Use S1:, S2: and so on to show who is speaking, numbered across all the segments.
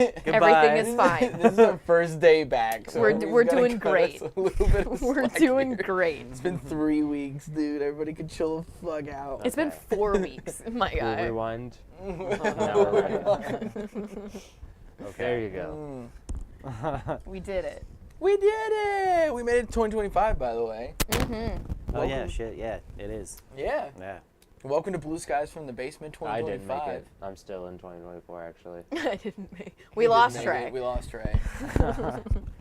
S1: Everything is fine.
S2: This is our first day back. So
S1: We're doing
S2: cut
S1: great.
S2: us a little bit of
S1: We're
S2: slack
S1: doing
S2: here.
S1: great.
S2: It's been 3 weeks, dude. Everybody can chill the fuck out.
S1: It's been 4 weeks, my
S3: We'll
S1: guy.
S3: rewind.
S4: Okay.
S3: There you go.
S1: We did it.
S2: We did it! We made it to 2025, by the way.
S4: Oh yeah, shit, yeah, it is.
S2: Yeah.
S4: Yeah.
S2: Welcome to Blue Skies from the Basement
S3: I
S2: 2025.
S3: didn't make it. I'm still in 2024, actually.
S1: I didn't make. We lost
S2: Make
S1: Trey.
S2: it. We lost Trey.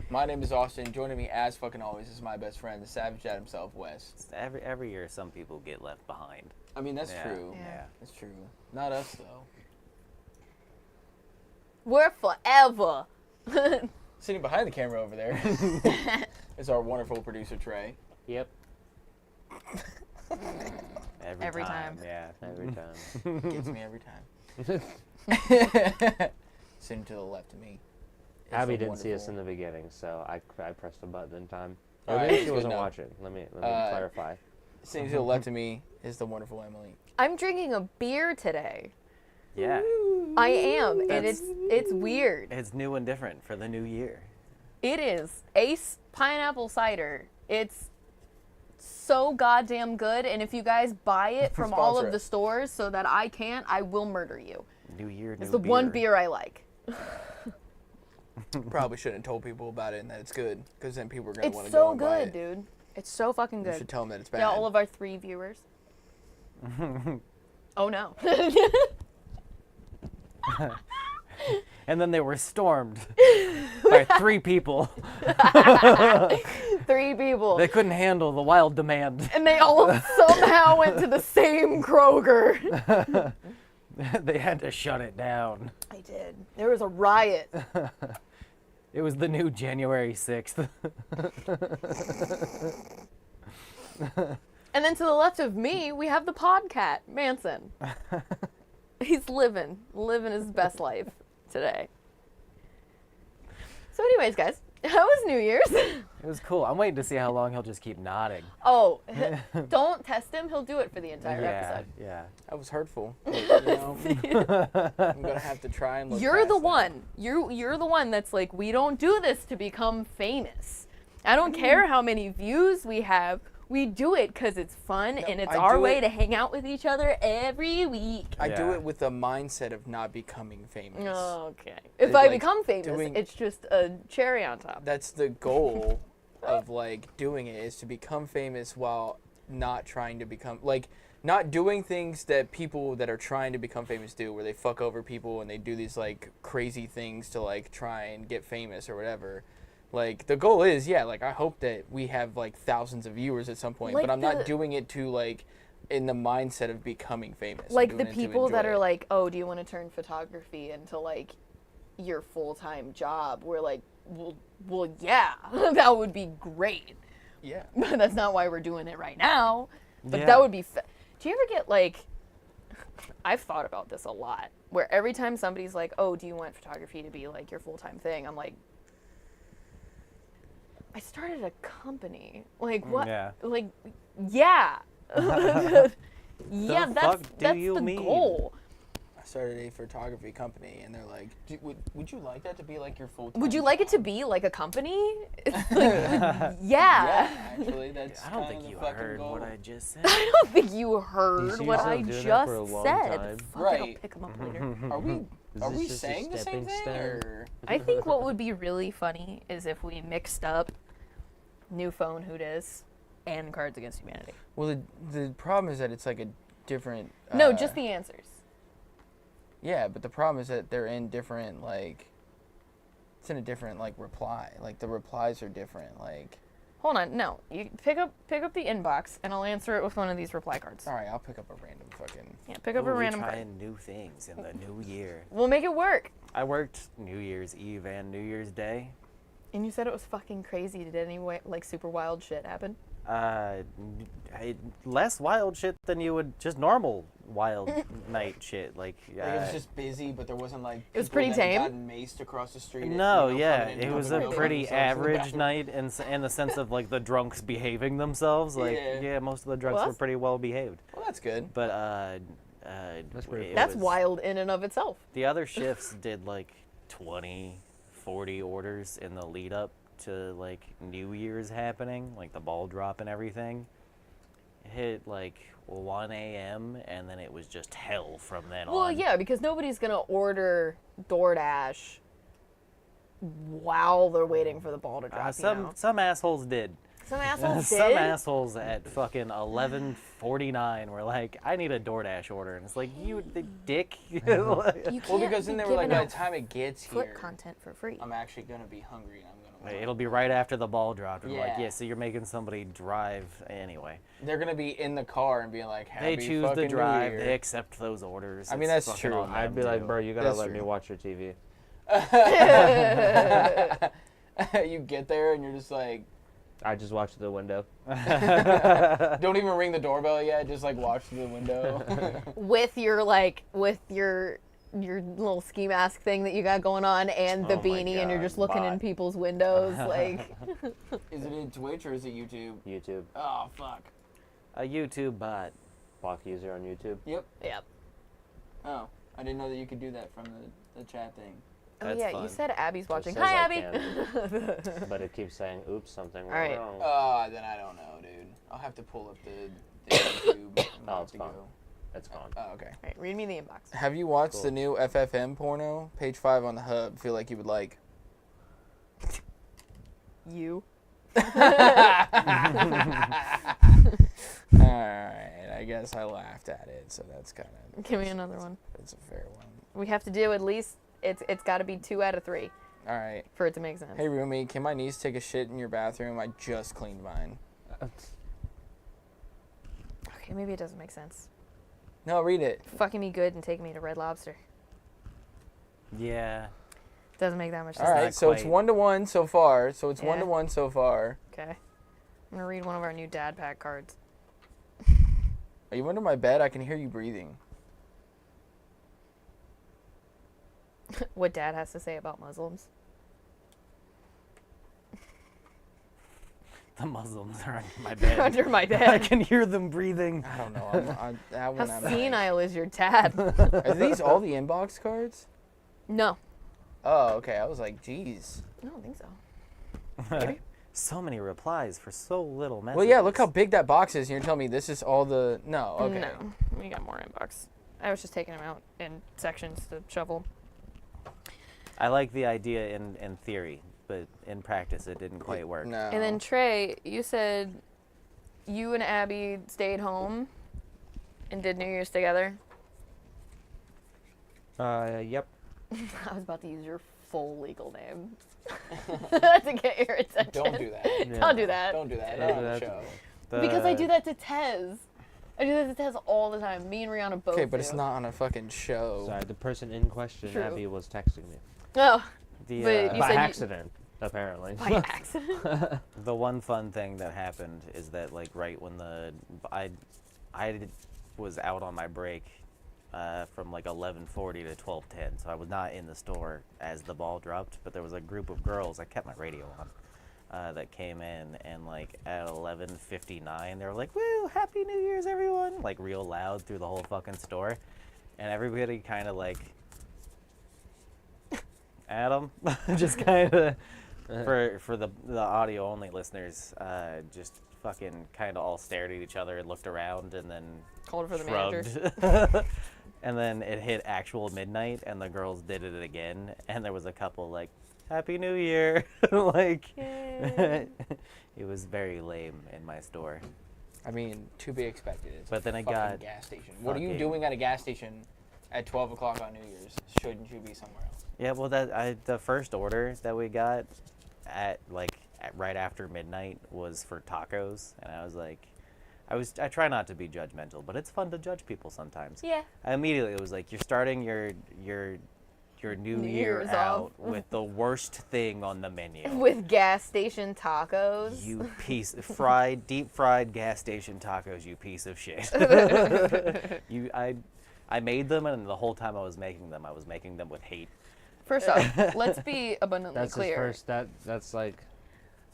S2: My name is Austin. Joining me as fucking always is my best friend, the Savage Dad himself, Wes.
S4: Every year, some people get left behind.
S2: I mean, that's
S4: Yeah.
S2: true.
S1: Yeah.
S2: That's true. Not us, though.
S1: We're forever.
S2: Sitting behind the camera over there is our wonderful producer, Trey.
S3: Yep.
S1: Every time.
S4: Yeah.
S3: Every time.
S2: Gets me every time. Sitting to the left of me. is
S3: Abby
S2: the
S3: didn't see us in
S2: wonderful-
S3: the beginning, so I pressed a button in time.
S2: All
S3: Or
S2: right,
S3: maybe
S2: that's
S3: she
S2: good
S3: wasn't
S2: enough.
S3: watching. Let me clarify.
S2: Sitting to the left of me is the wonderful Emily.
S1: I'm drinking a beer today.
S4: Yeah.
S1: I am, and
S4: That's-
S1: it's weird.
S4: It's new and different for the new year.
S1: It is Ace Pineapple Cider. It's so goddamn good, and if you guys buy it from all
S2: Sponsor
S1: of
S2: it.
S1: the stores so that I can't, I will murder you.
S4: New year, new
S1: It's the one beer I like.
S2: Probably shouldn't have told people about it and that it's good, because then people are going to want
S1: It's
S2: to go
S1: so
S2: and buy
S1: good,
S2: it.
S1: dude. It's so fucking
S2: You
S1: good.
S2: should tell them that it's bad.
S1: Yeah, all of our 3 viewers. Oh no.
S4: And then they were stormed by 3 people.
S1: 3 people.
S4: They couldn't handle the wild demand.
S1: And they all somehow went to the same Kroger.
S4: They had to shut it down.
S1: I did. There was a riot.
S4: It was the new January 6th.
S1: And then to the left of me, we have the podcat, Manson. He's living his best life today. So anyways, guys, how was New Year's?
S4: It was cool. I'm waiting to see how long he'll just keep nodding.
S1: Oh, don't test him. He'll do it for the entire
S4: Yeah,
S1: episode.
S4: yeah.
S2: That was hurtful. But, you know, I'm going to have to try and look
S1: You're
S2: past
S1: the
S2: that.
S1: one. You're the one that's like, we don't do this to become famous. I don't care how many views we have. We do it because it's fun and it's
S2: I
S1: our
S2: do
S1: way
S2: it-
S1: to hang out with each other every week.
S2: I do
S4: Yeah.
S2: it with the mindset of not becoming famous.
S1: Okay. If
S2: It's
S1: I
S2: like
S1: become famous,
S2: doing-
S1: it's just a cherry on top.
S2: That's the goal of like doing it, is to become famous while not trying to become, like, not doing things that people that are trying to become famous do, where they fuck over people and they do these like crazy things to like try and get famous or whatever. Like, the goal is, yeah, like, I hope that we have like thousands of viewers at some point,
S1: Like
S2: but I'm
S1: the-
S2: not doing it to like in the mindset of becoming famous. I'm
S1: Like
S2: doing
S1: the
S2: it to
S1: people that
S2: enjoy
S1: are
S2: it.
S1: like, oh, do you want to turn photography into like your full-time job? We're like, well, yeah, that would be great.
S2: Yeah.
S1: But that's not why we're doing it right now. But
S4: Yeah.
S1: that would be. Do you ever get like? I've thought about this a lot. Where every time somebody's like, "Oh, do you want photography to be like your full-time thing?" I'm like, I started a company. Like what?
S4: Yeah.
S1: Like, yeah. Yeah,
S4: The
S1: that's
S4: fuck do you
S1: the
S4: mean?
S1: goal.
S2: I started a photography company, and they're like, would you like that to be like your full-time
S1: Would you like it to
S2: job?"
S1: be like a company? It's like,
S2: Yeah,
S1: yeah.
S2: actually, that's
S4: I don't
S2: kinda
S4: think
S2: the
S4: you
S2: fucking
S4: heard
S2: goal.
S4: what I just said.
S1: I don't think you heard
S3: see
S1: what
S3: yourself
S1: I
S3: doing that
S1: just
S3: for a long
S1: said.
S3: time?
S1: Fuck it, I'll
S2: Right.
S1: pick 'em up later.
S2: Are we
S3: Is
S2: are
S3: this
S2: we
S3: just a
S2: saying the same
S3: stepping
S2: thing?
S3: stone?
S2: Or?
S1: I think what would be really funny is if we mixed up New Phone Who Dis and Cards Against Humanity.
S2: Well, the problem is that it's like a different.
S1: No, just the answers.
S2: Yeah, but the problem is that they're in different like. It's in a different like reply. Like the replies are different. Like.
S1: Hold on, no. You pick up the inbox and I'll answer it with one of these reply cards.
S2: All right, I'll pick up a random fucking.
S1: Yeah, pick up a
S4: Ooh, we
S1: random card.
S4: trying new things in the new year.
S1: We'll make it work.
S4: I worked New Year's Eve and New Year's Day.
S1: And you said it was fucking crazy. Did any like super wild shit happen?
S4: Less wild shit than you would just normal wild night shit. Like,
S2: Like it was just busy, but there wasn't like.
S1: It was
S2: people
S1: pretty
S2: that had
S1: tame?
S2: gotten maced across the street.
S4: no,
S2: you know,
S4: yeah,
S2: coming in
S4: it
S2: and
S4: was
S2: jumping
S4: a
S2: over
S4: pretty
S2: themselves in the
S4: average
S2: bathroom.
S4: night in the sense of like the drunks behaving themselves. Like,
S2: Yeah.
S4: yeah, most of the drunks
S1: Well,
S4: were pretty well behaved.
S2: Well, that's good.
S4: But
S3: That's pretty
S4: it
S1: That's
S4: was-
S1: wild in and of itself.
S4: The other shifts did like 20, 40 orders in the lead up to like New Year's happening, like the ball drop and everything. It hit like 1 a.m. and then it was just hell from then on.
S1: Well, yeah, because nobody's gonna order DoorDash while they're waiting for the ball to drop.
S4: Some assholes did.
S1: Some assholes did.
S4: Some assholes at fucking 11:49 were like, I need a DoorDash order, and it's like, you the dick.
S1: You
S2: Well,
S1: can't
S2: because then
S1: be
S2: they were like,
S1: giving
S2: by
S1: out
S2: the time it gets
S1: foot
S2: here,
S1: content for free.
S2: I'm actually gonna be hungry and I'm gonna.
S4: It'll be right after the ball dropped. And like,
S2: Yeah.
S4: yeah, so you're making somebody drive anyway.
S2: They're gonna be in the car and being like,
S4: They
S2: Happy
S4: choose
S2: fucking
S4: to drive.
S2: New Year.
S4: They accept those orders.
S2: I mean,
S4: It's
S2: that's
S4: fucking
S2: true.
S4: on
S3: I'd
S4: them,
S3: be like,
S4: too.
S3: bro, you gotta
S2: That's
S3: let
S2: true.
S3: me watch your TV.
S2: You get there and you're just like,
S3: I just watch the window.
S2: don't even ring the doorbell yet. Just like watch through the window.
S1: With your little ski mask thing that you got going on and the
S4: Oh my
S1: beanie, and you're
S4: God,
S1: just looking in
S4: bot.
S1: people's windows, like.
S2: Is it in Twitch or is it YouTube?
S3: YouTube.
S2: Oh fuck.
S4: A YouTube bot.
S3: Block user on YouTube.
S2: Yep.
S1: Yep.
S2: Oh, I didn't know that you could do that from the chat thing.
S1: Oh
S4: That's
S1: yeah,
S4: fun.
S1: you said Abby's watching.
S3: says
S1: Hi,
S3: I
S1: Abby.
S3: But it keeps saying, oops, something went
S1: Alright.
S3: wrong.
S2: Oh, then I don't know, dude. I'll have to pull up the YouTube. and
S3: Oh,
S2: have
S3: it's
S2: to
S3: gone.
S2: go.
S3: It's gone.
S2: Oh, okay.
S1: Alright, read me the inbox.
S2: Have you watched
S3: Cool.
S2: the new FFM porno? Page 5 on the hub. Feel like you would like.
S1: You.
S2: Alright, I guess I laughed at it, so that's kind of.
S1: Give me another one.
S2: It's a fair one.
S1: We have to do at least. It's got to be 2 out of 3
S2: Alright.
S1: for it to make sense.
S2: Hey, roomie, can my niece take a shit in your bathroom? I just cleaned mine.
S1: Okay, maybe it doesn't make sense.
S2: No, read it.
S1: Fucking me good and taking me to Red Lobster.
S4: Yeah.
S1: Doesn't make that much sense.
S2: Alright,
S4: not
S2: so it's
S4: quite.
S2: 1-1 so far. So it's
S1: Yeah.
S2: 1-1 so far.
S1: Okay. I'm gonna read one of our new dad pack cards.
S2: Are you under my bed? I can hear you breathing.
S1: What dad has to say about Muslims.
S4: The Muslims are under my bed.
S1: Under my
S4: I
S1: bed.
S4: can hear them breathing.
S2: I don't know. That one
S1: How
S2: I'm like-
S1: senile is your dad?
S2: Are these all the inbox cards?
S1: No.
S2: Oh, okay. I was like, geez.
S1: I don't think so.
S4: So many replies for so little messages.
S2: Well, yeah, look how big that box is. And you're telling me this is all the... No, okay.
S1: No. We got more inbox. I was just taking them out in sections to shovel.
S4: I like the idea in theory, but in practice it didn't quite work.
S2: No.
S1: And then Trey, you said you and Abby stayed home and did New Year's together.
S3: Yep.
S1: I was about to use your full legal name to get your attention.
S2: Don't do that.
S1: Don't do that.
S2: Don't do that.
S3: Don't
S2: Not
S3: do
S2: on the
S3: that.
S2: show.
S1: Because I do that to Tez. I do that to Tez all the time. Me and Rihanna both
S2: Okay, but it's
S1: do.
S2: not on a fucking show.
S3: Sorry, the person in question,
S1: True.
S3: Abby, was texting me.
S1: Oh,
S4: The,
S1: But you
S3: By
S1: said
S3: accident, apparently.
S1: by accident.
S4: the one fun thing that happened is that like right when I was out on my break from like 11:40 to 12:10, so I was not in the store as the ball dropped, but there was a group of girls. I kept my radio on. That came in, and like at 11:59 they were like, "Woo, Happy New Year's, everyone!" Like real loud through the whole fucking store, and everybody kind of like Adam, just kind of for the audio only listeners, just fucking kind of all stared at each other and looked around and then
S1: Called for the
S4: shrugged.
S1: manager.
S4: And then it hit actual midnight, and the girls did it again, and there was a couple like, "Happy New Year," like
S1: Yay.
S4: it was very lame in my store.
S2: I mean, to be expected. It's
S4: But
S2: a
S4: then I
S2: fucking
S4: got
S2: gas station. What are you
S4: fucking-
S2: doing at a gas station at 12 o'clock on New Year's? Shouldn't you be somewhere else?
S4: Yeah, well, the first order that we got at right after midnight was for tacos, and I was like, I try not to be judgmental, but it's fun to judge people sometimes.
S1: Yeah.
S4: I immediately was like, you're starting your new
S1: New
S4: year
S1: Year's
S4: out
S1: off.
S4: with the worst thing on the menu.
S1: With gas station tacos.
S4: You deep fried gas station tacos, you piece of shit. I made them, and the whole time I was making them with hate.
S1: First off, let's be abundantly
S3: That's
S1: clear.
S3: his first. That's like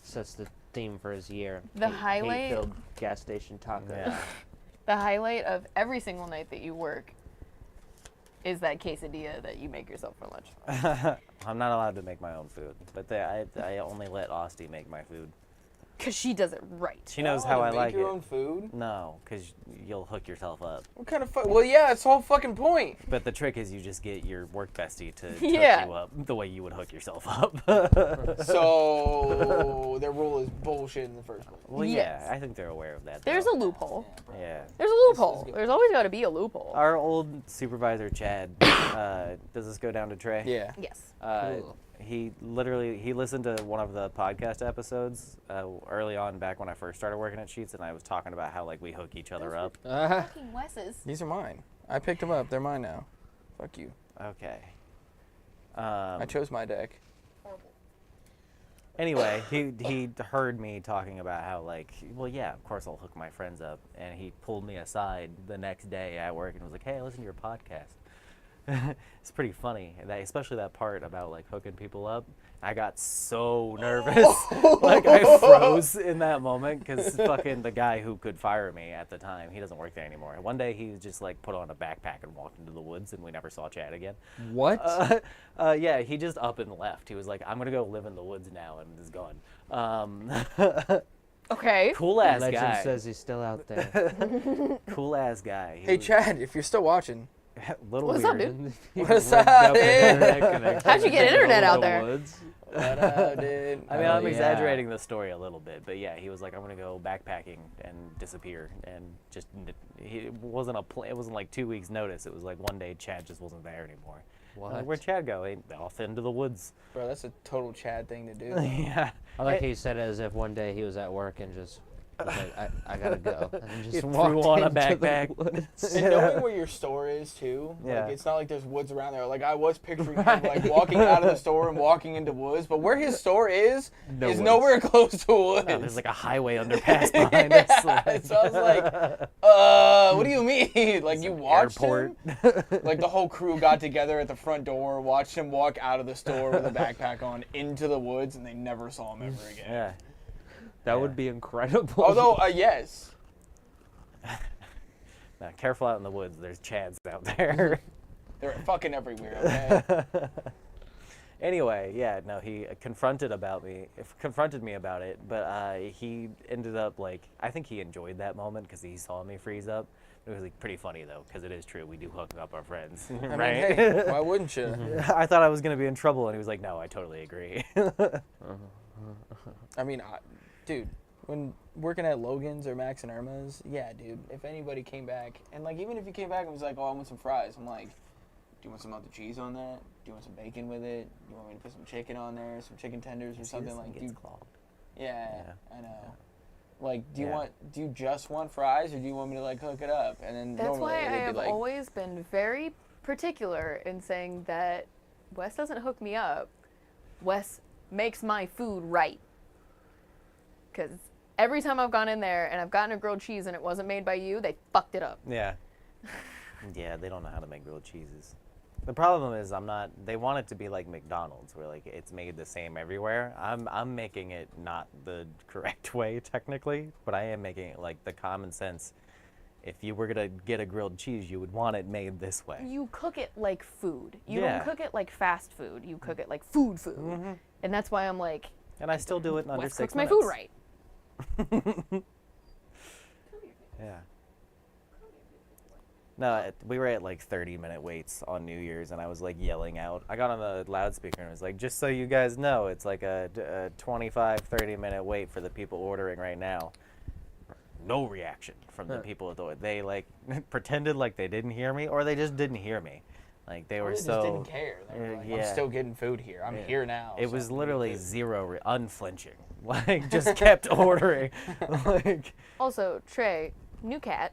S3: sets the theme for his year.
S1: The highlight-
S3: Hate-filled gas station tacos.
S4: Yeah.
S1: The highlight of every single night that you work is that quesadilla that you make yourself for lunch.
S4: I'm not allowed to make my own food, but I only let Austie make my food.
S1: Because she does it right.
S4: She knows how I like
S2: Make your
S4: it.
S2: own food?
S4: No, because you'll hook yourself up.
S2: What kind of Well, yeah, it's the whole fucking point.
S4: But the trick is you just get your work bestie to hook
S1: Yeah.
S4: you up the way you would hook yourself up.
S2: So their rule is bullshit in the first place.
S4: Well,
S1: Yes.
S4: yeah, I think they're aware of that.
S1: There's
S4: though.
S1: a loophole.
S4: Yeah.
S1: There's a loophole.
S2: good.
S1: There's always got to be a loophole.
S4: Our old supervisor, Chad, does this go down to Trey?
S2: Yeah.
S1: Yes.
S3: Cool.
S4: He listened to one of the podcast episodes early on back when I first started working at Sheets, and I was talking about how like we hook each other up.
S1: Fucking Wes's.
S2: These are mine. I picked them up. They're mine now. Fuck you.
S4: Okay.
S2: I chose my deck.
S4: Anyway, he heard me talking about how like, well, yeah, of course I'll hook my friends up, and he pulled me aside the next day at work and was like, hey, listen to your podcast. It's pretty funny, especially that part about like hooking people up. I got so nervous, like I froze in that moment because fucking the guy who could fire me at the time, he doesn't work there anymore. One day he just like put on a backpack and walked into the woods, and we never saw Chad again.
S3: What?
S4: Yeah, he just up and left. He was like, I'm gonna go live in the woods now, and is gone.
S1: Okay.
S4: Cool ass
S3: Legend
S4: guy.
S3: says he's still out there.
S4: Cool ass guy. He
S2: Hey,
S4: was
S2: Chad, if you're still watching.
S4: little
S1: What's up,
S4: weird.
S1: dude?
S2: What's up, dude?
S1: How'd you get internet out there?
S3: Woods.
S2: What up, dude?
S4: I mean,
S3: Oh,
S4: I'm
S3: yeah.
S4: exaggerating the story a little bit, but yeah, he was like, "I'm gonna go backpacking and disappear," and just it wasn't it wasn't like 2 weeks notice. It was like one day Chad just wasn't there anymore.
S3: What?
S4: Like, where'd Chad go? Off into the woods.
S2: Bro, that's a total Chad thing to do.
S4: Yeah.
S3: I like how you said it as if one day he was at work and just was like, I gotta go. And
S4: He
S3: just
S4: threw
S3: walked
S4: on a
S3: into the
S4: backpack.
S3: woods.
S2: And knowing where your store is too,
S4: Yeah.
S2: like it's not like there's woods around there. Like I was picturing him like walking out of the store and walking into woods, but where his store is
S3: woods.
S2: nowhere close to woods.
S4: No, there's like a highway underpass behind us.
S2: Yeah, so I was like, what do you mean? Like you watched
S4: airport.
S2: him? Like the whole crew got together at the front door, watched him walk out of the store with a backpack on into the woods, and they never saw him ever again.
S4: Yeah.
S3: That would be incredible.
S2: Although, yes.
S4: Now, careful out in the woods. There's Chads out there.
S2: They're fucking everywhere, okay?
S4: Anyway, yeah, no, he confronted me about it, but he ended up like, I think he enjoyed that moment because he saw me freeze up. It was like pretty funny though, because it is true, we do hook up our friends,
S2: I mean,
S4: right?
S2: hey, why wouldn't you?
S4: I thought I was gonna be in trouble, and he was like, "No, I totally agree."
S2: I mean, dude, when working at Logan's or Max and Irma's, yeah, dude, if anybody came back, and like even if you came back and was like, oh, I want some fries, I'm like, do you want some melted cheese on that? Do you want some bacon with it? Do you want me to put some chicken on there, some chicken tenders or something like that? Yeah, I know. Like, do you just want fries, or do you want me to like hook it up? And then
S1: That's
S2: normally
S1: why I
S2: they'd be
S1: have
S2: like,
S1: always been very particular in saying that Wes doesn't hook me up. Wes makes my food right. Because every time I've gone in there and I've gotten a grilled cheese and it wasn't made by you, they fucked it up.
S4: Yeah. Yeah, they don't know how to make grilled cheeses. The problem is they want it to be like McDonald's, where like it's made the same everywhere. I'm making it not the correct way technically, but I am making it like the common sense. If you were gonna get a grilled cheese, you would want it made this way.
S1: You cook it like food. You
S4: Yeah.
S1: don't cook it like fast food. You cook it like food.
S4: Mm-hmm.
S1: And that's why I'm like,
S4: And I still do it in under
S1: Wes
S4: 6
S1: cooks
S4: minutes.
S1: my food right.
S4: Yeah. No, we were at like 30-minute waits on New Year's, and I was like yelling out. I got on the loudspeaker and was like, just so you guys know, it's like a 25, 30-minute wait for the people ordering right now. No reaction from the people at the door. They like pretended like they didn't hear me, or they just didn't hear me. Like they were
S2: they
S4: so.
S2: just didn't care. They were like, I'm
S4: yeah.
S2: still getting food here. I'm here now.
S4: It
S2: so
S4: was
S2: I'm gonna
S4: literally
S2: get food.
S4: zero unflinching. Like just kept ordering. Like
S1: Also, Trey, new cat.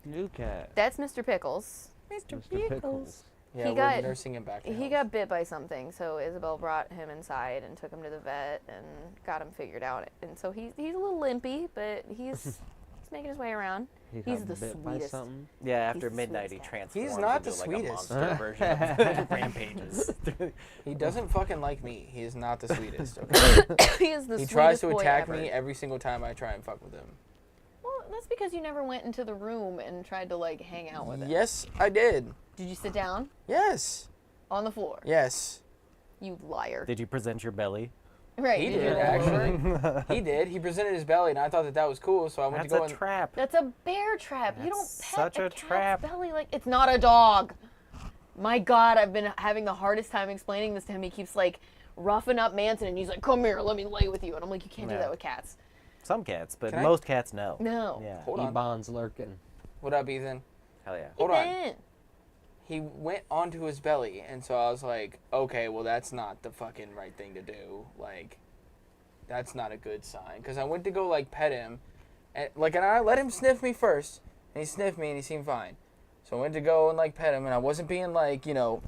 S3: New cat.
S1: That's Mr. Pickles.
S3: Mr. Pickles.
S2: Yeah,
S1: he
S2: we're
S1: got-
S2: nursing him back to
S1: He
S2: health.
S1: got bit by something, so Isabel brought him inside and took him to the vet and got him figured out. And so he's a little limpy, but he's making his way around.
S3: He
S1: He's
S3: got
S1: the
S3: bit by
S1: sweetest.
S3: something.
S4: yeah, after
S1: the
S4: midnight he
S1: sweetest cat.
S4: transformed
S2: He's not
S4: into
S2: the
S4: like a
S2: sweetest.
S4: monster version of Rampages.
S2: He doesn't fucking like me. He is not the sweetest. Okay.
S1: He is the
S2: He
S1: sweetest
S2: tries to
S1: boy
S2: attack
S1: ever.
S2: me every single time I try and fuck with him.
S1: Well, that's because you never went into the room and tried to like hang out with him.
S2: Yes, I did.
S1: Did you sit down
S2: Yes.
S1: on the floor?
S2: Yes.
S1: You liar.
S4: Did you present your belly?
S1: Right.
S2: He
S1: you
S2: did,
S1: roll
S2: actually.
S1: over?
S2: He did. He presented his belly, and I thought that was cool, so I went
S4: That's
S2: to go
S4: a
S2: and...
S4: trap.
S1: That's a bear trap. You don't
S4: That's
S1: pet
S4: such
S1: a
S4: a
S1: cat's
S4: trap.
S1: belly like it's not a dog. My God, I've been having the hardest time explaining this to him. He keeps like roughing up Manson, and he's like, "Come here, let me lay with you." And I'm like, "You can't do
S4: Yeah.
S1: that with cats."
S4: Some cats, but
S2: Can I-
S4: most cats no.
S1: No.
S4: Yeah.
S2: Hold on.
S3: E-Bon's lurking.
S2: What up, Ethan?
S4: Hell yeah.
S2: Hold on.
S1: Ethan.
S2: He went onto his belly, and so I was like, okay, well, that's not the fucking right thing to do. Like, that's not a good sign. Because I went to go, like, pet him, and I let him sniff me first, and he sniffed me, and he seemed fine. So I went to go and, like, pet him, and I wasn't being, like, you know,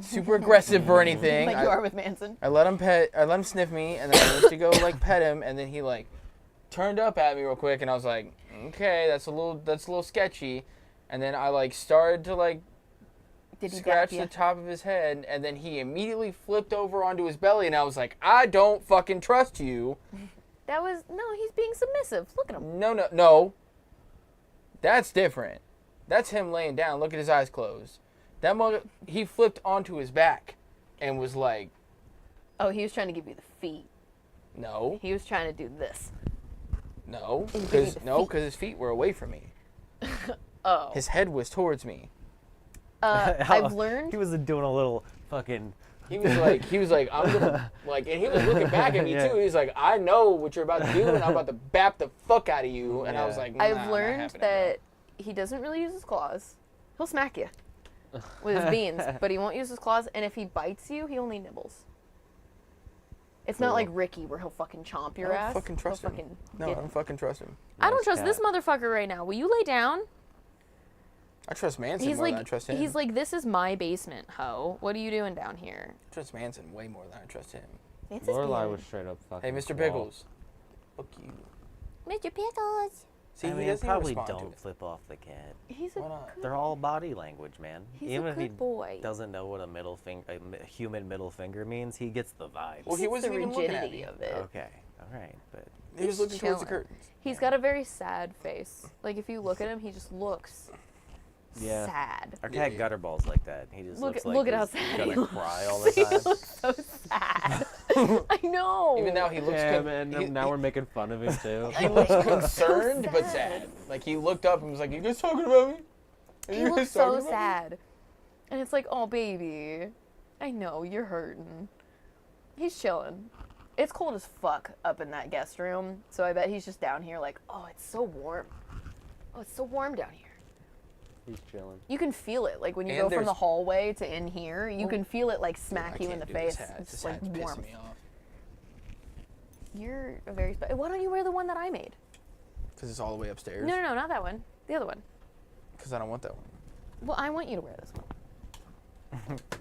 S2: super aggressive or anything.
S1: Like you are with Manson.
S2: I let him sniff me, and then I went to go, like, pet him, and then he, like, turned up at me real quick, and I was like, okay, that's a little sketchy. And then I, like, started to, like,
S1: Did he
S2: scratch
S1: dap ya?
S2: the top of his head, and then he immediately flipped over onto his belly, and I was like, I don't fucking trust you.
S1: That was no. He's being submissive. Look at him.
S2: No. That's different. That's him laying down. Look at his eyes closed. He flipped onto his back and was like,
S1: Oh, he was trying to give you the feet.
S2: no,
S1: He was trying to do this.
S2: no,
S1: Give me
S2: because
S1: the feet.
S2: his feet were away from me.
S1: Oh.
S2: His head was towards me.
S1: I've learned.
S4: He was doing a little fucking.
S2: He was like, I'm gonna, like, and he was looking back at me
S4: Yeah.
S2: too. He's like, I know what you're about to do, and I'm about to bap the fuck out of you. And I was
S4: Yeah.
S2: like, nah,
S1: I've
S2: not
S1: learned
S2: happening,
S1: that he doesn't really use his claws. He'll smack you with his beans, but he won't use his claws. And if he bites you, he only nibbles. It's not
S3: Cool.
S1: like Ricky where he'll fucking chomp your
S2: I don't
S1: ass.
S2: fucking trust
S1: He'll
S2: him.
S1: fucking
S2: No,
S1: get-
S2: I don't fucking trust him.
S1: I don't
S4: Nice
S1: trust this
S4: cat.
S1: motherfucker right now. Will you lay down?
S2: I trust Manson
S1: He's
S2: more
S1: like,
S2: than I trust him.
S1: he's like, this is my basement, ho. What are you doing down here?
S2: I trust Manson way more than I trust him.
S1: It's his
S3: Lorelai
S1: beard.
S3: was straight up fucking.
S2: Hey, Mr.
S3: claw.
S2: Pickles. Fuck you.
S1: Mr. Pickles.
S2: See,
S4: I
S2: he
S4: mean,
S2: doesn't even
S4: probably
S2: respond to
S4: don't
S2: it.
S4: flip off the cat.
S1: He's a
S2: Why not?
S1: good,
S4: They're all body language, man.
S1: he's
S4: Even
S1: a
S4: if he
S1: good boy.
S4: doesn't know what a human middle finger means, he gets the vibe.
S2: Well, he
S1: It's
S2: wasn't
S1: the
S2: even looking at
S1: rigidity
S2: me.
S1: of it.
S4: Okay, all right, but
S2: He was
S1: He's
S2: looking towards the
S1: chilling.
S2: curtains.
S1: He's got a very sad face. Like if you look at him, he just looks
S3: Yeah.
S1: sad.
S4: our
S2: Yeah,
S4: cat
S2: yeah.
S4: Gutterball's like that. He just
S1: Look
S4: looks
S1: at-
S4: like
S1: look at
S4: he's
S1: how sad
S4: gonna
S1: he looks.
S4: cry all the
S1: He
S4: time.
S1: looks so sad. I know.
S2: Even now he looks
S3: Yeah,
S2: con-
S3: man.
S2: he,
S3: Now we're making fun of him too.
S2: he looks concerned but
S1: sad.
S2: sad. Like he looked up and was like, "You guys talking about me?" Are
S1: He
S2: you guys
S1: looks
S2: talking
S1: so
S2: about me?"
S1: sad. And it's like, oh, baby. I know, you're hurting. He's chilling. It's cold as fuck up in that guest room, so I bet he's just down here like, oh, it's so warm. Oh, it's so warm down here.
S3: He's chilling.
S1: You can feel it. Like when you
S2: And
S1: go from
S2: there's-
S1: the hallway to in here, you can feel it like smack
S2: I
S1: you in the
S2: can't do this
S1: face.
S2: hat.
S1: It's
S2: This
S1: like
S2: hat's pissing
S1: warm.
S2: me off.
S1: You're a very why don't you wear the one that I made?
S2: Because it's all the way upstairs.
S1: No, not that one. The other one.
S2: Because I don't want that one.
S1: Well, I want you to wear this one.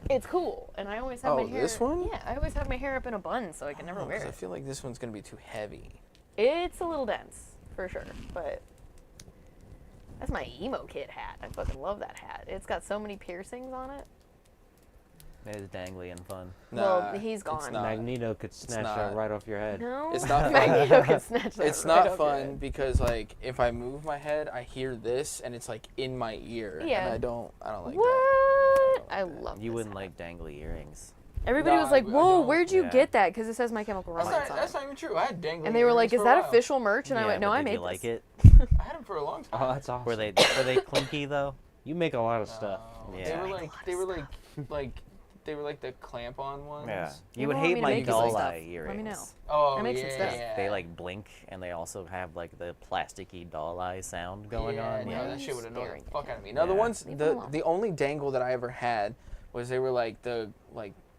S1: It's cool, and I always have
S2: Oh,
S1: my hair.
S2: this one?
S1: Yeah, I always have my hair up in a bun, so I can never wear
S2: 'Cause I
S1: it.
S2: feel like this one's gonna be too heavy.
S1: It's a little dense, for sure, but that's my emo kid hat. I fucking love that hat. It's got so many piercings on it.
S4: It is dangly and fun.
S1: Well,
S2: Nah,
S1: he's
S2: it's
S1: gone.
S2: not.
S3: Magneto could snatch that
S2: not.
S3: right off your head.
S1: No,
S2: It's not fun.
S1: Magneto can snatch that
S2: It's
S1: right
S2: not
S1: off
S2: fun
S1: your head.
S2: because like if I move my head, I hear this and it's like in my ear.
S1: Yeah.
S2: And I don't like
S1: What?
S2: that.
S1: I love.
S4: You
S1: this
S4: wouldn't
S1: hat.
S4: like dangly earrings.
S1: Everybody
S2: No,
S1: was like,
S2: I
S1: "Whoa,
S2: don't.
S1: where'd you
S4: Yeah.
S1: get that?" Because it says My Chemical
S2: That's
S1: Romance
S2: not,
S1: on
S2: that's
S1: it.
S2: not even true. I had dangling
S1: And they were like,
S2: earrings
S1: "Is
S2: for a
S1: that
S2: while.
S1: official merch?" And I
S4: Yeah,
S1: went, "No,
S4: but
S1: I
S4: did
S1: made
S4: you
S1: this."
S4: like it?
S2: I had them for a long time.
S3: Oh, that's awesome.
S4: Were they clinky though?
S3: You make a lot of stuff.
S2: No,
S4: Yeah.
S2: They were like the clamp on ones.
S4: Yeah.
S1: You
S4: You would
S1: want me
S4: hate
S1: to
S4: my
S1: make you some
S4: doll
S1: stuff?
S4: eye
S1: Let me
S4: earrings.
S1: know.
S2: Oh,
S1: I make some
S2: yeah,
S1: stuff.
S2: yeah.
S4: They like blink and they also have like the plasticky doll eye sound going
S2: yeah,
S4: on.
S2: No,
S1: Yeah.
S2: that shit would annoy
S1: Staring
S2: the fuck
S1: at
S2: out of me. No, the
S4: Yeah.
S2: ones
S1: Leave them
S2: the
S1: alone.
S2: the only dangle that I ever had was they were like the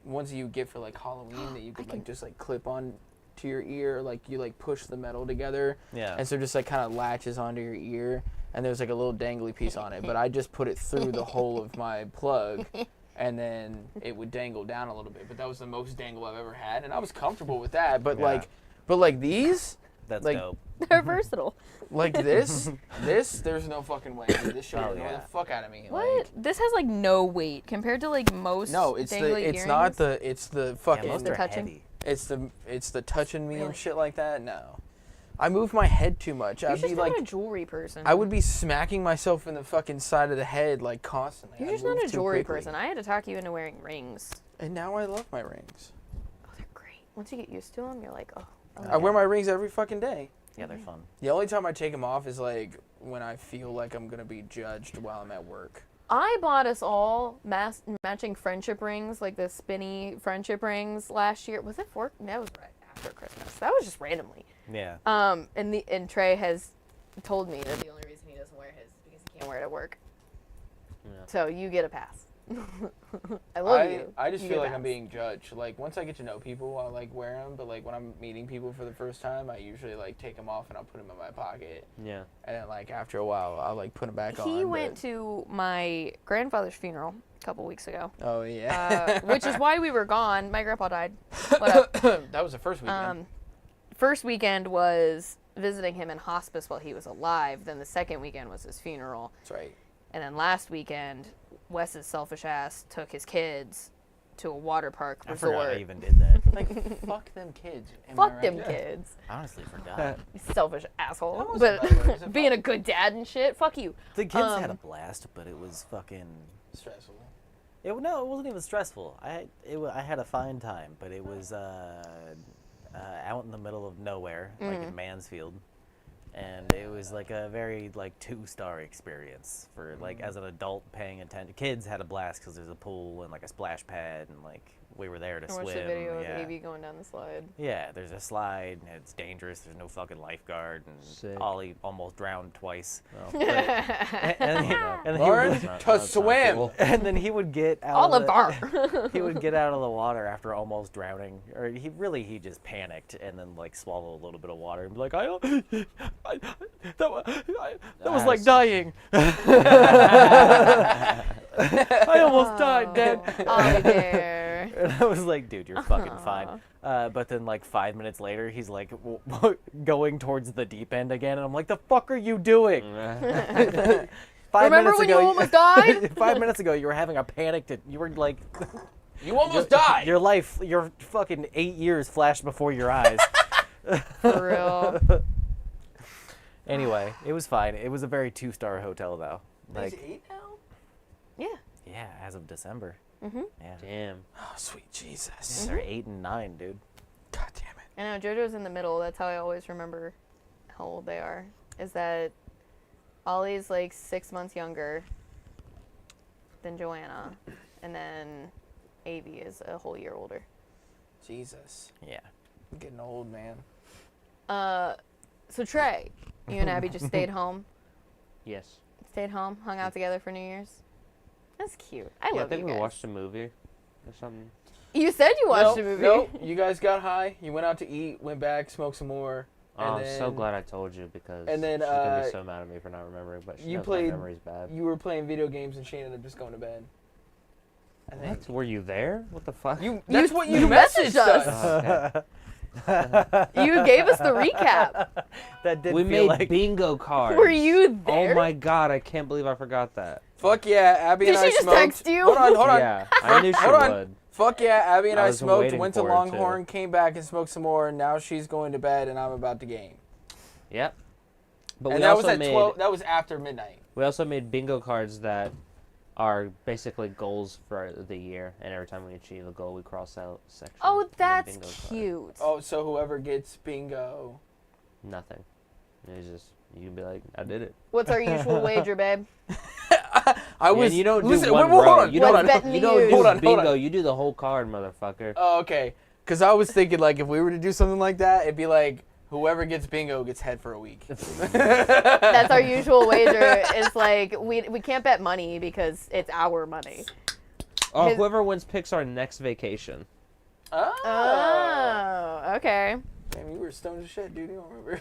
S2: ones that you get for like Halloween that you could like just like clip on to your ear, like you like push the metal together,
S4: Yeah.
S2: and so just like kind of latches onto your ear, and there's like a little dangly piece on it. But I just put it through the hole of my plug, and then it would dangle down a little bit. But that was the most dangle I've ever had, and I was comfortable with that. But
S4: Yeah.
S2: like these.
S4: That's
S2: like-
S4: dope.
S1: They're versatile.
S2: Like this, there's no fucking way. Dude. This shit
S4: Oh,
S2: would annoy
S4: yeah.
S2: the fuck out of me.
S1: What?
S2: Like,
S1: This has like no weight compared to like most.
S2: no, it's
S1: dangly
S2: not
S1: earrings.
S2: it's the
S4: Yeah,
S2: fucking,
S4: most
S1: the
S4: are
S1: touching?
S4: heavy.
S2: it's the touching me
S1: Really?
S2: and shit like that. No, I move my head too much.
S1: You're
S2: I'd be
S1: just
S2: like,
S1: not a jewelry person.
S2: I would be smacking myself in the fucking side of the head like constantly.
S1: You're
S2: I
S1: just
S2: move
S1: not a
S2: too
S1: jewelry
S2: quickly.
S1: person. I had to talk you into wearing rings.
S2: And now I love my rings.
S1: Oh, they're great. Once you get used to them, you're like, oh.
S2: I wear my rings every fucking day.
S4: Yeah, they're fun.
S2: The only time I take them off is like when I feel like I'm gonna be judged while I'm at work.
S1: I bought us all matching friendship rings, like the spinny friendship rings last year. Was it for? That was right after Christmas. That was just randomly.
S4: Yeah.
S1: And Trey has told me that the only reason he doesn't wear his is because he can't wear it at work.
S3: Yeah.
S1: So you get a pass. I love you.
S2: I just
S1: You
S2: feel
S1: get a
S2: like I'm
S1: pass.
S2: being judged. Like once I get to know people, I'll like wear them. But like when I'm meeting people for the first time, I usually like take them off and I'll put them in my pocket.
S3: Yeah.
S2: And then like after a while, I'll like put them back on.
S1: He
S2: but-
S1: went to my grandfather's funeral a couple weeks ago,
S2: Oh yeah.
S1: which is why we were gone. My grandpa died. What up?
S2: That was the first weekend.
S1: First weekend was visiting him in hospice while he was alive. Then the second weekend was his funeral.
S2: That's right.
S1: And then last weekend, Wes's selfish ass took his kids to a water park
S4: I forgot I
S1: resort.
S4: even did that.
S2: Like fuck them kids. Am I
S1: Fuck
S2: right?
S1: them kids.
S4: I honestly forgot.
S1: You selfish asshole.
S2: How was
S1: But
S2: it, by the way? Was it
S1: being
S2: fun?
S1: a good dad and shit, fuck you.
S4: The kids had a blast, but it was fucking.
S2: Stressful.
S4: No, it wasn't even stressful. I had a fine time, but it was out in the middle of nowhere, like in Mansfield, and it was like a very like 2-star experience for like as an adult paying attention. Kids had a blast because there's a pool and like a splash pad, and like we were there to
S1: I
S4: swim.
S1: watched the video of
S4: yeah.
S1: Evie going down the slide.
S4: Yeah, there's a slide, and it's dangerous. There's no fucking lifeguard, and
S3: Sick.
S4: Ollie almost drowned twice.
S3: Oh.
S4: And
S2: Lauren
S4: he would,
S2: to swim.
S4: and then he would get out.
S1: Olive
S4: of
S1: Garden.
S4: He would get out of the water after almost drowning, or he just panicked and then like swallow a little bit of water and be like, that was like
S3: That's-
S4: dying. I almost died, Dad.
S1: Ollie there.
S4: And I was like, dude, you're fucking fine. But then, like, 5 minutes later, he's like going towards the deep end again, and I'm like, the fuck are you doing? 5
S1: Remember
S4: minutes
S1: when
S4: ago,
S1: you almost died?
S4: 5 minutes ago, you were having a panic. You were like,
S2: You almost died.
S4: your life, your fucking 8 years flashed before your eyes.
S1: For real.
S4: Anyway, it was fine. It was a very 2-star hotel, though.
S2: He's
S4: Like,
S2: 8 now.
S1: Yeah.
S4: yeah, as of December.
S1: Mhm.
S4: Yeah.
S3: Damn.
S2: Oh sweet Jesus.
S4: They're 8 and 9, dude.
S2: God damn it.
S1: I know JoJo's in the middle. That's how I always remember how old they are. Is that Ollie's like 6 months younger than Joanna, and then Avi is a whole year older.
S2: Jesus.
S4: Yeah.
S2: I'm getting old, man.
S1: So Trey, you and Abby just stayed home.
S3: Yes.
S1: Stayed home, hung out together for New Year's. That's cute. I
S3: Yeah, I
S1: love
S3: think
S1: you
S3: we
S1: guys.
S3: watched a movie or something.
S1: You said you watched a
S2: Nope,
S1: movie.
S2: Nope. You guys got high. You went out to eat. Went back. Smoked some more.
S3: Oh,
S2: and
S3: I'm
S2: then
S3: so glad I told you because
S2: and then,
S3: she's gonna be so mad at me for not remembering. But she
S2: you
S3: knows
S2: played-
S3: my memory's bad.
S2: You were playing video games and she ended up just going to bed. I think.
S3: What? Were you there? What the fuck?
S2: That's what you
S1: you
S2: messaged
S1: messaged us.
S2: us.
S3: Oh, okay.
S1: You gave us the recap.
S4: That did
S3: We
S4: feel
S3: made
S4: like
S3: bingo cards.
S1: Were you there?
S3: Oh my god! I can't believe I forgot that.
S2: Fuck yeah, Abby
S1: Did
S2: and I
S1: she just
S2: smoked.
S1: text you?
S2: Hold on.
S3: Yeah, I knew she
S2: Hold on.
S3: would.
S2: Fuck yeah, Abby and
S3: I
S2: I
S3: was
S2: smoked.
S3: waiting
S2: Went to
S3: for it,
S2: Longhorn, came back and smoked some more. And now she's going to bed and I'm about to game.
S3: Yep. But
S2: And
S3: we
S2: that was
S3: also
S2: at
S3: made
S2: 12. That was after midnight.
S3: we also made bingo cards that are basically goals for the year, and every time we achieve a goal, we cross out a section.
S1: Oh,
S3: from the
S1: that's
S3: bingo card.
S1: cute.
S2: Oh, so whoever gets bingo.
S3: Nothing. It's just you can be like, I did it.
S1: What's our usual wager, babe?
S2: I was.
S3: and you don't do
S2: listen,
S3: one
S2: wait, hold
S3: row.
S2: on.
S3: You
S1: What's
S3: don't.
S1: betting
S3: You
S1: to
S3: don't
S1: use?
S3: do
S2: Hold on, hold
S3: bingo.
S2: on.
S3: You do the whole card, motherfucker.
S2: Oh, okay. Because I was thinking, like, if we were to do something like that, it'd be like, whoever gets bingo gets head for a week.
S1: That's our usual wager. Is like we can't bet money because it's our money.
S3: Oh,
S1: His-
S3: whoever wins picks our next vacation.
S1: Oh, okay.
S2: Man, you were stoned as shit, dude. You don't remember.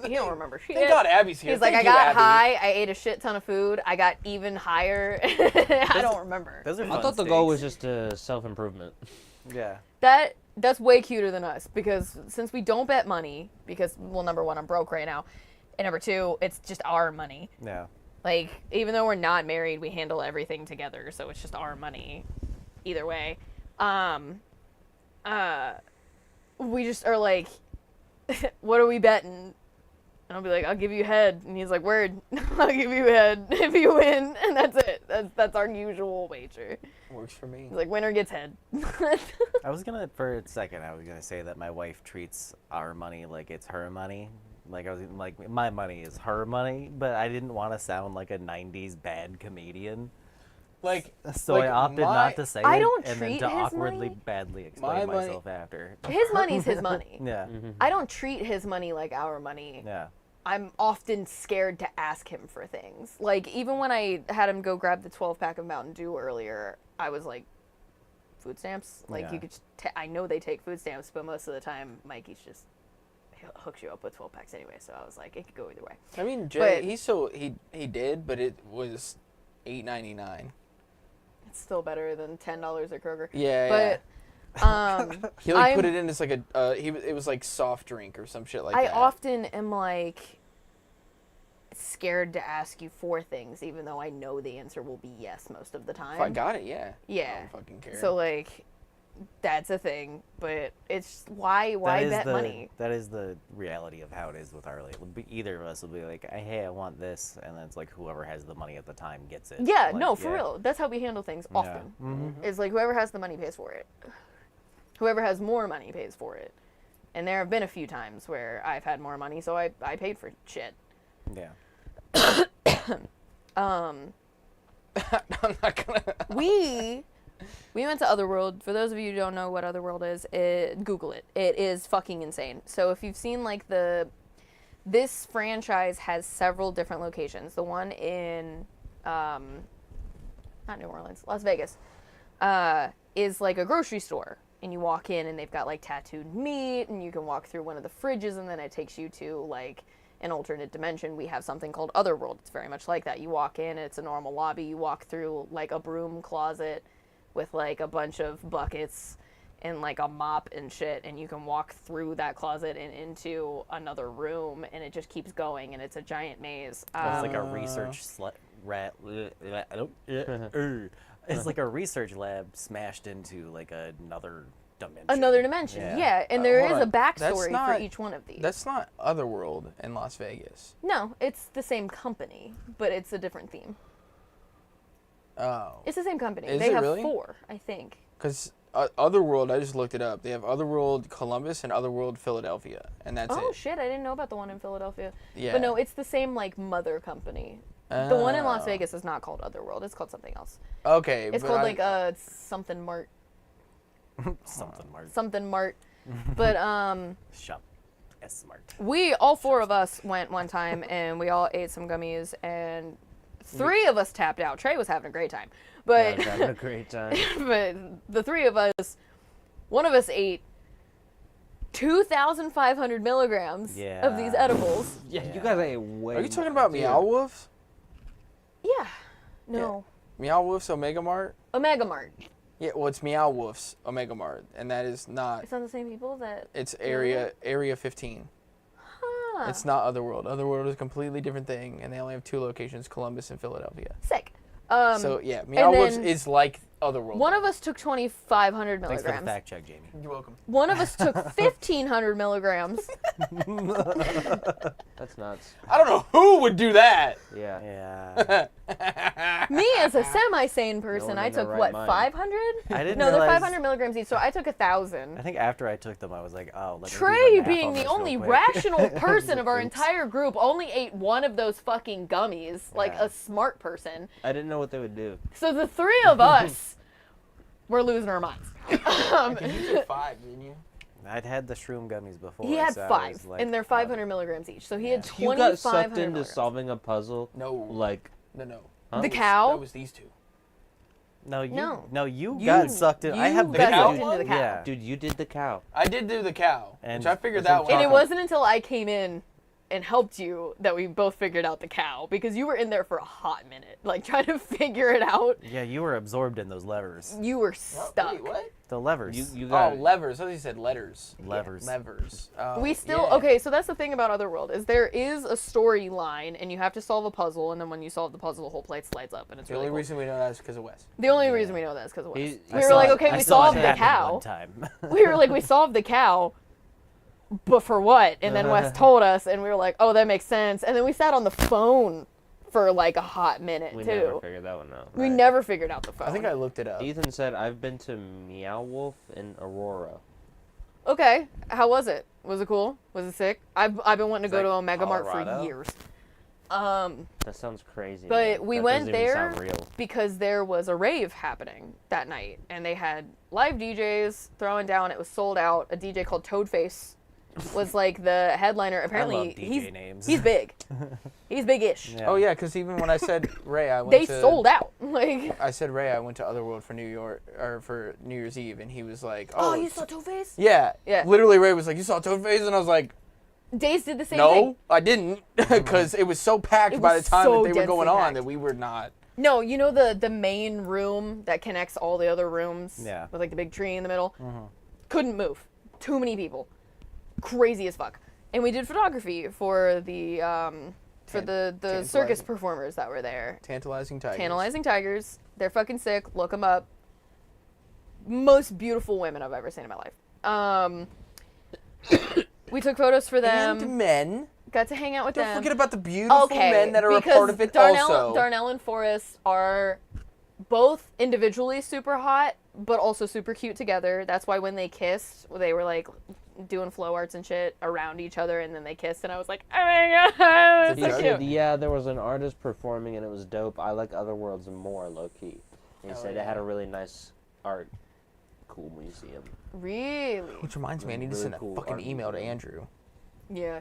S1: He don't remember shit.
S2: Thank God Abby's here.
S1: He's like,
S2: Thank
S1: I
S2: you,
S1: got
S2: Abby.
S1: high, I ate a shit ton of food, I got even higher. I don't remember.
S4: those are
S3: I
S4: fun
S3: thought the goal was
S4: stakes.
S3: just self-improvement.
S4: Yeah.
S1: That's way cuter than us because since we don't bet money, because well, number one, I'm broke right now, and number two, it's just our money.
S4: Yeah.
S1: Like even though we're not married, we handle everything together, so it's just our money. Either way, we just are like, what are we betting? And I'll be like, I'll give you head. And he's like, word, I'll give you head if you win. And that's it. That's our usual wager.
S2: Works for me.
S1: He's like, winner gets head.
S4: I was gonna, for a second, I was gonna say that my wife treats our money like it's her money. Like I was like, my money is her money, but I didn't want to sound like a '90s bad comedian,
S2: Like,
S4: so
S2: like
S4: I opted not to say
S1: I
S4: it,
S1: don't
S4: and then
S1: treat
S4: to
S1: his
S4: awkwardly
S1: money-
S4: badly
S2: My
S4: explain
S2: money-
S4: myself after.
S1: His money's his money.
S4: Yeah,
S1: I don't treat his money like our money.
S4: yeah.
S1: I'm often scared to ask him for things. Like, even when I had him go grab the 12-pack of Mountain Dew earlier, I was like, food stamps? Like,
S4: Yeah.
S1: you could I know they take food stamps, but most of the time, Mikey's just hooks you up with 12 packs anyway, so I was like, it could go either way.
S2: I mean, Jay,
S1: But-
S2: he did, but it was $8.99.
S1: It's still better than $10 at Kroger.
S2: Yeah,
S1: But,
S2: He like put
S1: I'm-
S2: it in as like a it was like soft drink or some shit like
S1: I
S2: that.
S1: often am like scared to ask you for things, even though I know the answer will be yes most of the time.
S2: If I got it, yeah.
S1: Yeah.
S2: I don't fucking care.
S1: So like, that's a thing, but it's why bet money?
S4: That is the reality of how it is with our either of us will be like, hey, I want this, and then it's like whoever has the money at the time gets it.
S1: Yeah,
S4: Like,
S1: no, for real. That's how we handle things often.
S4: Mhm.
S1: Is like whoever has the money pays for it. Whoever has more money pays for it. And there have been a few times where I've had more money, so I paid for shit.
S4: Yeah.
S2: I'm not gonna.
S1: We went to Otherworld. For those of you who don't know what Otherworld is, Google it. It is fucking insane. So if you've seen like this franchise has several different locations. The one in not New Orleans, Las Vegas, is like a grocery store. And you walk in and they've got like tattooed meat, and you can walk through one of the fridges, and then it takes you to like an alternate dimension. We have something called Otherworld. It's very much like that. You walk in, it's a normal lobby. You walk through like a broom closet with like a bunch of buckets and like a mop and shit, and you can walk through that closet and into another room, and it just keeps going, and it's a giant maze.
S4: It's like a research It's like a research lab smashed into like another dimension.
S1: Another dimension, yeah. And there
S2: hold
S1: is a
S2: on. That's
S1: backstory for
S2: not-
S1: each one of these.
S2: That's not Otherworld in Las Vegas.
S1: No, it's the same company, but it's a different theme.
S2: Oh.
S1: It's the same company.
S2: Is
S1: They
S2: it
S1: have
S2: really?
S1: 4, I think.
S2: Because Otherworld, I just looked it up. They have Otherworld Columbus and Otherworld Philadelphia, and that's
S1: Oh
S2: it.
S1: shit, I didn't know about the one in Philadelphia.
S2: Yeah.
S1: But no, it's the same like mother company. The one in Las
S2: Oh.
S1: Vegas is not called Otherworld. It's called something else.
S2: Okay.
S1: It's
S2: but
S1: called
S2: I-
S1: like something mart.
S4: Something Mart.
S1: Something mart. But
S4: Shop S Smart.
S1: we all 4 of us went one time and we all ate some gummies, and 3 of us tapped out. Trey was having a great time.
S3: Yeah,
S1: But
S3: I was having a great time.
S1: but the 3 of us, one of us ate 2,500 milligrams of these
S4: Yeah.
S1: edibles.
S3: Yeah, you guys ate way.
S2: Are you talking
S3: more.
S2: about Meow Wolves?
S1: Yeah. No.
S2: Meow Wolves Omega Mart?
S1: Omega Mart.
S2: Yeah, well, it's Meow Wolves Omega Mart, and that is not.
S1: It's not the same people that.
S2: It's Area 15.
S1: Huh.
S2: It's not Otherworld. Otherworld is a completely different thing, and they only have 2 locations: Columbus and Philadelphia.
S1: Sick.
S2: So yeah, Meow Wolves
S1: then
S2: is like Otherworld.
S1: One of us took 2,500
S4: Thanks for the
S1: milligrams.
S4: fact check, Jamie.
S2: You're welcome.
S1: One of us took 1,500 milligrams.
S3: That's nuts.
S2: I don't know who would do that.
S3: Yeah.
S4: Yeah.
S1: Me, as a semi-sane person,
S3: one
S1: I
S3: in their
S1: took
S3: right
S1: what,
S3: mind.
S1: 500?
S4: I didn't
S1: No, they're
S4: realize-
S1: 500 milligrams each, so I took 1,000.
S4: I think after I took them, I was like, oh, let me do
S1: Trey,
S4: the math
S1: being
S4: on
S1: the
S4: this real
S1: only
S4: quick.
S1: rational person of our
S3: Oops.
S1: entire group, only ate one of those fucking gummies, like
S4: Yeah.
S1: a smart person.
S3: I didn't know what they would do.
S1: So the 3 of us were losing our minds.
S2: You took 5, didn't you?
S4: I'd had the shroom gummies before.
S1: He had
S4: so I
S1: 5,
S4: was like,
S1: and they're 500 milligrams each. So he had
S3: You
S1: 2,500
S3: got sucked into
S1: milligrams.
S3: solving a puzzle.
S2: No.
S3: Like,
S2: No.
S3: huh?
S1: The cow?
S2: That was these 2.
S4: No, you
S1: You-
S4: got sucked in. I
S1: you
S4: have
S2: got
S4: video.
S2: sucked
S1: into the cow.
S4: Yeah.
S3: dude, you did the cow.
S2: I did do the cow,
S4: And
S2: which I figured
S3: that's
S2: that
S3: what
S2: one.
S1: And it
S3: Chocolate.
S1: wasn't until I came in and helped you that we both figured out the cow, because you were in there for a hot minute, like trying to figure it out.
S4: Yeah, you were absorbed in those levers.
S1: You were
S2: Oh,
S1: stuck.
S2: wait, what?
S4: The levers.
S3: You
S2: Oh,
S3: got
S2: levers. I thought you said letters.
S4: Levers.
S2: Levers. Oh,
S1: We still
S2: yeah.
S1: okay. So that's the thing about Otherworld is there is a storyline, and you have to solve a puzzle, and then when you solve the puzzle, the whole plate slides up, and it's
S2: The
S1: really
S2: only
S1: cool.
S2: reason we know that is because of Wes.
S1: The only reason we know that is because of Wes.
S3: He-
S1: We were like, okay, we solved the
S4: One
S1: cow.
S4: time.
S1: We were like, we solved the cow. but for what? And then Wes told us, and we were like, oh, that makes sense. And then we sat on the phone for like a hot minute,
S3: We
S1: too.
S3: never figured that one out.
S1: We never figured out the phone.
S2: I think I looked it up.
S3: Ethan said, I've been to Meow Wolf in Aurora.
S1: Okay, how was it? Was it cool? Was it sick? I've been wanting to
S4: Is
S1: go to
S4: that
S1: a Mega Mart for
S4: Colorado?
S1: years.
S3: That sounds crazy.
S1: But
S3: man.
S1: we
S3: That
S1: went
S3: doesn't even
S1: there
S3: sound real.
S1: because there was a rave happening that night, and they had live DJs throwing down. It was sold out. A DJ called Toadface was like the headliner. Apparently,
S4: I love DJ names.
S1: he's big. He's big-ish.
S4: Yeah.
S2: Oh yeah, because even when I said Ray, I went
S1: They
S2: to.
S1: sold out. Like,
S2: I said Ray, I went to Otherworld for for New Year's Eve, and he was like,
S1: oh,
S2: "Oh,
S1: you saw Toadface?
S2: yeah,
S1: Yeah.
S2: Literally, Ray was like, "You saw Toadface," and I was like,
S1: Days did the same
S2: "No,
S1: thing.
S2: I didn't," because it was so packed
S1: It
S2: by
S1: was
S2: the time
S1: so
S2: that they were going
S1: densely
S2: on
S1: packed.
S2: that we were not.
S1: No, you know the main room that connects all the other rooms?
S4: Yeah.
S1: With like the big tree in the middle? Couldn't move. Too many people. Crazy as fuck. And we did photography for the the circus performers that were there.
S2: Tantalizing tigers.
S1: Tantalizing tigers. They're fucking sick. Look them up. Most beautiful women I've ever seen in my life. We took photos for them.
S2: And men.
S1: Got to hang out with
S2: Don't
S1: them.
S2: forget about the beautiful
S1: Okay,
S2: men that are a
S1: because
S2: part of it also.
S1: Darnell and Forrest are both individually super hot, but also super cute together. That's why when they kissed, they were like doing flow arts and shit around each other, and then they kissed, and I was like, oh my god, that's
S3: He
S1: so
S3: said,
S1: cute.
S3: yeah, there was an artist performing and it was dope. I like Otherworlds more, low key. He
S2: Oh,
S3: said
S2: yeah.
S3: it had a really nice art, cool museum.
S1: Really?
S2: Which reminds me, I need to
S3: Really
S2: send
S3: cool
S2: a fucking
S3: art
S2: email to
S3: museum.
S2: Andrew.
S1: Yeah.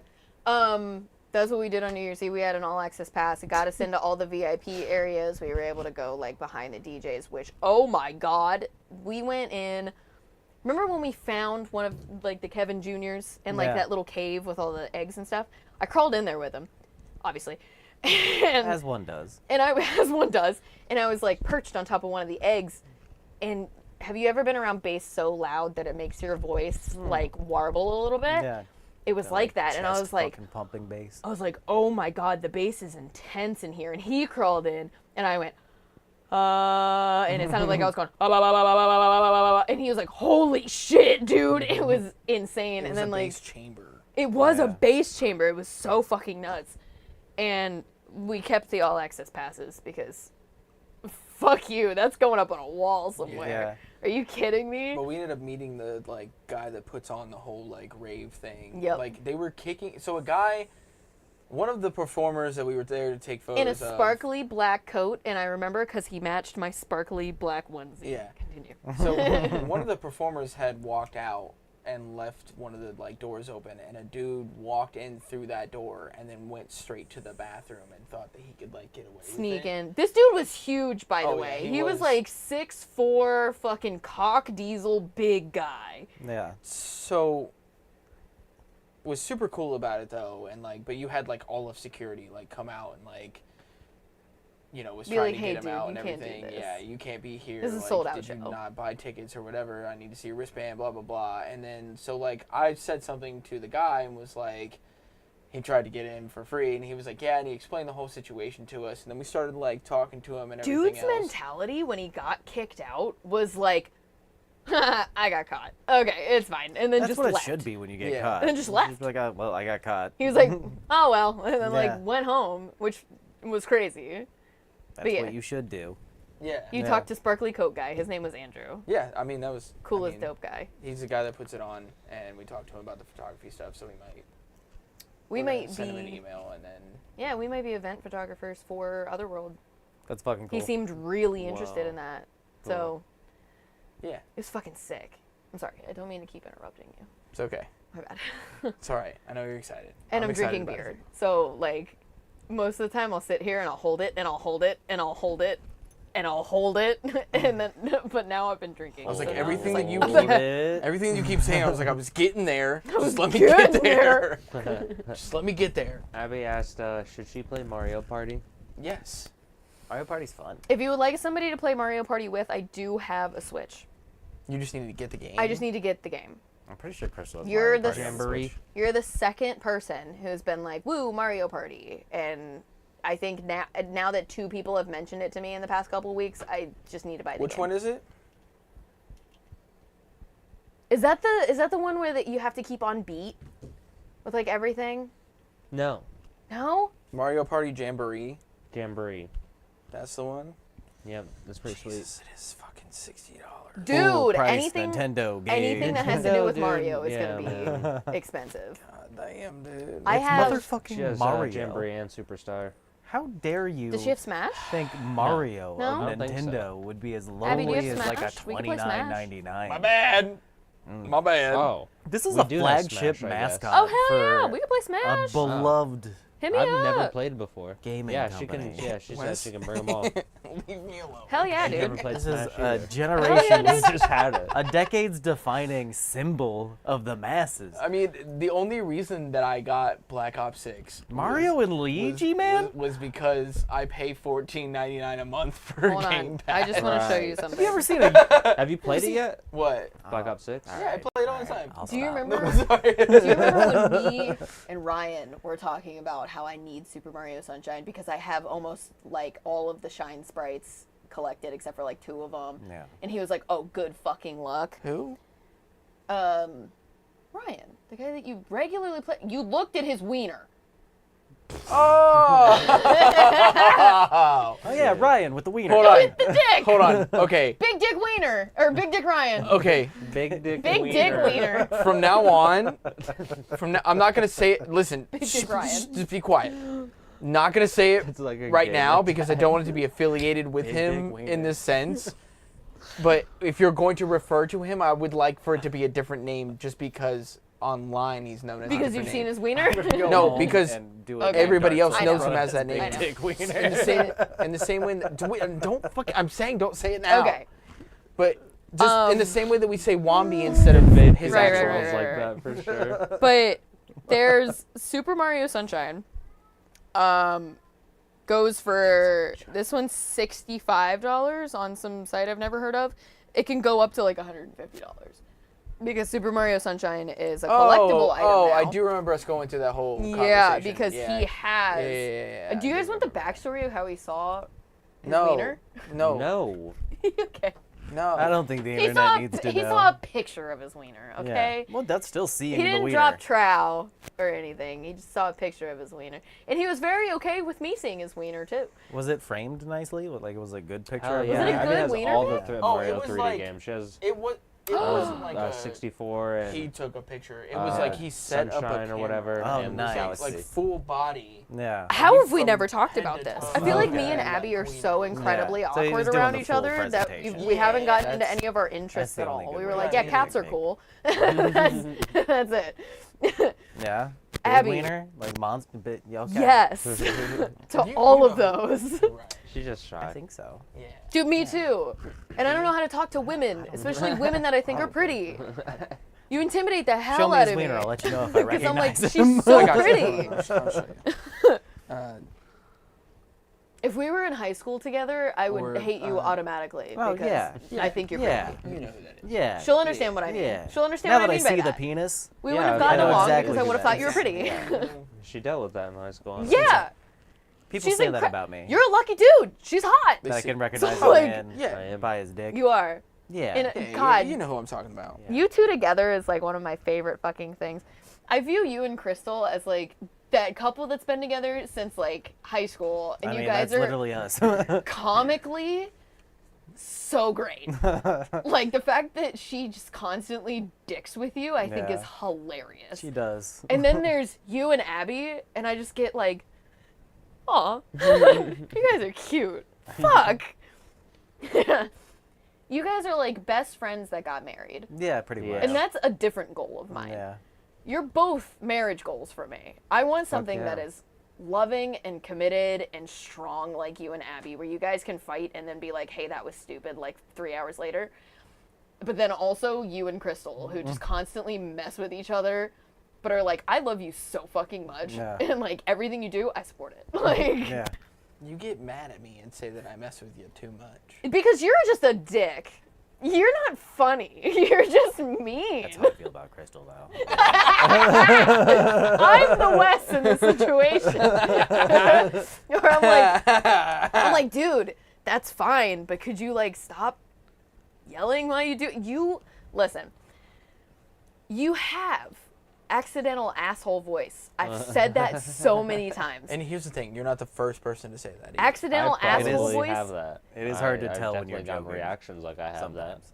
S1: That's what we did on New Year's Eve. We had an all access pass. It got us into all the VIP areas. We were able to go like behind the DJs, which, oh my god, we went in. Remember when we found one of like the Kevin Juniors in like
S4: Yeah.
S1: that little cave with all the eggs and stuff? I crawled in there with him, obviously. and,
S4: As one does.
S1: and I, as one does, and I was like perched on top of one of the eggs. And have you ever been around bass so loud that it makes your voice like warble a little bit?
S4: Yeah.
S1: It was like that, and I
S4: chest
S1: was like,
S4: fucking pumping bass.
S1: I was like, oh my god, the bass is intense in here. And he crawled in, and I went, and it sounded like I was going, and he was like, holy shit, dude. It was insane.
S2: It
S1: and
S2: was
S1: then
S2: a
S1: like,
S2: bass chamber.
S1: it was a
S4: Yeah.
S1: bass chamber. It was so fucking nuts. And we kept the all access passes because fuck you, that's going up on a wall somewhere.
S4: Yeah.
S1: Are you kidding me?
S2: But we ended up meeting the like guy that puts on the whole like rave thing.
S1: Yep.
S2: Like they were kicking. So a guy, one of the performers that we were there to take photos
S1: In a
S2: of.
S1: sparkly black coat, and I remember because he matched my sparkly black onesie.
S2: Yeah.
S1: Continue.
S2: So one of the performers had walked out and left one of the like doors open, and a dude walked in through that door and then went straight to the bathroom and thought that he could like get away
S1: Sneak
S2: with it.
S1: in. This dude was huge, by the
S2: Oh, yeah,
S1: way.
S2: he
S1: He was
S2: was.
S1: like 6'4", fucking cock diesel big guy.
S4: Yeah.
S2: So was super cool about it though, and like, but you had like all of security like come out and like, you know, was
S1: Be
S2: trying
S1: like,
S2: to
S1: "Hey,
S2: get him
S1: dude,
S2: out
S1: you
S2: and
S1: can't do
S2: everything.
S1: this.
S2: Yeah, you can't be here.
S1: This is a
S2: like,
S1: sold-out
S2: did you
S1: show."
S2: not buy tickets or whatever? I need to see your wristband. Blah blah blah. And then so like I said something to the guy and was like, he tried to get in for free, and he was like, yeah, and he explained the whole situation to us, and then we started like talking to him and everything
S1: Dude's
S2: else.
S1: mentality when he got kicked out was like, I got caught. Okay, it's fine. And then
S4: That's
S1: just
S4: what
S1: left.
S4: it should be when you get
S2: Yeah.
S4: caught.
S1: And just
S4: You
S1: left.
S4: be like, oh, well, I got caught.
S1: He was like, oh well, and then
S4: Yeah.
S1: like went home, which was crazy.
S4: That's
S1: yeah.
S4: what you should do.
S2: Yeah.
S1: You
S4: Yeah.
S1: talked to sparkly coat guy. His name was Andrew.
S2: Yeah, I mean that was
S1: Coolest dope guy.
S2: He's the guy that puts it on, and we talked to him about the photography stuff, so we might.
S1: We
S2: we're gonna
S1: might
S2: send him an
S1: be,
S2: email, and then
S1: yeah, we might be event photographers for Otherworld.
S4: That's fucking cool.
S1: He seemed really interested
S4: Whoa.
S1: in that. So
S2: yeah,
S1: it was fucking sick. I'm sorry, I don't mean to keep interrupting you.
S2: it's okay.
S1: My bad.
S2: It's all right. I know you're excited.
S1: And I'm
S2: excited
S1: drinking
S2: about
S1: beer.
S2: it.
S1: So like most of the time I'll sit here and I'll hold it and I'll hold it and I'll hold it and I'll hold it and then but now I've been drinking.
S2: I was like,
S1: so now
S2: everything
S1: it's
S2: that you
S1: like,
S2: keep- Everything you keep saying, I was like, I was getting there. Just let me get
S1: getting
S2: there. Just let me get there.
S3: Abby asked, should she play Mario Party?
S2: Yes.
S4: Mario Party's fun.
S1: If you would like somebody to play Mario Party with, I do have a Switch.
S2: You just needed to get the game.
S1: I just need to get the game.
S4: I'm pretty sure Crystal has
S1: You're
S4: Mario
S1: the
S4: Party on
S3: Jamboree.
S4: Switch.
S1: You're the second person who's been like, "Woo, Mario Party," and I think now that two people have mentioned it to me in the past couple of weeks, I just need to buy the
S2: Which
S1: game.
S2: one is it?
S1: Is that the one where that you have to keep on beat? with like everything?
S3: No.
S1: No?
S2: Mario Party Jamboree.
S3: Jamboree.
S2: That's the one.
S3: Yep, that's pretty
S2: Jesus, it is fucking $60.
S1: Dude,
S4: Full price
S1: anything
S4: Nintendo game.
S1: anything that has to do
S3: Nintendo,
S1: with
S3: dude,
S1: Mario is
S3: yeah,
S1: gonna be expensive.
S2: God damn, dude.
S1: I
S4: It's
S1: have.
S4: motherfucking
S3: She has
S4: Mario.
S3: Jamboree and Superstar.
S4: How dare you
S1: Does she have Smash?
S4: think Mario
S1: No?
S4: of
S3: I don't think so.
S4: Nintendo would be as
S1: Abby, do you
S4: lowly
S1: have
S4: as like a
S1: Smash? We can play Smash.
S4: $29.99?
S2: My bad. My bad.
S3: Oh.
S4: This is
S3: We
S4: a
S3: do have
S4: flagship
S3: Smash, I guess.
S4: mascot
S1: Oh hell yeah,
S4: for
S1: we can play
S4: a
S1: Smash.
S4: beloved
S1: Hit me
S3: I've
S1: up.
S3: never played before.
S4: gaming
S3: Yeah,
S4: company.
S3: she
S2: Wes.
S3: said she can bring them all.
S2: Leave me alone.
S1: Hell yeah,
S3: I've never
S1: dude.
S3: played
S4: This is
S3: Smash
S4: a
S3: either.
S1: yeah,
S4: generation's,
S3: Just had it.
S4: a decade's defining symbol of the masses.
S2: I mean, the only reason that I got Black Ops 6
S4: Mario and Luigi, man?
S2: was because I pay $14.99 a month for
S1: Hold
S2: Game
S1: on.
S2: Pass.
S1: I just want to show
S3: Right.
S1: you something.
S4: Have you ever seen a...
S3: Have you played it yet?
S2: What?
S3: Black Ops 6?
S2: Yeah, I play it all the time.
S4: I'll
S1: Do you
S4: stop.
S1: remember?
S2: Sorry.
S1: Do you remember when me and Ryan were talking about how I need Super Mario Sunshine because I have almost like all of the Shine sprites collected except for like 2 of them.
S4: Yeah.
S1: And he was like, "Oh, good fucking luck."
S2: Who?
S1: Ryan, the guy that you regularly play. You looked at his wiener.
S2: Oh!
S4: Oh, yeah, Ryan with the wiener.
S2: Hold on.
S1: The dick.
S2: Hold on. Okay.
S1: Big Dick Wiener or Big Dick Ryan.
S2: Okay.
S3: Big Dick
S1: Big Dick Wiener.
S2: From now on, I'm not gonna say it. Listen,
S1: Big Dick Ryan.
S2: just be quiet. Not gonna say it
S3: It's like a
S2: right
S3: gay
S2: now
S3: man.
S2: because I don't want it to be affiliated with
S4: Big
S2: him
S4: Dick Wiener.
S2: in this sense. But if you're going to refer to him, I would like for it to be a different name, just because online he's known as. a
S1: Because
S2: different
S1: you've seen
S2: name.
S1: his wiener.
S2: No, because
S1: Okay.
S2: everybody else
S1: I
S2: knows
S1: know.
S2: him as that name.
S1: I know.
S4: Dick wiener.
S2: In the same way, don't fucking. I'm saying don't say it now.
S1: Okay.
S2: But just in the same way that we say Wombi instead of his
S1: Right,
S2: actual
S1: right,
S2: name.
S1: right, right.
S3: like that for sure.
S1: But there's Super Mario Sunshine. Goes for this one's $65 on some site I've never heard of. It can go up to like $150 because Super Mario Sunshine is a collectible item
S2: Oh,
S1: now.
S2: I do remember us going through that whole
S1: Yeah,
S2: conversation.
S1: because
S2: Yeah.
S1: he has.
S2: Yeah,
S1: Do you
S2: I
S1: guys
S2: do
S1: want the
S2: remember.
S1: backstory of how he saw his
S2: No.
S1: wiener?
S2: No.
S3: No.
S1: Okay.
S2: No.
S4: I don't think the
S1: He
S4: internet
S1: saw,
S4: needs to
S1: he
S4: know.
S1: saw a picture of his wiener, okay?
S4: Yeah. Well, that's still seeing
S1: He
S4: the
S1: didn't
S4: wiener.
S1: drop trow or anything. He just saw a picture of his wiener. And he was very okay with me seeing his wiener, too.
S4: Was it framed nicely? Like, it was a good picture
S3: Hell
S4: of
S3: yeah.
S1: it a
S3: Abby
S1: good
S3: has
S1: wiener
S3: all the
S1: pic?
S3: Mario
S2: it was
S3: 3D
S2: like-
S3: games. She has
S2: It wasn't like a
S3: 64 and
S2: he took a picture. It was like he set up a
S3: Sunshine or whatever.
S4: Oh,
S3: and
S4: nice.
S3: Galaxy.
S2: like full body.
S4: Yeah.
S1: How
S2: you
S1: have we
S2: from
S1: never talked
S2: head
S1: about
S2: to
S1: this?
S2: toe.
S1: I feel like me
S4: Okay.
S1: and Abby are so incredibly
S4: Yeah. So he was
S1: awkward
S4: doing
S1: around
S4: the
S1: each
S4: full
S1: other that
S4: presentation.
S1: we haven't gotten
S4: Yeah,
S1: into
S4: that's-
S1: any of our interests
S4: the
S1: at
S4: only
S1: all.
S4: good
S1: We were
S4: way
S1: like,
S4: to
S1: yeah,
S4: do
S1: cats are
S4: it.
S1: cool. that's it.
S4: Yeah. Big
S1: Abby.
S4: wiener? Like monster bit. Yeah, okay.
S1: Yes. to
S2: You-
S1: all
S2: you
S1: of
S2: know.
S1: those.
S2: Right.
S3: She's just shy.
S4: I think so.
S2: Yeah.
S1: Dude, me too. And I don't know how to talk to women, especially women that I think are pretty. You intimidate the hell
S4: Show me
S1: out
S4: his
S1: of me.
S4: wiener. I'll let you know if I
S1: Because I'm like,
S4: recognize
S1: she's
S4: him.
S1: so
S2: I got you.
S1: pretty.
S2: I'll show you.
S1: If we were in high school together, I would
S2: Or,
S1: hate you automatically.
S4: well,
S1: because
S4: yeah.
S1: I think you're
S4: Yeah.
S1: pretty.
S2: You know who that is.
S4: Yeah.
S1: She'll understand what I mean.
S4: Yeah.
S1: She'll understand
S4: Now
S1: what
S4: that
S1: I
S4: I
S1: mean by
S4: see the
S1: that.
S4: penis.
S1: We
S3: Yeah,
S1: would have
S3: I
S1: gotten
S3: know
S1: along
S4: exactly
S1: because I
S4: who
S1: would have
S4: that
S1: thought you were
S4: is.
S1: pretty.
S4: Yeah.
S3: She dealt with that in high school.
S1: Yeah.
S4: People
S1: She's
S4: say that
S1: incre-
S4: about me.
S1: You're a lucky dude. She's hot.
S4: That I
S2: see-
S4: can recognize
S1: So,
S4: a
S1: like,
S4: man
S2: Yeah.
S4: by his dick.
S1: You are.
S4: Yeah.
S1: And
S2: Yeah,
S1: God,
S2: you know who I'm talking about.
S4: Yeah.
S1: you two together is like one of my favorite fucking things. I view you and Crystal as like that couple that's been together since like high school, and
S4: I
S1: you
S4: mean,
S1: guys
S4: that's
S1: are
S4: literally us.
S1: comically so great. Like the fact that she just constantly dicks with you, I think is
S4: Yeah.
S1: hilarious.
S4: She does.
S1: And then there's you and Abby, and I just get like, aw, you guys are cute. Fuck. You guys are like best friends that got married.
S4: Yeah, pretty
S3: Yeah.
S4: much.
S1: And that's a different goal of mine.
S4: Yeah.
S1: You're both marriage goals for me. I want something that
S3: yeah.
S1: is loving and committed and strong like you and Abby, where you guys can fight and then be like, hey, that was stupid, like 3 hours later. But then also you and Crystal, who just constantly mess with each other, but are like, I love you so fucking much.
S4: Yeah.
S1: And like everything you do, I support it. Like,
S4: Yeah.
S2: You get mad at me and say that I mess with you too much.
S1: because you're just a dick. You're not funny. You're just mean.
S4: That's how I feel about Crystal, though.
S1: I'm the Wes in this situation. Where I'm like, dude, that's fine, but could you like stop yelling while you do? You listen. You have accidental asshole voice. I've said that so many times.
S2: And here's the thing: you're not the first person to say that. Either.
S1: Accidental
S3: I
S1: asshole
S3: probably
S1: voice.
S3: have that.
S4: It is hard to
S3: I've
S4: tell when you're
S3: definitely gotten
S4: joking.
S3: reactions like I have
S4: Sometimes.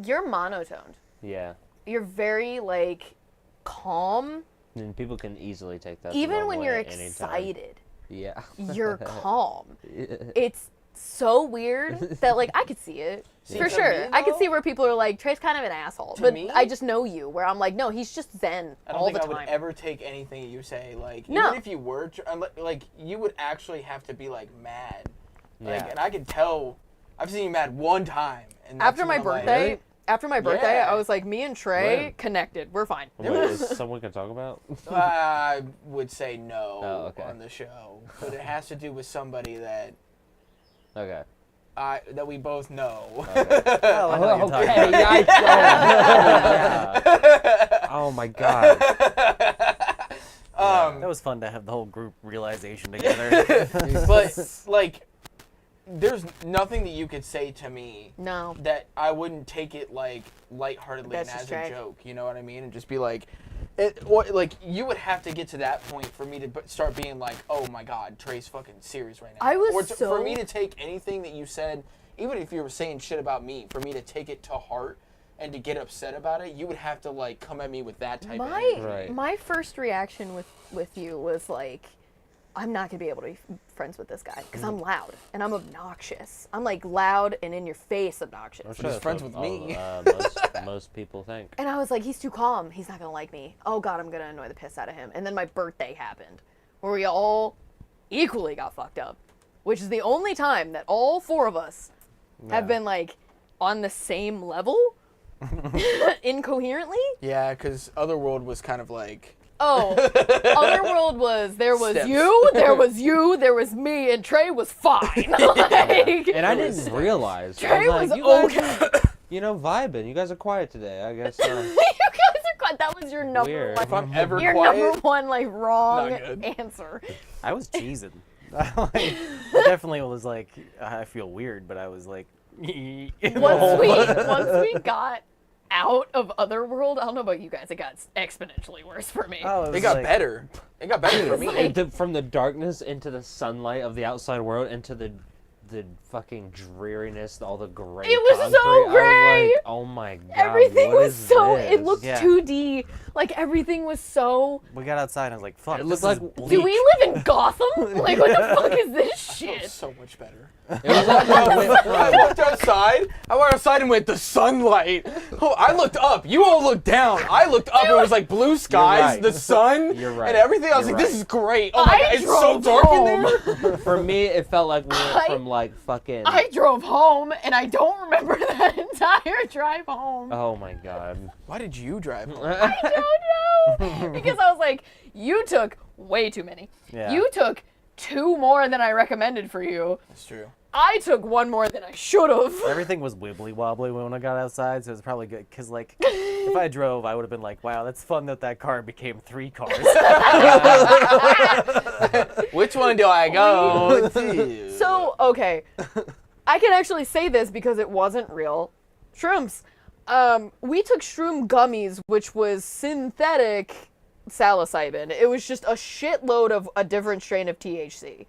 S1: You're monotoned.
S3: that. Yeah.
S1: You're very like calm.
S3: And people can easily take that the
S1: Even
S3: wrong
S1: when
S3: way
S1: you're
S3: at any time.
S1: excited,
S3: Yeah.
S1: you're calm. It's so weird that like I could see it.
S2: See,
S1: For
S2: to
S1: sure.
S2: me,
S1: I could
S2: though,
S1: see where people are like, Trey's kind of an asshole.
S2: To
S1: But
S2: me-
S1: I just know you, where I'm like, no, he's just zen
S2: I don't
S1: all
S2: think
S1: the
S2: I would
S1: time.
S2: ever take anything that you say. Like,
S1: No.
S2: even if you were, like, you would actually have to be like mad. Like,
S3: Yeah.
S2: and I can tell. I've seen you mad one time. And that's
S1: After my
S2: when I'm like,
S1: birthday,
S2: really?
S1: after my birthday,
S2: Yeah.
S1: I was like, me and Trey
S3: When?
S1: connected. We're fine.
S3: Wait, is someone can talk about?
S2: I would say no
S3: Oh, okay.
S2: on the show, but it has to do with somebody that
S3: Okay.
S2: that we both know.
S3: Okay.
S4: Oh, I know what you're talking
S3: Okay,
S4: about.
S3: yeah. Oh my god.
S4: That was fun to have the whole group realization together.
S2: But like, there's nothing that you could say to me
S1: No.
S2: that I wouldn't take it like lightheartedly
S1: That's
S2: and
S1: just
S2: as a
S1: Trey.
S2: joke. You know what I mean? And just be like, or like you would have to get to that point for me to start being like, oh my god, Trey's fucking serious right now.
S1: I was
S2: or
S1: so-
S2: for me to take anything that you said, even if you were saying shit about me, for me to take it to heart and to get upset about it, you would have to like come at me with that type of energy.
S3: Right.
S1: My first reaction with you was like, I'm not gonna be able to be friends with this guy because I'm loud and I'm obnoxious. I'm like loud and in your face obnoxious.
S3: I'm
S2: He's
S3: that's
S2: friends
S3: what
S2: with me.
S3: most people think.
S1: And I was like, he's too calm. He's not gonna like me. Oh god, I'm gonna annoy the piss out of him. And then my birthday happened, where we all equally got fucked up, which is the only time that all four of us have been like on the same level, incoherently.
S2: Yeah, because Otherworld was kind of like.
S1: Oh, Otherworld was there was
S2: Steps.
S1: you, there was me, and Trey was fine. Like,
S3: And I didn't realize. I
S1: Trey
S3: was
S1: was
S3: like, you guys
S1: okay.
S3: are, you know, vibing. You guys are quiet today. I guess.
S1: You guys are quiet. That was your number
S3: Weird.
S1: one.
S2: If I'm ever
S1: Your
S2: quiet,
S1: number one like wrong
S2: Not good.
S1: answer.
S4: I was cheesing. I definitely was like, I feel weird, but I was like,
S1: Once we got out of Otherworld, I don't know about you guys, it got exponentially worse for me.
S4: Oh,
S2: it got better. It got better for me.
S3: From the darkness into the sunlight of the outside world into the fucking dreariness, all the gray.
S1: It was so
S3: concrete. I was
S1: gray!
S3: like, oh my god.
S1: Everything
S3: what
S1: was
S3: is
S1: so.
S3: this?
S1: It looked
S4: Yeah.
S1: 2D. Like everything was so.
S4: We got outside and I was like, fuck,
S3: It
S4: this
S3: looked
S4: is
S3: like-
S4: bleak.
S1: Do we live in Gotham? Like what the fuck is this
S2: It felt
S1: shit?
S2: so much better.
S3: It was like
S2: I walked outside. I walked outside and went, the sunlight. Oh, I looked up. You all looked down. I looked up and it was like blue skies,
S3: right.
S2: the sun,
S3: You're right.
S2: and everything. I was
S3: You're
S2: like, this
S3: right.
S2: is great. Oh my
S1: I
S2: god, it's so
S1: drove
S2: dark
S1: home.
S2: in there.
S3: for me, it felt like we went
S1: I-
S3: from like fucking.
S1: I drove home and I don't remember that entire drive home.
S3: Oh my god.
S2: Why did you drive home?
S1: I don't know. Because I was like, you took way too many.
S4: Yeah.
S1: You took 2 more than I recommended for you.
S2: That's true.
S1: I took 1 more than I should have.
S4: Everything was wibbly wobbly when I got outside, so it was probably good. Because, like, if I drove, I would have been like, wow, that's fun that car became 3 cars.
S2: Which one do I go to?
S1: So, okay. I can actually say this because it wasn't real. Shrooms. We took shroom gummies, which was synthetic psilocybin. It was just a shitload of a different strain of THC.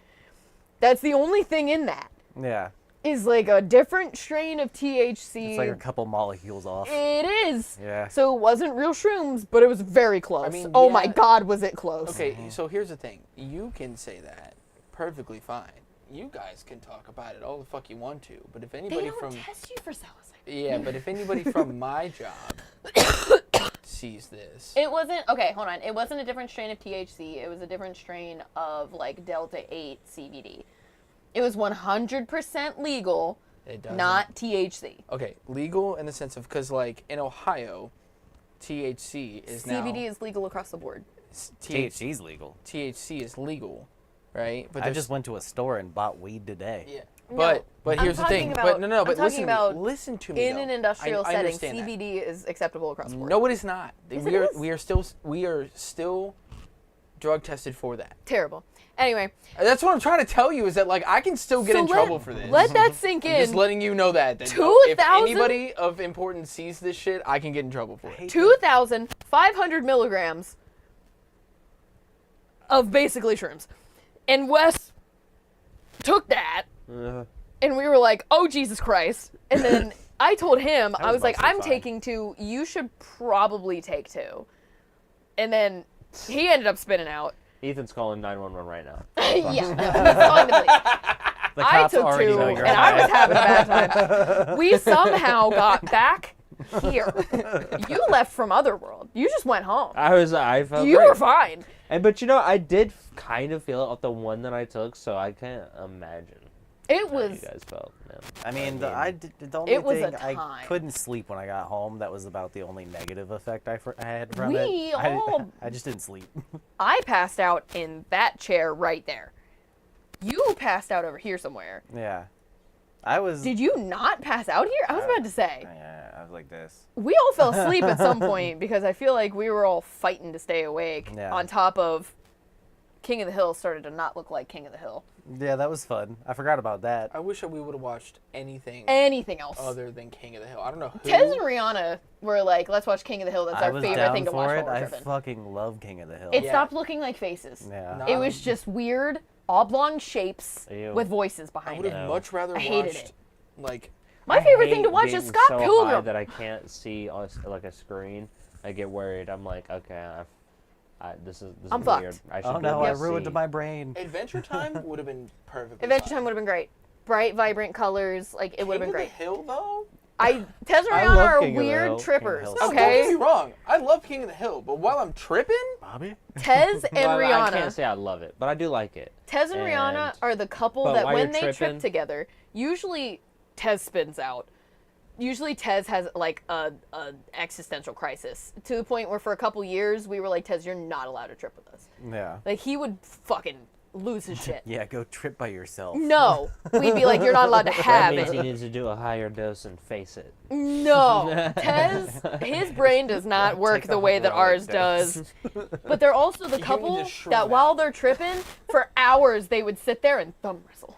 S1: That's the only thing in that.
S4: Yeah.
S1: Is like a different strain of THC.
S4: It's like a couple molecules off.
S1: It is.
S4: Yeah.
S1: So it wasn't real shrooms, but it was very close.
S2: I mean,
S1: oh my
S2: yeah.
S1: god, was it close.
S2: Okay, so here's the thing. You can say that perfectly fine. You guys can talk about it all the fuck you want to, but if
S1: They
S2: anybody
S1: don't
S2: from
S1: test you for psilocybin.
S2: yeah, but if anybody from my job sees this,
S1: It wasn't, okay, hold on. It wasn't a different strain of THC. It was a different strain of like Delta 8 CBD. It was 100% legal,
S2: it doesn't.
S1: not THC.
S2: Okay, legal in the sense of because like in Ohio, THC is now
S1: CBD is legal across the board.
S4: THC's legal.
S2: THC is legal, right? But
S4: I
S2: there's-
S4: just went to a store and bought weed today.
S2: yeah.
S1: No,
S2: But
S1: I'm
S2: here's the
S1: talking
S2: thing.
S1: about-
S2: but no,
S1: I'm
S2: but
S1: talking
S2: listen
S1: about
S2: to me. Listen to me.
S1: In
S2: though.
S1: an industrial
S2: I
S1: setting,
S2: understand that.
S1: CBD is acceptable across the board.
S2: No, it is not.
S1: Yes,
S2: we
S1: it
S2: are
S1: is.
S2: we are still drug tested for that.
S1: Terrible. Anyway,
S2: That's what I'm trying to tell you is that like I can still get
S1: so
S2: in trouble for this.
S1: Let that sink
S2: I'm
S1: in.
S2: just letting you know that. If
S1: 2,000
S2: anybody of importance sees this shit, I can get in trouble for it.
S1: 2,000 500 milligrams of basically shrooms. And Wes took that, and we were like, oh, Jesus Christ. And then I told him, I was like,
S4: mostly
S1: I'm
S4: fine.
S1: taking 2. You should probably take 2. And then he ended up spinning out.
S3: Ethan's calling 911 right now.
S1: Yeah, no, he's calling the police.
S4: The
S1: I
S4: cops
S1: took
S4: already
S1: 2,
S4: know
S1: and
S4: you're
S1: I was
S4: high.
S1: having a bad time. We somehow got back here. You left from Otherworld. You just went home.
S3: I felt
S1: You
S3: great.
S1: were fine.
S3: But I did kind of feel it off the one that I took, so I can't imagine
S1: It
S3: how
S1: was.
S3: you guys felt. No.
S4: I mean, the only
S1: It was a
S4: thing I
S1: time.
S4: couldn't sleep when I got home. That was about the only negative effect I had from
S1: We
S4: it.
S1: all-
S4: I just didn't sleep.
S1: I passed out in that chair right there. You passed out over here somewhere.
S4: Yeah, I was.
S1: Did you not pass out here? I was about to say.
S4: Yeah, I was like this.
S1: We all fell asleep at some point because I feel like we were all fighting to stay awake.
S4: Yeah.
S1: On top of King of the Hill started to not look like King of the Hill.
S4: Yeah, that was fun. I forgot about that.
S2: I wish that we would have watched anything
S1: Anything else?
S2: other than King of the Hill. I don't know who.
S1: Tez and Rihanna were like, let's watch King of the Hill. That's
S4: I
S1: our
S4: was
S1: favorite
S4: down
S1: thing to
S4: for
S1: watch
S4: it.
S1: while we're
S4: I
S1: tripping.
S4: fucking love King of the Hill.
S1: It
S2: Yeah.
S1: stopped looking like faces.
S4: Yeah.
S2: No.
S1: It was just weird, oblong shapes
S3: Ew.
S1: with voices
S2: I
S1: behind
S2: would
S1: it.
S2: have
S3: No.
S2: much rather
S1: I hated
S2: watched
S1: it.
S2: like
S1: My
S3: I
S1: favorite thing to
S3: hate
S1: watch is
S3: being
S1: Scott
S3: so high
S1: Pilgrim.
S3: that I can't see like a screen. I get worried. I'm like, okay, this is
S1: I'm
S3: weird.
S1: fucked.
S3: I should
S4: Oh
S3: be
S4: no,
S3: able
S4: I
S3: to
S4: ruined
S3: see.
S4: my brain.
S2: Adventure Time would have been perfect.
S1: Adventure Time would have been great. Bright, vibrant colors, like it would have been great.
S2: King of the Hill though.
S1: Tez and
S3: I
S1: Rihanna
S3: love
S1: are
S3: King of the
S1: weird
S3: Hill.
S1: trippers,
S4: King of
S2: No,
S4: the Hill's
S2: don't get
S1: okay?
S2: me wrong. I love King of the Hill, but while I'm tripping,
S4: Bobby?
S1: Tez and
S3: Well, I can't
S1: Rihanna.
S3: say I love it, but I do like it.
S1: Tez and Rihanna
S3: And-
S1: are the couple
S3: but
S1: that
S3: while
S1: when
S3: you're
S1: they trip
S3: tripping-
S1: together, usually Tez spins out. Usually Tez has like a existential crisis to the point where for a couple years we were like, Tez, you're not allowed to trip with us.
S4: Yeah.
S1: Like he would fucking lose his shit.
S4: Yeah, go trip by yourself.
S1: No, we'd be like, you're not allowed to
S3: That
S1: have
S3: means he
S1: it.
S3: needs to do a higher dose and face it.
S1: No, Tez, his brain does not work
S4: Take
S1: the
S4: a
S1: way that
S4: heroic
S1: ours
S4: dose.
S1: does. But they're also the
S2: need
S1: couple
S2: to shred
S1: that
S2: him
S1: while
S2: out.
S1: they're tripping, for hours they would sit there and thumb wrestle.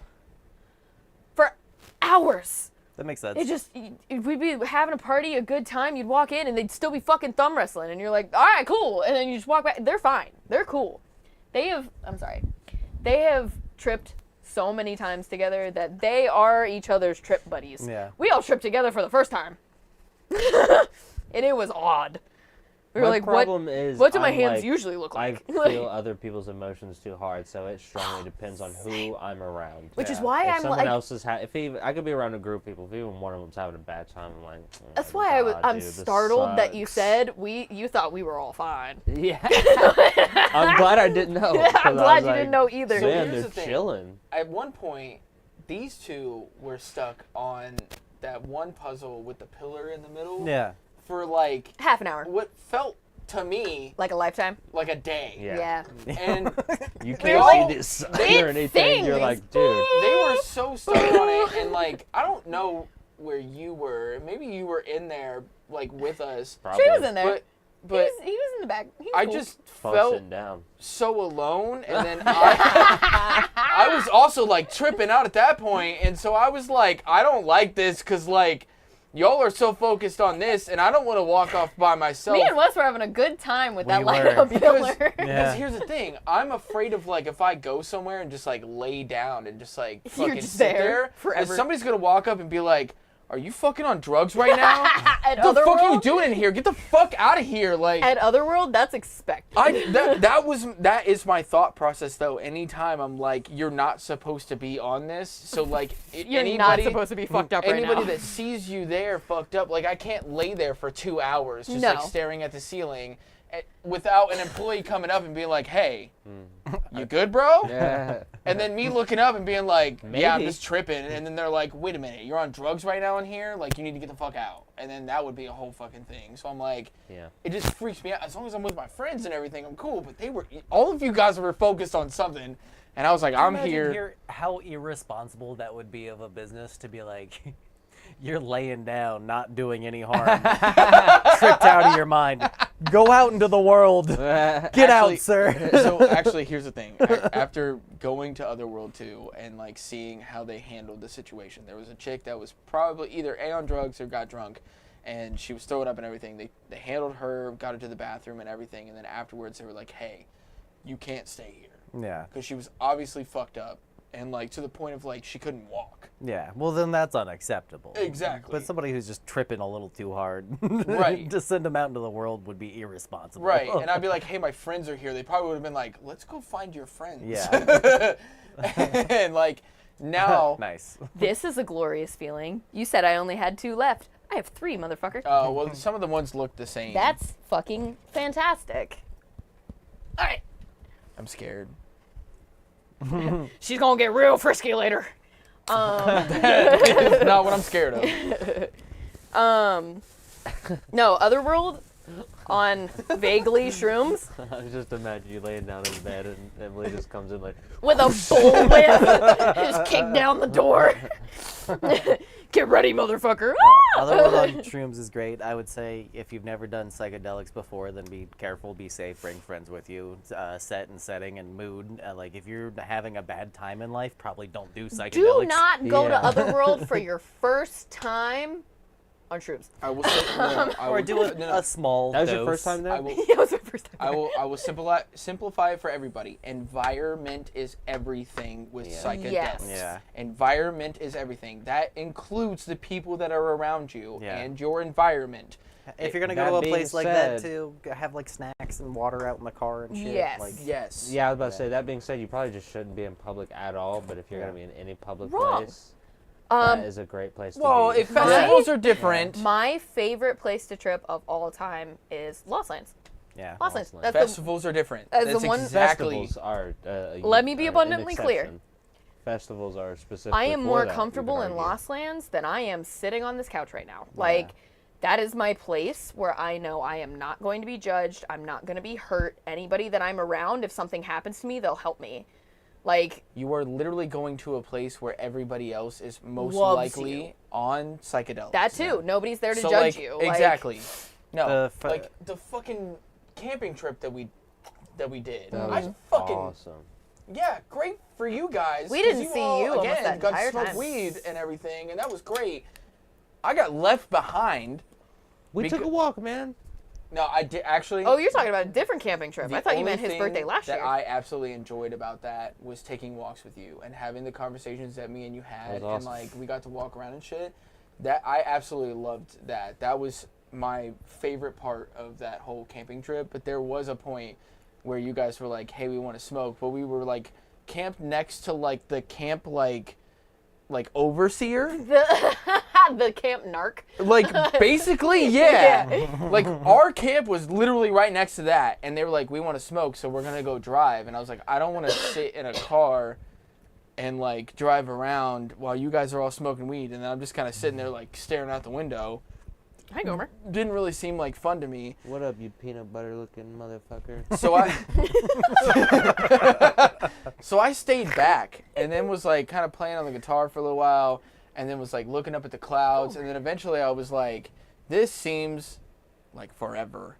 S1: For hours.
S4: That makes sense.
S1: It just, we'd be having a party, a good time, you'd walk in and they'd still be fucking thumb wrestling and you're like, all right, cool. And then you just walk back. They're fine. They're cool. They have tripped so many times together that they are each other's trip buddies.
S4: Yeah.
S1: We all tripped together for the first time. And it was odd. We were
S3: My
S1: like,
S3: problem is
S1: what do my
S3: I'm
S1: hands
S3: like,
S1: usually look
S3: I
S1: like?
S3: feel other people's emotions too hard, so it strongly depends on who I'm around.
S1: Which is
S4: Yeah.
S1: why
S3: If
S1: I'm
S3: someone
S1: like,
S3: else is I could be around a group of people. If even one of them's having a bad time, I'm like, oh
S1: that's
S3: my
S1: why
S3: God,
S1: I'm
S3: dude, this
S1: startled that you
S3: sucks.
S1: said you thought we were all fine.
S3: Yeah. I'm glad I didn't know.
S1: I'm
S3: 'cause I
S1: glad
S3: was
S1: you didn't
S3: like,
S1: know either.
S2: So
S3: Man,
S2: here's
S3: they're
S2: the thing.
S3: chilling.
S2: at one point, these two were stuck on that one puzzle with the pillar in the middle
S4: Yeah.
S2: for like
S1: Half an hour.
S2: what felt to me
S1: Like a lifetime.
S2: like a day.
S3: Yeah.
S2: And
S3: You
S2: They
S3: can't
S2: all-
S3: see this sign
S1: it
S3: or anything. You're
S1: sings.
S3: like, dude.
S2: they were so stuck on it, and like I don't know where you were. Maybe you were in there like with us,
S3: Probably.
S1: She was in there.
S2: but
S1: he was in the back. He was
S2: I
S1: cool.
S2: just
S3: Probably
S2: felt
S3: sitting down.
S2: so alone, and then I was also like tripping out at that point, and so I was like, I don't like this because like y'all are so focused on this, and I don't want to walk off by myself.
S1: Me and Wes were having a good time with that
S4: We
S1: light
S4: were.
S1: up pillar.
S2: Because
S4: Yeah.
S2: here's the thing, I'm afraid of like if I go somewhere and just like lay down and just like
S1: You're
S2: fucking
S1: just
S2: sit
S1: there
S2: there,
S1: forever.
S2: somebody's gonna walk up and be like, "Are you fucking on drugs right now?
S1: At
S2: What the fuck are you
S1: Otherworld,
S2: doing in here? Get the fuck out of here!" Like,
S1: at Otherworld, that's expected.
S2: that is my thought process though. Anytime I'm like, you're not supposed to be on this, so like
S1: You're
S2: anybody,
S1: not supposed to be fucked up right
S2: anybody
S1: now.
S2: that sees you there fucked up, like I can't lay there for 2 hours just
S1: No.
S2: like staring at the ceiling without an employee coming up and being like, "Hey, you good, bro?"
S3: Yeah.
S2: And then me looking up and being like, "Yeah, I'm
S3: Maybe.
S2: just tripping." And then they're like, "Wait a minute, you're on drugs right now in here? Like, you need to get the fuck out." And then that would be a whole fucking thing. So I'm like,
S3: Yeah.
S2: it just freaks me out. As long as I'm with my friends and everything, I'm cool. But all of you guys were focused on something, and I was like, I'm
S4: Imagine
S2: here.
S4: how irresponsible that would be of a business to be like, you're laying down, not doing any harm, tripped out of your mind. Go out into the world. Get
S2: Actually-
S4: out, sir.
S2: So actually, here's the thing. After going to Otherworld 2 and like seeing how they handled the situation, there was a chick that was probably either A, on drugs or got drunk, and she was throwing up and everything. They handled her, got her to the bathroom and everything, and then afterwards they were like, hey, you can't stay here.
S4: Yeah.
S2: Because she was obviously fucked up, and like to the point of like she couldn't walk.
S4: Yeah. Well, then that's unacceptable.
S2: Exactly.
S4: But somebody who's just tripping a little too hard,
S2: Right.
S4: to send them out into the world would be irresponsible.
S2: Right, and I'd be like, hey, my friends are here. They probably would have been like, let's go find your friends.
S4: Yeah.
S2: And like now,
S4: Nice.
S1: This is a glorious feeling. You said I only had 2 left. I have 3, motherfucker.
S2: well, some of the ones look the same.
S1: That's fucking fantastic. All right.
S2: I'm scared.
S1: She's gonna get real frisky later.
S2: That's not what I'm scared of.
S1: No, Otherworld on vaguely shrooms
S3: I just imagine you laying down in bed and Emily just comes in like,
S1: with a bullwhip, just kick down the door. Get ready, motherfucker.
S4: Otherworld on shrooms is great. I would say if you've never done psychedelics before, then be careful, be safe, bring friends with you. Set and setting and mood. Like if you're having a bad time in life, probably don't do psychedelics.
S1: Do not go to
S3: Yeah.
S1: Otherworld for your first time on shrooms.
S2: I will say, no, I
S4: Or
S2: will,
S4: do
S2: no,
S4: a small
S3: that was
S4: dose.
S3: your first time there?
S2: I will,
S1: That was my first time.
S2: I will simplify it for everybody. Environment is everything with
S4: Yeah.
S2: psychedelics.
S1: Yes.
S4: Yeah.
S2: Environment is everything. That includes the people that are around you
S4: Yeah.
S2: and your environment.
S4: If you're gonna go
S3: That
S4: to a
S3: being
S4: place like that
S3: said-
S4: too, have like snacks and water out in the car and shit.
S1: Yes.
S4: Like,
S2: Yes.
S3: Yeah, I was about to say, that being said, you probably just shouldn't be in public at all, but if you're going to be in any public
S1: Wrong.
S3: place, that is a great place to
S2: Well,
S3: be.
S2: if festivals are different,
S1: My favorite place to trip of all time is Lost Lands.
S4: yeah.
S1: Lost Lands.
S3: Lands.
S1: That's the,
S2: festivals are different.
S1: As the
S2: That's
S1: one-
S2: exactly.
S3: Festivals are.
S1: Let me be
S3: are an
S1: abundantly clear.
S3: exception. Festivals are specifically.
S1: I am
S3: for
S1: more
S3: that, you
S1: comfortable
S3: could
S1: in
S3: argue.
S1: Lost Lands than I am sitting on this couch right now. Like, that is my place where I know I am not going to be judged. I'm not going to be hurt. Anybody that I'm around, if something happens to me, they'll help me. Like,
S2: You are literally going to a place where everybody else is most
S1: Loves
S2: likely
S1: you.
S2: on psychedelics.
S1: that too. Nobody's there to
S2: So,
S1: judge
S2: like,
S1: you. Like,
S2: exactly. No,
S4: The fu-
S2: like the fucking camping trip that we did.
S3: That
S2: I
S3: was
S2: fucking
S3: awesome.
S2: yeah, great for you guys.
S1: We
S2: 'cause
S1: didn't see
S2: all,
S1: you almost
S2: again.
S1: that
S2: Got to
S1: entire
S2: smoke
S1: time.
S2: weed and everything, and that was great. I got left behind.
S3: We took a walk, man.
S2: No, I did actually.
S1: Oh, you're talking about a different camping trip.
S2: The
S1: I thought you
S2: only
S1: meant his
S2: thing
S1: birthday last
S2: that
S1: year.
S2: I absolutely enjoyed about that was taking walks with you and having the conversations that me and you had,
S3: That was
S2: and
S3: awesome.
S2: like we got to walk around and shit. That I absolutely loved that. That was my favorite part of that whole camping trip. But there was a point where you guys were like, "Hey, we want to smoke," but we were like camped next to like the camp like overseer.
S1: The camp narc.
S2: Like basically, yeah. Like our camp was literally right next to that, and they were like, "We want to smoke, so we're gonna go drive." And I was like, "I don't want to sit in a car and like drive around while you guys are all smoking weed." And then I'm just kind of sitting there like staring out the window.
S1: Hi, Gomer.
S2: Didn't really seem like fun to me.
S3: What up, you peanut butter looking motherfucker?
S2: So I stayed back, and then was like kind of playing on the guitar for a little while, and then was like looking up at the clouds, and then eventually I was like, "This seems like forever,"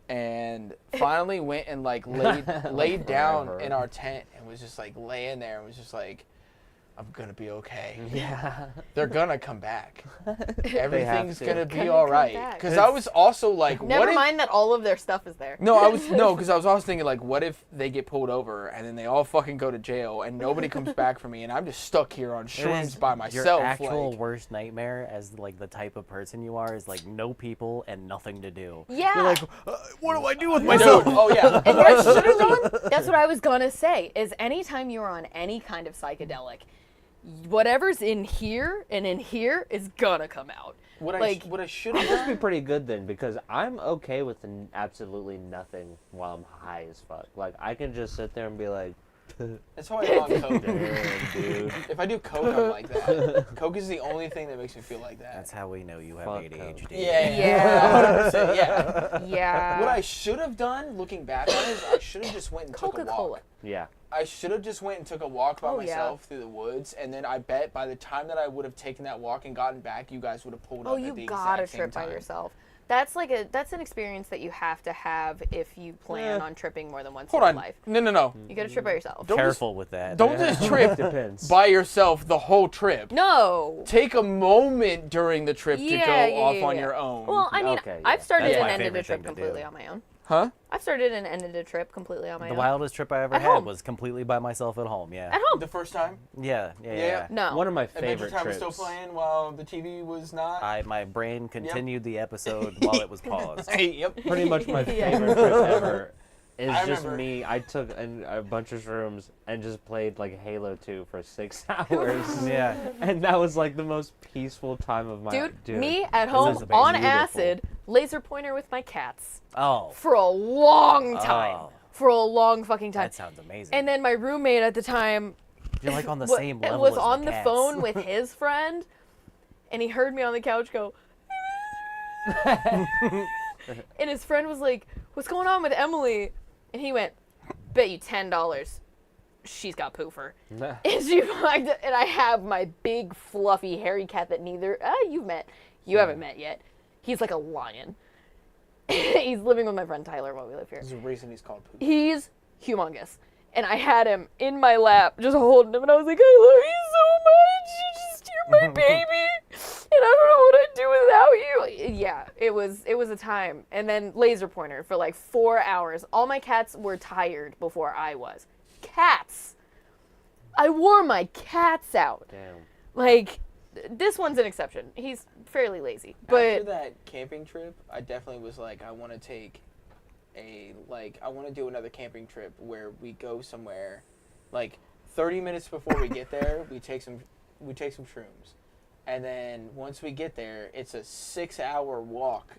S2: and finally went and like laid down
S3: Forever.
S2: in our tent and was just like laying there and was just like, "I'm gonna be okay.
S3: Yeah.
S2: They're gonna come back. Everything's
S3: to.
S2: gonna be
S1: Gonna
S2: all
S1: come
S2: right."
S1: back.
S2: Because I was also like,
S1: Never
S2: "What if?"
S1: mind that all of their stuff is there.
S2: No, because I was also thinking like, what if they get pulled over and then they all fucking go to jail and nobody comes back for me and I'm just stuck here on
S4: It
S2: shrooms
S4: is
S2: by myself.
S4: Your actual
S2: like,
S4: worst nightmare, as like the type of person you are, is like no people and nothing to do.
S1: Yeah.
S4: You're like, what do I do with
S2: dude,
S4: myself?
S2: oh yeah.
S1: And what I should have done, that's what I was gonna say, is anytime you're on any kind of psychedelic, whatever's in here and in here is gonna come out.
S2: What
S1: like-
S2: I should have
S3: Must be
S2: done.
S3: pretty good then, because I'm okay with absolutely nothing while I'm high as fuck. Like, I can just sit there and be like,
S2: That's how I am on coke.
S3: damn, dude.
S2: If I do coke, I'm like that. Coke is the only thing that makes me feel like that.
S4: That's how we know you have
S3: Fuck
S4: ADHD.
S2: Yeah. 100%, yeah.
S1: Yeah.
S2: What I should have done, looking back on it, is I should have just went and took a
S1: Coca-Cola.
S2: walk.
S3: Yeah.
S2: I should have just went and took a walk by
S1: Oh, yeah.
S2: myself through the woods, and then I bet by the time that I would have taken that walk and gotten back, you guys would have pulled
S1: Oh,
S2: up
S1: you
S2: at the
S1: gotta
S2: exact same
S1: trip by
S2: time.
S1: yourself. That's an experience that you have to have if you plan on tripping more than once
S2: Hold
S1: in
S2: on.
S1: your life.
S2: No.
S1: You got to trip by yourself.
S2: Don't
S4: Careful with that.
S2: Don't just trip
S3: Depends.
S2: by yourself the whole trip.
S1: No.
S2: Take a moment during the trip to go off on your own.
S1: Well, I mean,
S3: Okay,
S1: I've
S3: yeah.
S1: started
S4: That's
S1: and
S4: my
S1: ended a
S4: favorite
S1: trip
S4: thing to
S1: completely
S4: do.
S1: on my own.
S2: Huh?
S1: I've started and ended a trip completely on my
S4: The
S1: own.
S4: wildest trip I ever
S1: At
S4: had
S1: home.
S4: was completely by myself at home. Yeah.
S1: At home.
S2: The first time?
S4: Yeah.
S1: No.
S3: One of my
S2: Adventure
S3: favorite
S2: Time
S3: trips.
S2: was still playing while the TV was not?
S4: My brain continued the episode while it was paused.
S2: Yep.
S3: Pretty much my
S1: Yeah.
S3: favorite trip ever is
S2: I
S3: just
S2: remember.
S3: me. I took a bunch of shrooms and just played like Halo 2 for 6 hours.
S4: Yeah.
S3: And that was like the most peaceful time of my
S1: Dude, me at home
S4: amazing.
S1: on
S3: Beautiful.
S1: acid, laser pointer with my cats
S4: Oh,
S1: for a long time.
S4: Oh.
S1: For a long fucking time.
S4: that sounds amazing.
S1: And then my roommate at the time
S4: You're like on the
S1: wa-
S4: same level
S1: was
S4: as
S1: on
S4: the
S1: the
S4: cats.
S1: phone with his friend, and he heard me on the couch go, and his friend was like, "What's going on with Emily?" And he went, "Bet you $10 she's got poofer."
S3: Nah.
S1: And she fucked it, and I have my big fluffy hairy cat that you haven't met yet. He's like a lion. He's living with my friend Tyler while we live here.
S2: There's a reason he's called Poop.
S1: He's humongous. And I had him in my lap, just holding him, and I was like, I love you so much. You're my baby. And I don't know what I'd do without you. Yeah, it was a time. And then laser pointer for like 4 hours. All my cats were tired before I was. Cats. I wore my cats out.
S3: Damn.
S1: Like, this one's an exception. He's fairly lazy.
S2: After
S1: But
S2: that camping trip, I definitely was like, I want to do another camping trip where we go somewhere, like 30 minutes before we get there, we take some shrooms, and then once we get there, it's a 6-hour walk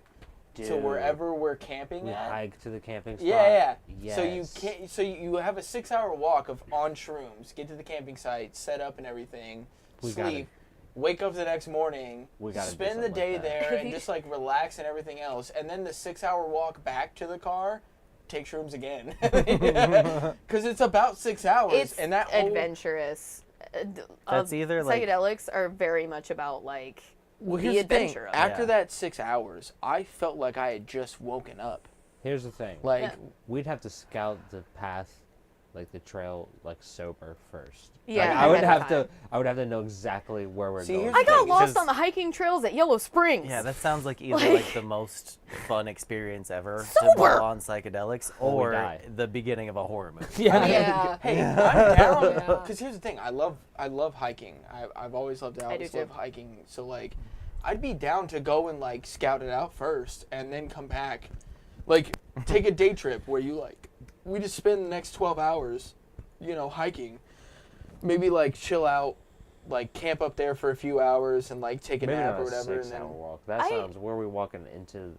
S2: to
S3: Dude.
S2: wherever we're camping
S3: We
S2: at.
S3: hike to the camping spot.
S2: Yeah.
S3: Yes.
S2: So you can't. So you have a 6-hour walk on shrooms. Get to the camping site, set up and everything,
S3: We gotta-
S2: sleep, wake up the next morning,
S3: We gotta do
S2: spend the
S3: something
S2: day
S3: like that.
S2: there, and just like relax and everything else. And then the 6-hour walk back to the car, take shrooms again, because it's about 6 hours.
S1: it's
S2: and that whole,
S1: adventurous.
S4: That's either, like-
S1: psychedelics are very much about like
S2: Well,
S1: the
S2: here's the thing.
S1: adventure of it.
S2: After
S4: Yeah.
S2: that 6 hours, I felt like I had just woken up.
S3: Here's the thing.
S2: Like,
S1: Yeah.
S3: We'd have to scout the path, like the trail, like sober first.
S1: Yeah,
S3: Like, I would
S1: ahead of
S3: have
S1: time.
S3: to. I would have to know exactly where we're
S2: See,
S3: going.
S2: here's
S1: I
S2: the
S1: got
S2: thing,
S1: lost
S4: because-
S1: on the hiking trails at Yellow Springs.
S4: Yeah, that sounds like either
S1: Like-
S4: like the most fun experience ever to
S1: Sober!
S4: go on psychedelics,
S3: Or we
S4: or
S3: die.
S4: the beginning of a horror movie.
S3: Yeah.
S1: Yeah.
S2: hey, I'm down.
S1: Yeah.
S2: Because here's the thing, I love hiking. I've always loved it. I
S1: I do
S2: always
S1: too.
S2: love hiking. So like, I'd be down to go and like scout it out first, and then come back, like take a day trip where we just spend the next 12 hours, hiking. Maybe like chill out, like camp up there for a few hours and like take a
S3: Maybe
S2: nap
S3: not
S2: or
S3: a
S2: whatever, and
S3: 6-hour
S2: then
S3: walk. That
S1: I-
S3: sounds. Were we walking into?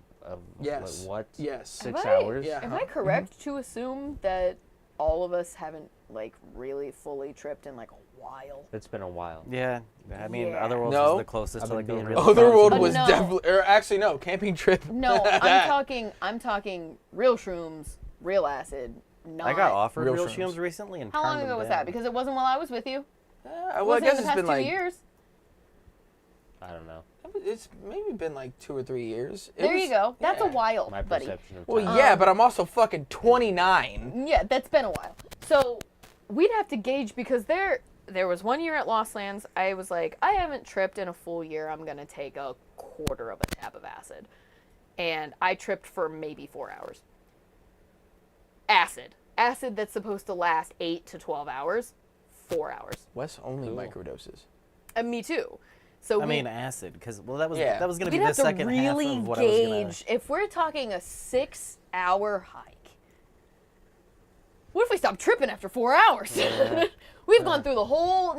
S2: yes,
S3: Like, what?
S2: yes.
S3: 6
S1: Am I-
S3: hours.
S2: Yeah.
S1: Am I correct to assume that all of us haven't like really fully tripped in like a while?
S3: It's been a while.
S4: Yeah, I mean,
S1: Yeah.
S4: Otherworld's
S2: No.
S4: is the closest
S3: I've
S4: to
S3: been
S4: like a
S3: being
S4: real
S3: really
S2: Otherworld
S1: Oh,
S2: was
S1: no.
S2: definitely, or actually no, camping trip.
S1: No,
S2: That.
S1: I'm talking real shrooms, real acid. Not.
S4: I got offered
S2: Real
S4: real
S2: shrooms.
S4: shrooms recently and
S1: How long
S4: turned
S1: ago
S4: them
S1: was
S4: down.
S1: that? Because it wasn't while I was with you.
S2: Well, I
S1: Was it
S2: guess
S1: in the
S2: it's
S1: past
S2: been
S1: 2
S2: like
S1: years?
S3: I don't know.
S2: it's maybe been like 2 or 3 years. It
S1: There
S2: was-
S1: you go. That's a
S2: yeah.
S1: while,
S3: My
S1: buddy.
S3: perception of
S2: Well,
S3: time.
S2: yeah, but I'm also fucking 29.
S1: Yeah, that's been a while. So we'd have to gauge because there was 1 year at Lost Lands. I was like, I haven't tripped in a full year. I'm gonna take a quarter of a tab of acid, and I tripped for maybe 4 hours. Acid that's supposed to last 8 to 12 hours, 4 hours.
S2: Wes only
S3: Cool.
S2: microdoses.
S1: And me too. So
S4: I
S1: we,
S4: mean, acid, because
S2: Yeah.
S4: that was gonna
S1: we'd
S4: be the
S1: have to
S4: second
S1: really
S4: half of what I was gonna.
S1: gauge if we're talking a 6-hour hike. What if we stop tripping after 4 hours? We've gone through the whole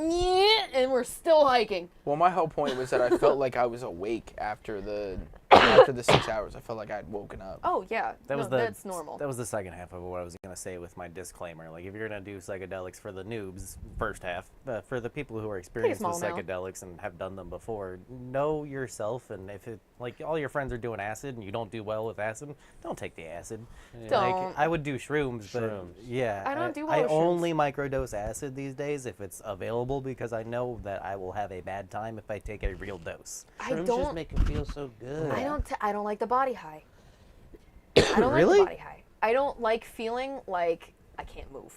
S1: and we're still hiking.
S2: Well, my whole point was that I felt like I was awake after the 6 hours. I felt like I'd woken up.
S1: Oh yeah, that's normal.
S4: That was the second half of what I was gonna say with my disclaimer. Like, if you're gonna do psychedelics for the noobs, first half, for the people who are experienced with
S1: small amount.
S4: psychedelics and have done them before, know yourself, and if Like, all your friends are doing acid and you don't do well with acid, don't take the acid.
S1: Don't.
S4: Like, I would do shrooms, but
S3: Shrooms.
S4: yeah.
S1: I don't do well
S4: I
S1: with shrooms.
S4: only microdose acid these days if it's available because I know that I will have a bad time if I take a real dose.
S1: I
S3: Shrooms just
S1: don't.
S3: make you feel so good.
S1: I don't like the body high. I don't
S4: Really?
S1: like the body high. I don't like feeling like I can't move.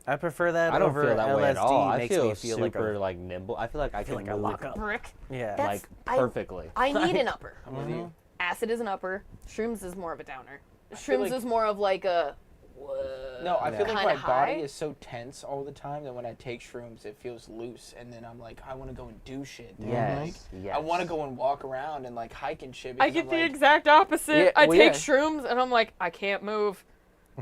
S4: I prefer that
S3: I don't
S4: over
S3: feel that
S4: LSD.
S3: way at all. I
S4: Makes
S3: feel
S4: me feel
S3: super
S4: like
S3: nimble. I feel like I
S4: feel
S3: can
S4: like I
S3: move
S4: lock up.
S1: Brick.
S4: yeah.
S1: That's-
S3: like perfectly.
S1: I need an upper.
S2: I'm with you.
S1: Acid is an upper. Shrooms is more of a downer.
S2: feel
S1: Shrooms
S2: like-
S1: is more of like a.
S2: No, I feel like
S1: Kinda
S2: my
S1: high.
S2: body is so tense all the time that when I take shrooms, it feels loose, and then I'm like, I want to go and do shit. Dude.
S3: Yes.
S2: Like,
S3: Yes.
S2: I want to go and walk around and like hike and shit.
S1: I
S2: because
S1: get
S2: I'm
S1: the
S2: like,
S1: exact opposite.
S2: Yeah,
S1: I
S2: well,
S1: take
S2: yeah.
S1: shrooms and I'm like, I can't move.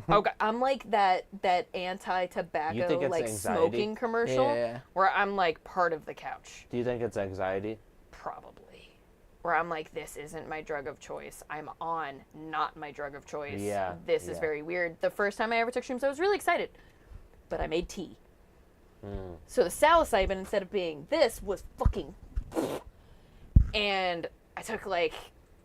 S1: Okay, I'm like that anti-tobacco
S3: You think it's
S1: like
S3: anxiety?
S1: smoking commercial
S2: Yeah.
S1: where I'm like part of the couch.
S3: Do you think it's anxiety?
S1: Probably. Where I'm like, this isn't my drug of choice. I'm on not my drug of choice.
S3: Yeah,
S1: This is
S3: yeah.
S1: very weird. The first time I ever took shrooms, I was really excited. But I made tea.
S3: Mm.
S1: So the psilocybin, instead of being this, was fucking. And I took like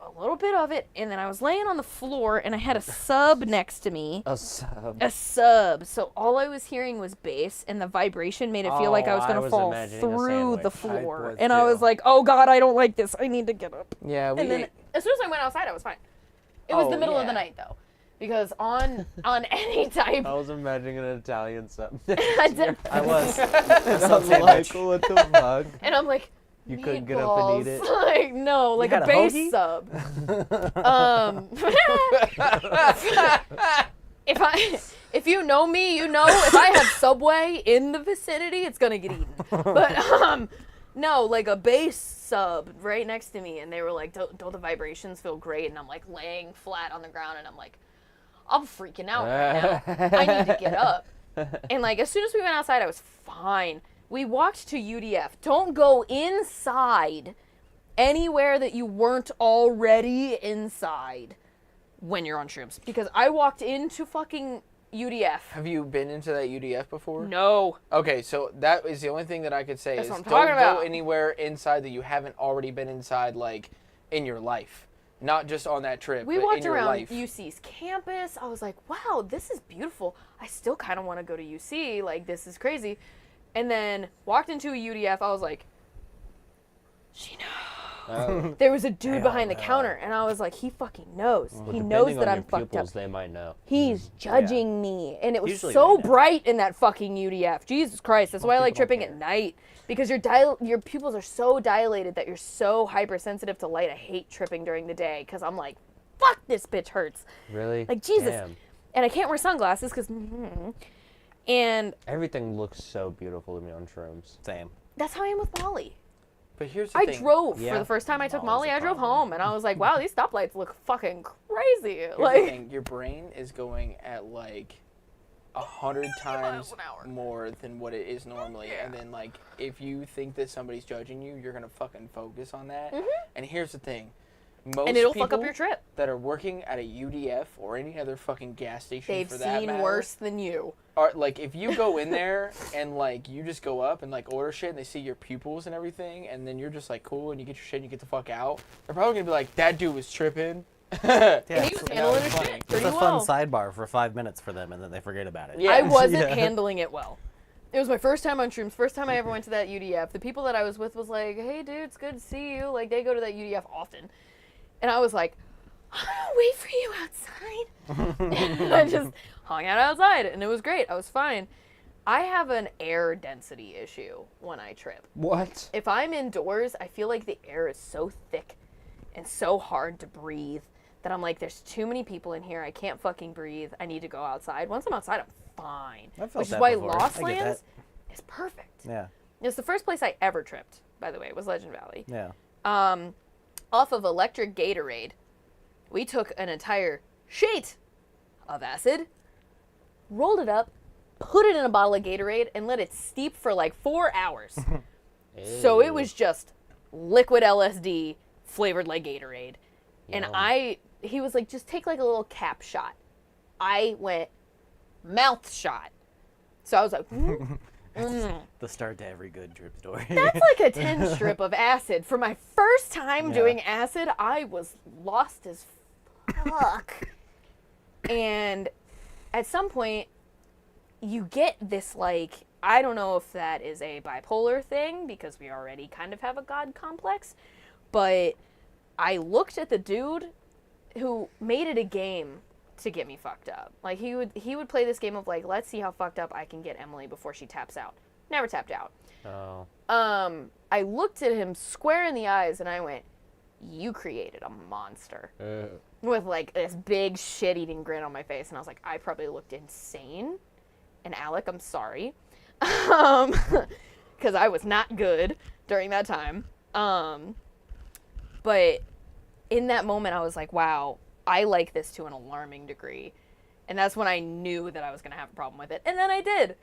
S1: a little bit of it, and then I was laying on the floor, and I had a sub next to me.
S3: A sub.
S1: A sub. So all I was hearing was bass, and the vibration made it feel like I was
S3: Oh,
S1: gonna
S3: I was
S1: fall
S3: imagining a
S1: through the
S3: sandwich.
S2: I
S1: floor.
S2: was
S1: And I
S2: too.
S1: was like, oh god, I don't like this. I need to get up.
S2: Yeah, we
S1: And then
S2: ate-
S1: as soon as I went outside, I was fine. It was
S2: Oh,
S1: the middle of the
S2: yeah.
S1: night though, because on any type,
S3: I was imagining an Italian sub.
S1: I did-
S4: I was.
S3: I'm
S4: sandwich.
S3: like, what the fuck?
S1: and I'm like,
S3: You couldn't get up and eat
S1: meatballs. Like no, like
S4: had
S1: a
S4: a
S1: base
S4: hoagie?
S1: sub. If you know me, you know if I have Subway in the vicinity, it's gonna get eaten. But no, like a base sub right next to me, and they were like, don't the vibrations feel great? And I'm like laying flat on the ground, and I'm like, I'm freaking out right now. I need to get up. And like as soon as we went outside, I was fine. We walked to UDF. Don't go inside anywhere that you weren't already inside when you're on shrooms. Because I walked into fucking UDF.
S2: Have you been into that UDF before?
S1: No.
S2: Okay, so that is the only thing that I could say
S1: That's
S2: is
S1: what I'm
S2: don't
S1: talking
S2: go
S1: about.
S2: anywhere inside that you haven't already been inside, like, in your life. Not just on that trip,
S1: We
S2: but
S1: walked
S2: in your
S1: around
S2: life.
S1: UC's campus. I was like, wow, this is beautiful. I still kind of want to go to UC. Like, this is crazy. And then walked into a UDF. I was like, she knows. There was a dude
S4: Hell
S1: behind the
S4: no.
S1: counter, and I was like, he fucking knows.
S3: Well,
S1: He
S3: depending
S1: knows
S3: on
S1: that I'm
S3: your
S1: fucked up.
S3: pupils, they might know.
S1: He's judging me, and it was
S4: Usually
S1: so
S4: they know.
S1: bright in that fucking UDF. Jesus Christ, that's why I like
S4: people don't
S1: tripping at
S4: care.
S1: night because your pupils are so dilated that you're so hypersensitive to light. I hate tripping during the day because I'm like, fuck, this bitch hurts,
S3: Really?
S1: like Jesus.
S3: Damn.
S1: And I can't wear sunglasses because, and
S3: Everything looks so beautiful to me on shrooms.
S4: Same.
S1: that's how I am with Molly.
S2: But here's the
S1: I
S2: thing.
S1: drove for
S4: Yeah.
S1: the first time I took
S4: Molly's
S1: Molly.
S4: a
S1: I drove
S4: problem.
S1: home, and I was like, wow, these stoplights look fucking crazy.
S2: Here's the
S1: Like,
S2: thing. Your brain is going at, like, 100 times
S1: an hour.
S2: more than what it is normally. And then, like, if you think that somebody's judging you, you're going to fucking focus on that. And here's the thing. Most
S1: and it'll fuck up
S2: people
S1: your trip.
S2: that are working at a UDF or any other fucking gas station
S1: They've
S2: for that
S1: seen
S2: matter,
S1: worse than you.
S2: are like if you go in there and like you just go up and like order shit and they see your pupils and everything and then you're just like cool and you get your shit and you get the fuck out, they're probably gonna be like, that dude was tripping.
S4: Yeah,
S1: And he was handling his shit
S4: it's
S1: pretty
S4: a fun
S1: well.
S4: sidebar for 5 minutes for them, and then they forget about it.
S2: Yeah.
S1: I wasn't
S4: Yeah.
S1: handling it well. It was my first time on shrooms, first time I ever went to that UDF. The people that I was with was like, hey dude, it's good to see you. Like they go to that UDF often. And I was like, I'm gonna wait for you outside. And I just hung out outside and it was great. I was fine. I have an air density issue when I trip.
S3: What?
S1: If I'm indoors, I feel like the air is so thick and so hard to breathe that I'm like, there's too many people in here. I can't fucking breathe. I need to go outside. Once I'm outside, I'm fine.
S4: I've felt
S1: Which is
S4: that
S1: why
S4: before.
S1: Lost
S4: I get
S1: Lands is perfect.
S4: Yeah.
S1: It's the first place I ever tripped, by the way, was Legend Valley.
S4: Yeah.
S1: Off of electric Gatorade, we took an entire sheet of acid, rolled it up, put it in a bottle of Gatorade, and let it steep for like 4 hours. So it was just liquid LSD flavored like Gatorade. And
S3: Yum.
S1: he was like, just take like a little cap shot. I went mouth shot. So I was like,
S4: The start to every good trip story.
S1: That's like a 10 strip of acid. For my first time
S4: Yeah.
S1: doing acid, I was lost as fuck. And at some point, you get this, like, I don't know if that is a bipolar thing, because we already kind of have a God complex, but I looked at the dude who made it a game to get me fucked up. Like, he would play this game of, like, let's see how fucked up I can get Emily before she taps out. Never tapped out.
S3: Oh.
S1: I looked at him square in the eyes and I went, you created a monster. With, like, this big shit-eating grin on my face. And I was like, I probably looked insane. And Alec, I'm sorry. Because I was not good during that time. But in that moment, I was like, wow, I like this to an alarming degree. And that's when I knew that I was going to have a problem with it. And then I did.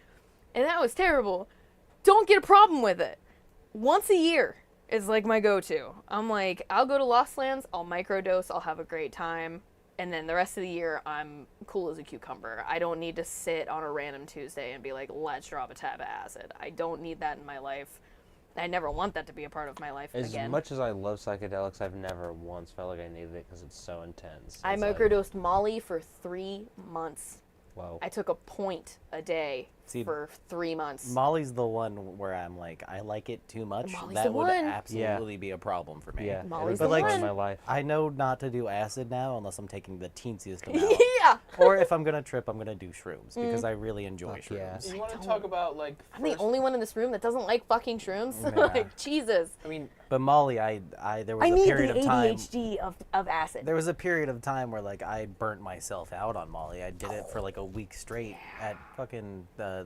S1: And that was terrible. Don't get a problem with it. Once a year is like my go-to. I'm like, I'll go to Lost Lands, I'll microdose, I'll have a great time. And then the rest of the year, I'm cool as a cucumber. I don't need to sit on a random Tuesday and be like, let's drop a tab of acid. I don't need that in my life. I never want that to be a part of my life
S3: As
S1: again.
S3: much as I love psychedelics, I've never once felt like I needed it because it's so intense.
S1: I
S3: It's like,
S1: microdosed Molly for 3 months.
S3: whoa.
S1: I took a point a day
S4: See,
S1: for 3 months.
S4: Molly's the one where I'm like, I like it too much.
S1: Molly's
S4: That
S1: the
S4: would
S1: one.
S4: absolutely be a problem for me.
S3: Yeah,
S1: Molly's
S3: every
S1: the
S3: part of
S1: one.
S3: my life.
S4: I know not to do acid now unless I'm taking the teensiest amount.
S1: Yeah.
S4: Or if I'm gonna trip, I'm gonna do shrooms because I really enjoy
S3: Fuck yeah.
S4: shrooms.
S2: You want to
S1: don't-
S2: talk about like?
S1: I'm the
S2: first-
S1: only one in this room that doesn't like fucking shrooms.
S4: Yeah.
S1: Like, Jesus.
S2: I mean,
S4: But Molly, there was
S1: I
S4: a
S1: need
S4: period
S1: the
S4: of time.
S1: ADHD of acid.
S4: There was a period of time where like I burnt myself out on Molly. I did it for like a week straight at fucking the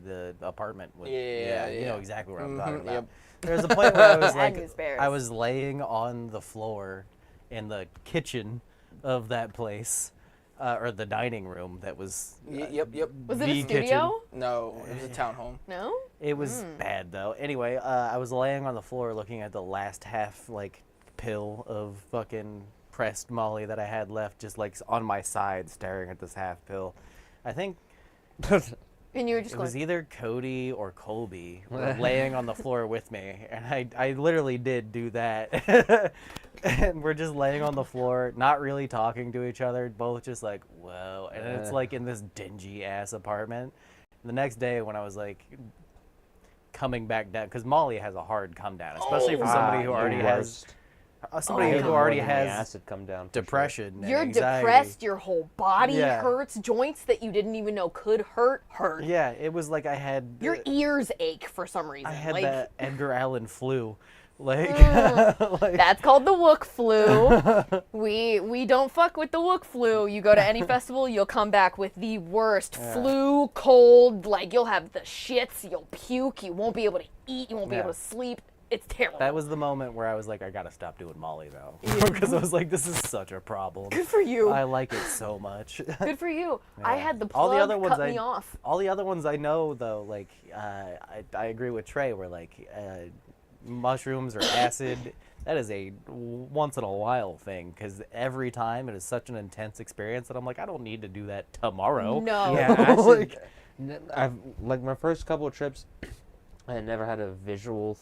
S4: apartment. With,
S2: Yeah,
S4: you know
S2: yeah.
S4: exactly what I'm talking
S2: Mhm,
S4: about.
S2: yep.
S4: There was a point where I was
S1: Bad
S4: like,
S1: news bears.
S4: I was laying on the floor in the kitchen of that place, or the dining room that was.
S2: yep.
S1: Was it
S4: the
S1: a studio?
S2: No, it was a townhome.
S1: No?
S4: It was bad though. Anyway, I was laying on the floor looking at the last half like pill of fucking pressed Molly that I had left, just like on my side, staring at this half pill. I think
S1: And you were just
S4: it
S1: going,
S4: was either Cody or Colby were laying on the floor with me, and I literally did do that. And we're just laying on the floor, not really talking to each other, both just like, whoa. And it's like in this dingy ass apartment. The next day when I was like coming back down, because Molly has a hard come down, especially for somebody who already has somebody
S1: Oh,
S4: who already
S3: More than the
S4: has
S3: acid come down. for sure.
S4: depression. and
S1: you're
S4: anxiety.
S1: depressed, your whole body
S4: Yeah.
S1: hurts, joints that you didn't even know could hurt.
S4: Yeah, it was like I had
S1: Your ears ache for some reason.
S4: I had
S1: like,
S4: that Edgar Allan flu. Like, like
S1: That's called the Wook flu. We don't fuck with the Wook flu. You go to any festival, you'll come back with the worst flu, cold, like you'll have the shits, you'll puke, you won't be able to eat, you won't be
S4: Yeah.
S1: able to sleep. It's terrible.
S4: that was the moment where I was like, I gotta stop doing Molly though, because I was like, this is such a problem.
S1: Good for you.
S4: I like it so much.
S1: Good for you. I
S4: Yeah.
S1: had the
S4: All
S1: plug
S4: the other ones
S1: cut me off.
S4: All the other ones I know though, like I agree with Trey, where like mushrooms or acid, that is a once in a while thing, because every time it is such an intense experience that I'm like, I don't need to do that tomorrow.
S1: No.
S3: Yeah, acid. I've like my first couple of trips, I had never had a visual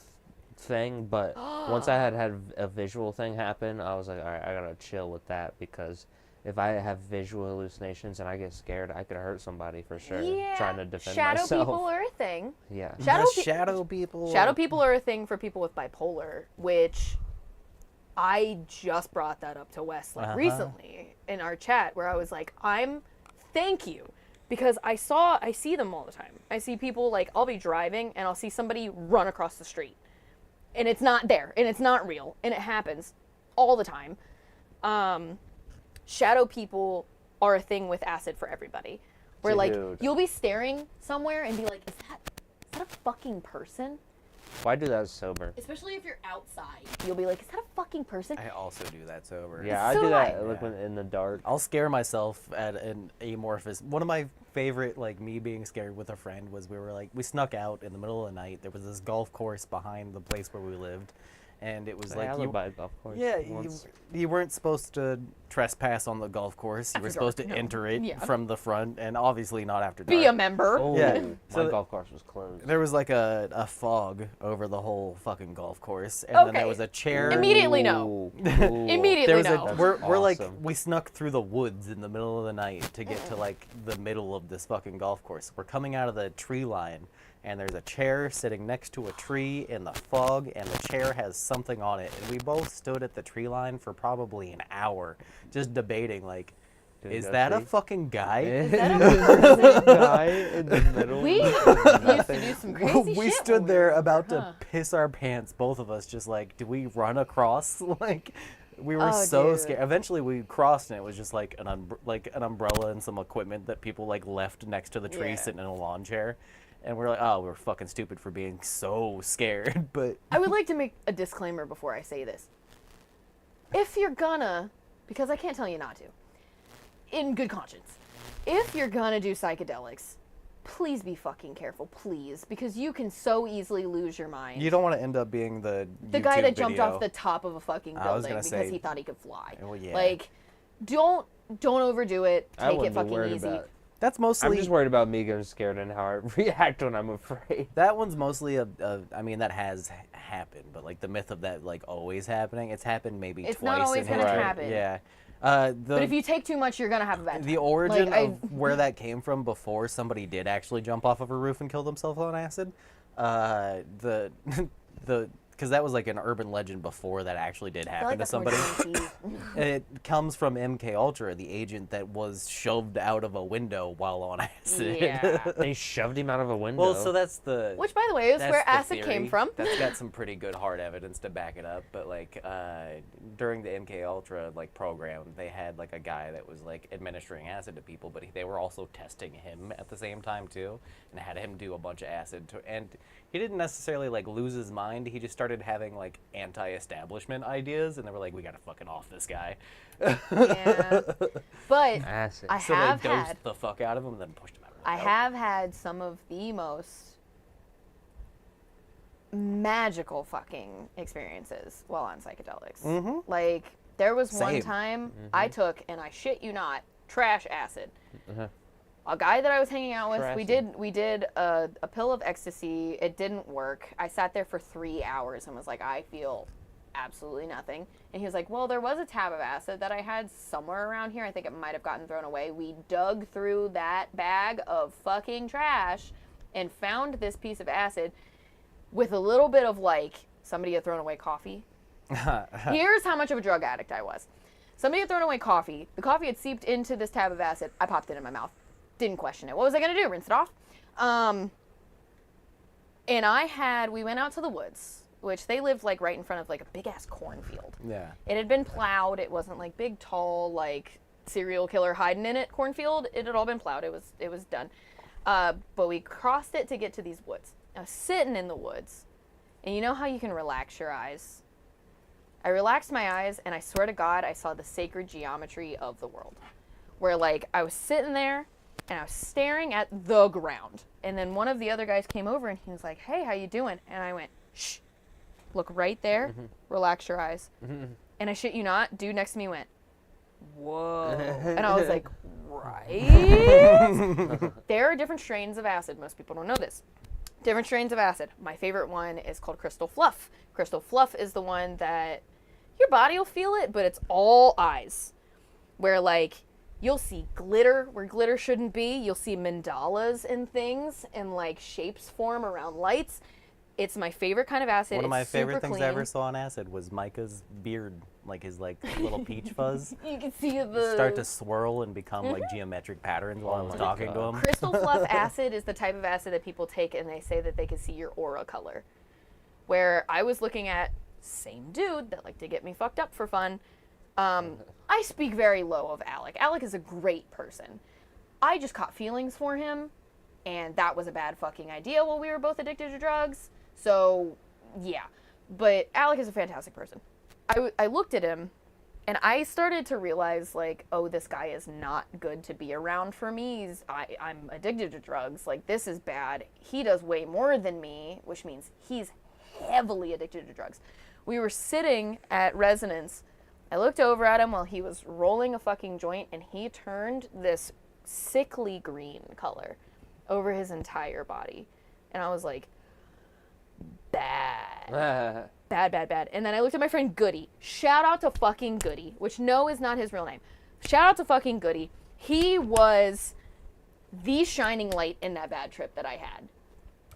S3: thing, but once I had a visual thing happen, I was like, all right, I gotta chill with that, because if I have visual hallucinations and I get scared, I could hurt somebody for sure.
S1: Yeah.
S3: Trying to defend
S1: Shadow
S3: myself.
S1: people are a thing.
S3: Yeah.
S1: Shadow
S4: The
S1: pe-
S4: shadow people.
S1: Shadow people are a thing for people with bipolar, which I just brought that up to Wes like recently in our chat, where I was like, thank you, because I see them all the time. I see people, like, I'll be driving and I'll see somebody run across the street and it's not there and it's not real, and it happens all the time. Shadow people are a thing with acid for everybody, where like
S3: Dude.
S1: you'll be staring somewhere and be like, is that a fucking person?
S3: Why do that sober?
S1: Especially if you're outside. You'll be like, is that a fucking person?
S4: I also do that sober.
S3: Yeah, I
S1: So
S3: do
S1: do
S3: that
S1: I.
S3: like when in the dark.
S4: I'll scare myself at an amorphous. One of my favorite, like me being scared with a friend, was we snuck out in the middle of the night. There was this golf course behind the place where we lived, and it was
S3: I
S4: like
S3: live by a golf course.
S4: yeah,
S3: once.
S4: you weren't supposed to trespass on the golf course. You were supposed to enter it
S1: Yeah.
S4: from the front, and obviously not after dark.
S1: Be a member.
S3: Oh,
S4: Yeah.
S3: my
S4: So
S3: golf course was closed.
S4: There was like a fog over the whole fucking golf course, and then
S1: Okay.
S4: there was a chair.
S1: Immediately no.
S3: Ooh, cool.
S1: Immediately
S4: There was
S1: no.
S4: we're like
S3: awesome.
S4: we snuck through the woods in the middle of the night to get to like the middle of this fucking golf course. We're coming out of the tree line, and there's a chair sitting next to a tree in the fog, and the chair has something on it. And we both stood at the tree line for probably an hour, just debating like,
S3: Did it
S4: is
S3: go
S4: that a
S3: tree?
S4: fucking guy?
S1: Is that a person?
S3: guy in the middle?
S1: We used to do some crazy
S4: We
S1: shit
S4: stood
S1: when we
S4: there
S1: were-
S4: about
S1: huh.
S4: to piss our pants, both of us, just like, do we run across? Like, we were
S1: Oh,
S4: so
S1: dude.
S4: scared. Eventually, we crossed, and it was just like an umbrella and some equipment that people like left next to the tree,
S1: Yeah.
S4: sitting in a lawn chair. And we're like, oh, we're fucking stupid for being so scared. But
S1: I would like to make a disclaimer before I say this. If you're gonna, because I can't tell you not to, in good conscience, if you're gonna do psychedelics, please be fucking careful, please, because you can so easily lose your mind.
S4: you don't want to end up being the
S1: guy
S4: YouTube
S1: that jumped off
S4: video.
S1: the top of a fucking
S4: I was
S1: building
S4: gonna
S1: because
S4: say-
S1: he thought he could fly.
S4: Well, yeah.
S1: Like, don't overdo it.
S3: I
S1: Take it
S3: wouldn't be
S1: fucking
S3: worried
S1: easy.
S3: about.
S4: That's
S3: I'm
S4: mostly.
S3: just worried about me getting scared and how I react when I'm afraid.
S4: That one's mostly I mean, that has happened, but like the myth of that like always happening, it's happened maybe
S1: It's
S4: twice
S1: not always
S4: in
S1: gonna
S4: history.
S1: happen.
S4: Yeah.
S1: But if you take too much, you're gonna have a bad time.
S4: The origin
S1: Like,
S4: of where that came from before somebody did actually jump off of a roof and kill themselves on acid, the because that was like an urban legend before that actually did
S1: I feel like
S4: happen to
S1: that's more
S4: somebody.
S1: TNT.
S4: It comes from MK Ultra, the agent that was shoved out of a window while on acid.
S1: Yeah.
S3: They shoved him out of a window.
S4: Well, so that's the
S1: Which, by the way, is
S4: that's
S1: where
S4: the
S1: acid
S4: theory.
S1: came from.
S4: That's got some pretty good hard evidence to back it up. But like during the MK Ultra like program, they had like a guy that was like administering acid to people, but they were also testing him at the same time too, and had him do a bunch of acid. And he didn't necessarily like lose his mind. He just started having like anti-establishment ideas, and they were like, "We gotta fucking off this guy."
S1: Yeah. But
S3: acid.
S1: I
S4: So
S1: have
S4: they dosed
S1: had
S4: the fuck out of him, and then pushed him out of the
S1: I
S4: window.
S1: have had some of the most magical fucking experiences while on psychedelics.
S4: Mhm.
S1: Like, there was one
S4: Same.
S1: time I took, and I shit you not, trash acid.
S3: Uh-huh.
S1: A guy that I was hanging out with, we
S3: Trashy.
S1: did a pill of ecstasy. It didn't work. I sat there for 3 hours and was like, I feel absolutely nothing. And he was like, well, there was a tab of acid that I had somewhere around here. I think it might have gotten thrown away. We dug through that bag of fucking trash and found this piece of acid with a little bit of like somebody had thrown away coffee. Here's how much of a drug addict I was. Somebody had thrown away coffee. The coffee had seeped into this tab of acid. I popped it in my mouth. Didn't question it. What was I going to do? Rinse it off? And we went out to the woods, which they lived like right in front of like a big ass cornfield.
S4: Yeah.
S1: It had been plowed. It wasn't like big, tall, like serial killer hiding in it cornfield. It had all been plowed. It was done. But we crossed it to get to these woods. I was sitting in the woods, and you know how you can relax your eyes? I relaxed my eyes, and I swear to God, I saw the sacred geometry of the world. Where like I was sitting there, and I was staring at the ground. And then one of the other guys came over, and he was like, hey, how you doing? And I went, shh, look right there, relax your eyes. And I shit you not, dude next to me went, whoa. And I was like, right? There are different strains of acid. Most people don't know this. Different strains of acid. My favorite one is called Crystal Fluff. Crystal Fluff is the one that your body will feel it, but it's all eyes. Where like you'll see glitter where glitter shouldn't be. You'll see mandalas and things and like shapes form around lights. It's my favorite kind of acid.
S4: One of my
S1: It's
S4: favorite
S1: super
S4: things I ever
S1: clean.
S4: saw on acid was Micah's beard, like his like little peach fuzz,
S1: You can see the
S4: start to swirl and become like geometric patterns while I was
S3: my
S4: talking to
S3: God.
S4: him.
S1: Crystal Fluff acid is the type of acid that people take and they say that they can see your aura color. Where I was looking at same dude that liked to get me fucked up for fun. I speak very low of Alec. Alec is a great person. I just caught feelings for him, and that was a bad fucking idea while we were both addicted to drugs. So, yeah. But Alec is a fantastic person. I looked at him, and I started to realize, like, oh, this guy is not good to be around for me. I'm addicted to drugs. Like, this is bad. He does way more than me, which means he's heavily addicted to drugs. We were sitting at Resonance I looked over at him while he was rolling a fucking joint, and he turned this sickly green color over his entire body. And I was like, bad. Bad, bad, bad. And then I looked at my friend Goody. Shout out to fucking Goody, which no is not his real name. Shout out to fucking Goody. He was the shining light in that bad trip that I had.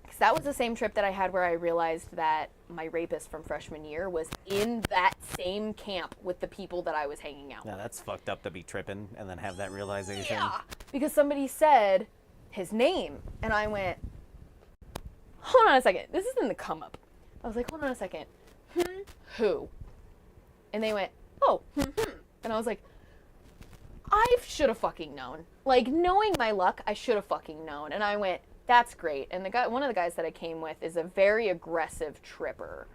S1: Because that was the same trip that I had where I realized that my rapist from freshman year was in that same camp with the people that I was hanging out
S4: Yeah,
S1: with.
S4: that's fucked up to be tripping and then have that realization.
S1: Yeah, because somebody said his name, and I went, hold on a second. This is in the come up. I was like, hold on a second. Who? And they went, oh, and I was like, I should have fucking known. Like, knowing my luck, I should have fucking known. And I went, that's great. And the guy, one of the guys that I came with is a very aggressive tripper.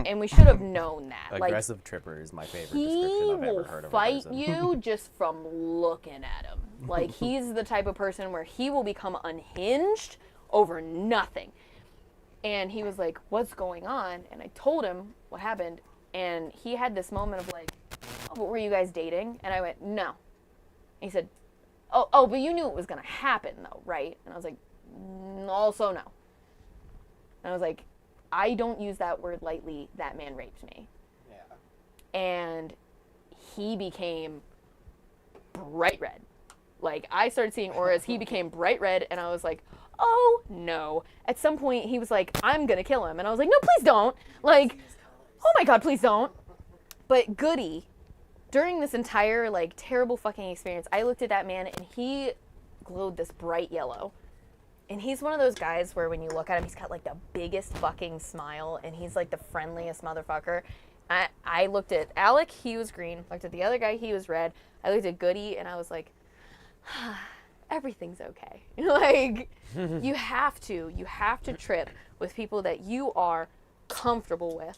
S1: And we should have known that.
S4: Aggressive tripper is my favorite
S1: He
S4: description I've ever
S1: will
S4: heard of a
S1: fight
S4: person.
S1: you just from looking at him. Like, he's the type of person where he will become unhinged over nothing. And he was like, what's going on? And I told him what happened. And he had this moment of like, oh, but were you guys dating? And I went, no. And he said, oh, but you knew it was going to happen though, right? And I was like, also no. And I was like, I don't use that word lightly. That man raped me.
S2: Yeah.
S1: And he became bright red. Like, I started seeing auras. He became bright red, and I was like, oh, no. At some point, he was like, I'm going to kill him. And I was like, no, please don't. Like, oh, my God, please don't. But Goody, during this entire, like, terrible fucking experience, I looked at that man, and he glowed this bright yellow. And he's one of those guys where when you look at him, he's got, like, the biggest fucking smile, and he's, like, the friendliest motherfucker. I looked at Alec, he was green. Looked at the other guy, he was red. I looked at Goody, and I was like, everything's okay. Like, you have to trip with people that you are comfortable with.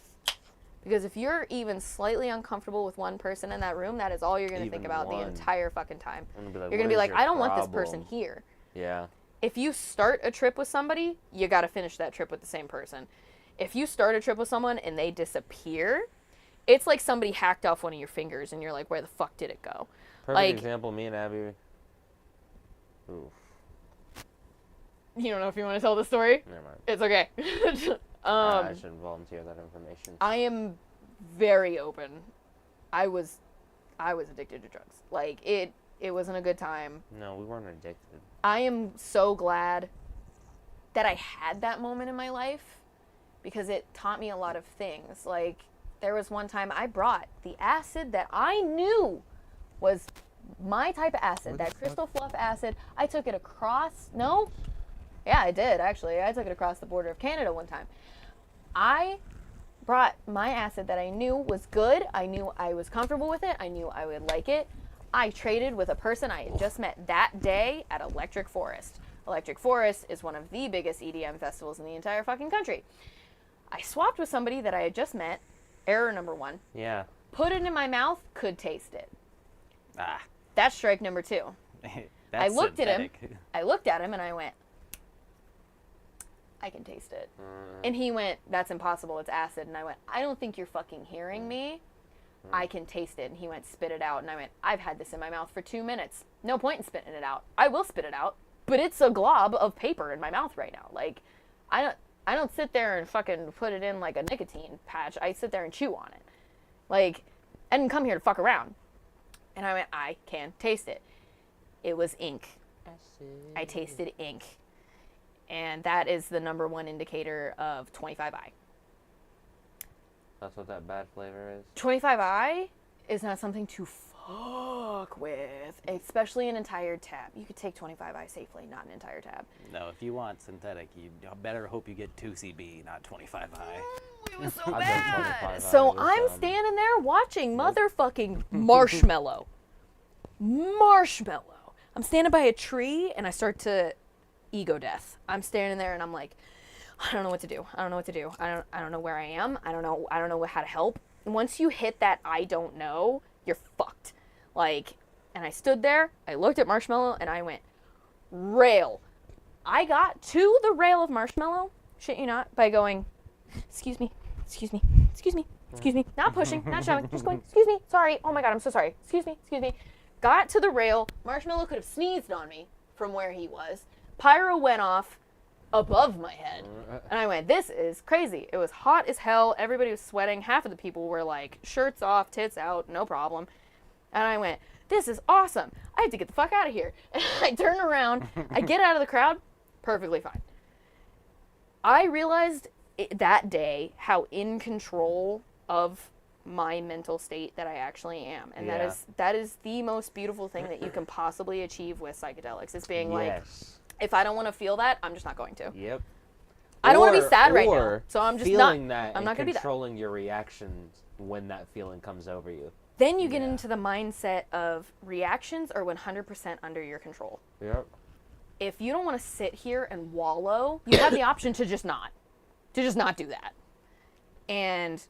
S1: Because if you're even slightly uncomfortable with one person in that room, that is all you're going to think
S3: Even
S1: about the
S3: one.
S1: entire fucking time.
S3: I'm gonna
S1: You're going to be
S3: "What
S1: like,
S3: is your
S1: I don't want this person
S3: problem?"
S1: here.
S3: Yeah.
S1: If you start a trip with somebody, you got to finish that trip with the same person. If you start a trip with someone and they disappear, it's like somebody hacked off one of your fingers and you're like, where the fuck did it go?
S3: Perfect
S1: Like-
S3: example, me and Abby. Ooh,
S1: You don't know if you want to tell the story?
S3: never mind.
S1: It's okay.
S3: I shouldn't volunteer that information.
S1: I am very open. I was addicted to drugs. Like, it wasn't a good time.
S3: No, we weren't addicted.
S1: I am so glad that I had that moment in my life because it taught me a lot of things. Like, there was one time I brought the acid that I knew was my type of acid, that crystal fluff acid. I took it across, no? Yeah, I did, actually. I took it across the border of Canada one time. I brought my acid that I knew was good. I knew I was comfortable with it. I knew I would like it. I traded with a person I had just met that day at Electric Forest. Electric Forest is one of the biggest EDM festivals in the entire fucking country. I swapped with somebody that I had just met, error number one,
S3: Yeah.
S1: put it in my mouth, could taste it.
S4: Ah,
S1: That's strike number two.
S4: that's
S1: looked at him.
S4: synthetic.
S1: I looked at him and I went, I can taste it. And he went, that's impossible, it's acid. And I went, I don't think you're fucking hearing me. I can taste it. And he went, spit it out. And I went, I've had this in my mouth for 2 minutes. No point in spitting it out. I will spit it out, but it's a glob of paper in my mouth right now. Like, I don't sit there and fucking put it in like a nicotine patch. I sit there and chew on it. Like, I didn't come here to fuck around. And I went, I can taste it. It was ink. I tasted ink. And that is the number one indicator of 25I.
S3: That's what that bad flavor is.
S1: 25I is not something to fuck with, especially an entire tab. You could take 25I safely, not an entire tab.
S4: No, if you want synthetic, you better hope you get 2CB, not 25I.
S1: It was so
S3: I've done
S1: bad.
S3: 25I
S1: So
S3: this
S1: I'm
S3: time.
S1: standing there watching motherfucking marshmallow. Marshmallow. I'm standing by a tree and I start to ego death. I'm standing there and I'm like, I don't know what to do. I don't know what to do. I don't know where I am. I don't know how to help. And once you hit that I don't know, you're fucked. Like, and I stood there, I looked at Marshmallow and I went, rail. I got to the rail of Marshmallow, shit you not, by going, excuse me, excuse me, excuse me, Excuse me. Not pushing, not shoving, just going, excuse me, sorry. Oh my God, I'm so sorry. Excuse me. Got to the rail. Marshmallow could have sneezed on me from where he was. Pyro went off above my head. And I went, this is crazy. It was hot as hell. Everybody was sweating. Half of the people were like, shirts off, tits out, no problem. And I went, this is awesome. I have to get the fuck out of here. And I turn around. I get out of the crowd. Perfectly fine. I realized that day how in control of my mental state that I actually am. And that is the most beautiful thing that you can possibly achieve with psychedelics. Is being like, if I don't want to feel that, I'm just not going to.
S3: Yep.
S1: I don't want to be sad right now, so I'm just not.
S3: Feeling that
S1: I'm not going to be that.
S3: Controlling your reactions when that feeling comes over you.
S1: Then you get into the mindset of reactions are 100% under your control.
S3: Yep.
S1: If you don't want to sit here and wallow, you have the option to just not do that. And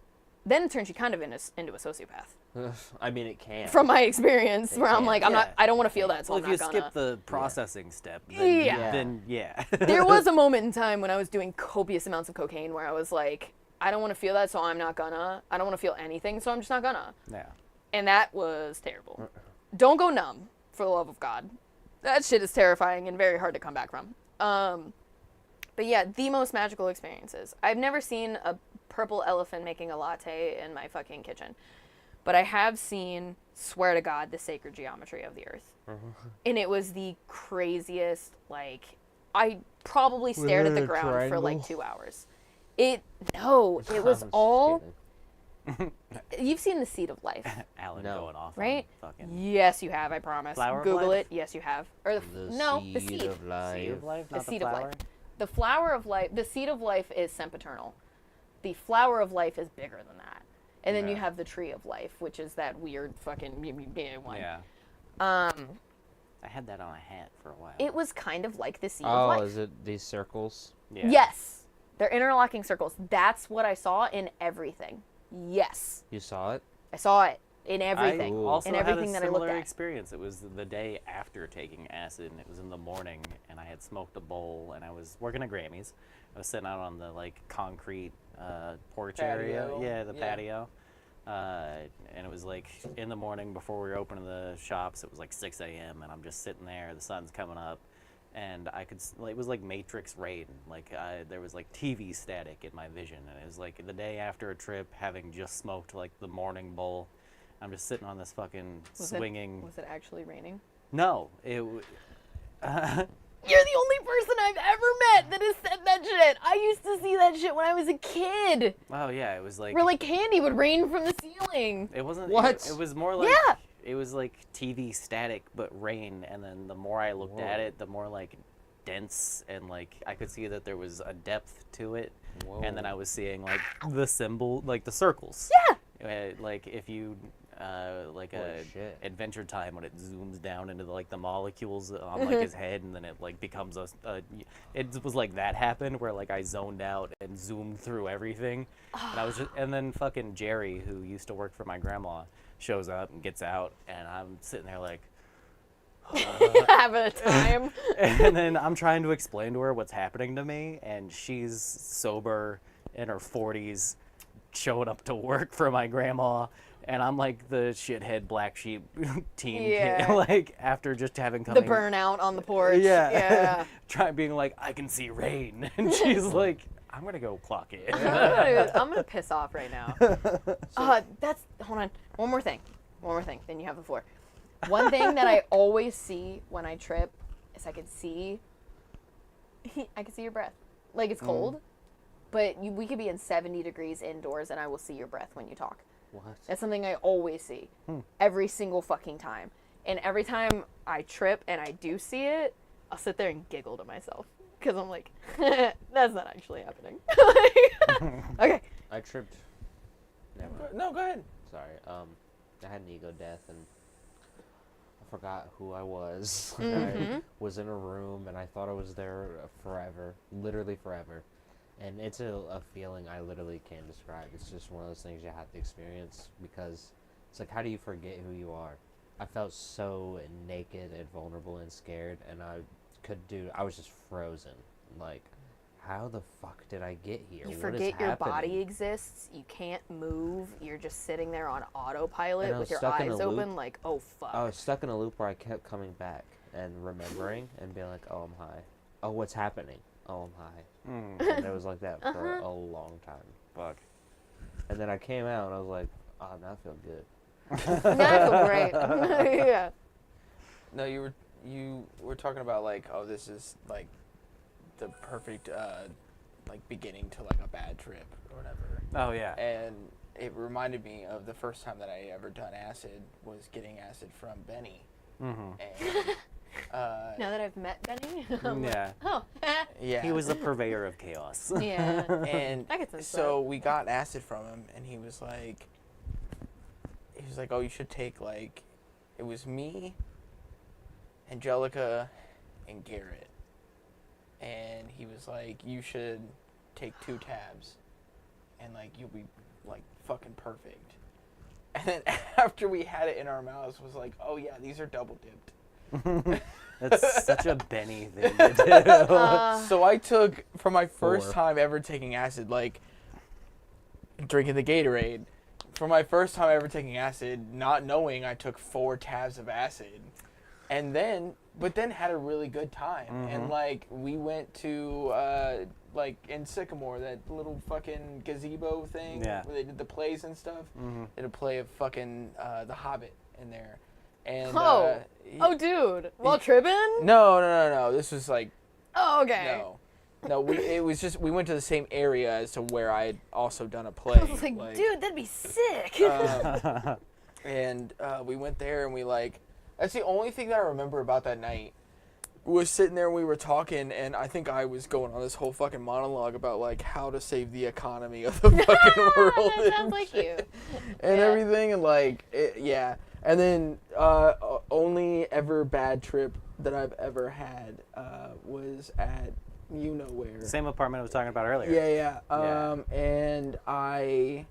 S1: then it turns you kind of into a sociopath.
S3: I mean, it can.
S1: From my experience, where I'm like, I don't want to feel that, so
S4: well,
S1: I'm
S4: if
S1: not
S4: you
S1: gonna.
S4: skip the processing step, then
S1: There was a moment in time when I was doing copious amounts of cocaine where I was like, I don't want to feel that, so I'm not gonna. I don't want to feel anything, so I'm just not gonna.
S4: Yeah.
S1: And that was terrible. Don't go numb, for the love of God. That shit is terrifying and very hard to come back from. But yeah, the most magical experiences. I've never seen a purple elephant making a latte in my fucking kitchen. But I have seen, swear to God, the sacred geometry of the earth. And it was the craziest, like, I probably stared at the ground for like 2 hours. It was all... You've seen The Seed of Life.
S4: Alan going off.
S1: Right?
S4: Fucking
S1: Yes, you have, I promise.
S4: Flower of
S1: Google
S4: Life?
S1: it. Yes, you have. Or the seed.
S3: Of life.
S4: Seed of life,
S1: The
S4: not
S1: seed
S4: the
S1: of
S4: flower.
S1: life. The flower of life, the seed of life is sempiternal. The flower of life is bigger than that. And then you
S4: Yeah.
S1: have the tree of life, which is that weird fucking one.
S4: Yeah. I had that on a hat for a while.
S1: It was kind of like the seed of
S3: Oh,
S1: life.
S3: is it these circles?
S4: Yeah.
S1: Yes. They're interlocking circles. That's what I saw in everything. Yes.
S3: You saw it?
S1: I saw it in everything.
S4: I also
S1: in
S4: had
S1: everything
S4: a
S1: that I looked
S4: similar
S1: at.
S4: experience. It was the day after taking acid, and it was in the morning, and I had smoked a bowl, and I was working at Grammy's. I was sitting out on the like concrete porch area,
S2: Patio.
S4: the
S2: Yeah.
S4: patio, and it was like in the morning before we were opening the shops. It was like 6 a.m. and I'm just sitting there. The sun's coming up, and I could. It was like Matrix rain. Like there was like TV static in my vision, and it was like the day after a trip, having just smoked like the morning bowl. I'm just sitting on this fucking swinging.
S1: Was it actually raining?
S4: No, it.
S1: You're the only person I've ever met that has said that shit. I used to see that shit when I was a kid.
S4: Oh yeah, it was like.
S1: Where like candy would rain from the ceiling.
S4: It wasn't.
S3: What?
S4: It was more like.
S1: Yeah.
S4: It was like TV static, but rain, and then the more I looked at it, the more like dense, and like I could see that there was a depth to it.
S3: Whoa.
S4: And then I was seeing like the symbol, like the circles.
S1: Yeah.
S4: Like if you. Like
S3: Holy
S4: a
S3: shit.
S4: Adventure Time when it zooms down into like the molecules on like his head, and then it like becomes it was like that happened where like I zoned out and zoomed through everything, and I was just, and then fucking Jerry, who used to work for my grandma, shows up and gets out, and I'm sitting there like
S1: Having a time.
S4: and then I'm trying to explain to her what's happening to me, and she's sober in her 40s, showing up to work for my grandma, and I'm like the shithead black sheep teen
S1: Yeah.
S4: kid, like after just having come
S1: The burnout on the porch.
S4: Yeah.
S1: Yeah.
S4: trying being like, I can see rain, and she's like, I'm gonna go clock in.
S1: I'm gonna piss off right now. Hold on. One more thing, then you have the floor. One thing that I always see when I trip is I can see your breath. Like it's cold, but we could be in 70 degrees indoors and I will see your breath when you talk.
S3: What?
S1: That's something I always see. Every single fucking time. And every time I trip and I do see it, I'll sit there and giggle to myself. Because I'm like, that's not actually happening. Okay.
S3: I tripped. Never mind.
S2: No, go ahead.
S3: Sorry. I had an ego death and I forgot who I was.
S1: Mm-hmm.
S3: I was in a room and I thought I was there forever, literally forever. And it's a feeling I literally can't describe. It's just one of those things you have to experience because it's like, how do you forget who you are? I felt so naked and vulnerable and scared, and I was just frozen. Like, how the fuck did I get here?
S1: You
S3: What is
S1: forget your body
S3: happening?
S1: exists. You can't move. You're just sitting there on autopilot
S3: And I
S1: with
S3: was
S1: your
S3: stuck in
S1: eyes
S3: a loop.
S1: open, like, oh fuck.
S3: I was stuck in a loop where I kept coming back and remembering and being like, oh, I'm high. Oh, what's happening? Oh, I'm high. And it was like that for a long time.
S4: Fuck.
S3: And then I came out and I was like, oh, now I feel good.
S1: Yeah, I feel great. Yeah.
S2: No, you were talking about like, oh, this is like the perfect like beginning to like a bad trip or whatever.
S4: Oh yeah.
S2: And it reminded me of the first time that I ever done acid was getting acid from Benny.
S4: Mm-hmm.
S2: And
S1: Now that I've met Benny, I'm like,
S4: Yeah.
S1: oh,
S2: yeah,
S4: He was the purveyor of chaos.
S1: yeah.
S2: and
S1: I could sense
S2: so we got acid from him, and he was like, oh, you should take like, it was me, Angelica, and Garrett, and he was like, you should take 2 tabs, and like you'll be like fucking perfect. And then after we had it in our mouths, was like, oh yeah, these are double dipped.
S4: That's such a Benny thing to do.
S2: So I took, for my first
S3: 4.
S2: time ever taking acid, like drinking the Gatorade, for my first time ever taking acid, not knowing, I took 4 tabs of acid, and then had a really good time. And like we went to like in Sycamore, that little fucking gazebo thing,
S4: Yeah.
S2: where they did the plays and stuff. They did a play of fucking The Hobbit in there. And
S1: Oh, dude. While tripping?
S2: no. This was like,
S1: Oh, okay.
S2: no. It was just, we went to the same area as to where I had also done a play.
S1: I was like, dude, that'd be sick.
S2: And we went there and we like, that's the only thing that I remember about that night. Was sitting there and we were talking, and I think I was going on this whole fucking monologue about like how to save the economy of the fucking world.
S1: That sounds like you.
S2: And
S1: Yeah.
S2: everything, and like, yeah. And then only ever bad trip that I've ever had was at you know where.
S4: Same apartment I was talking about earlier.
S2: Yeah. And I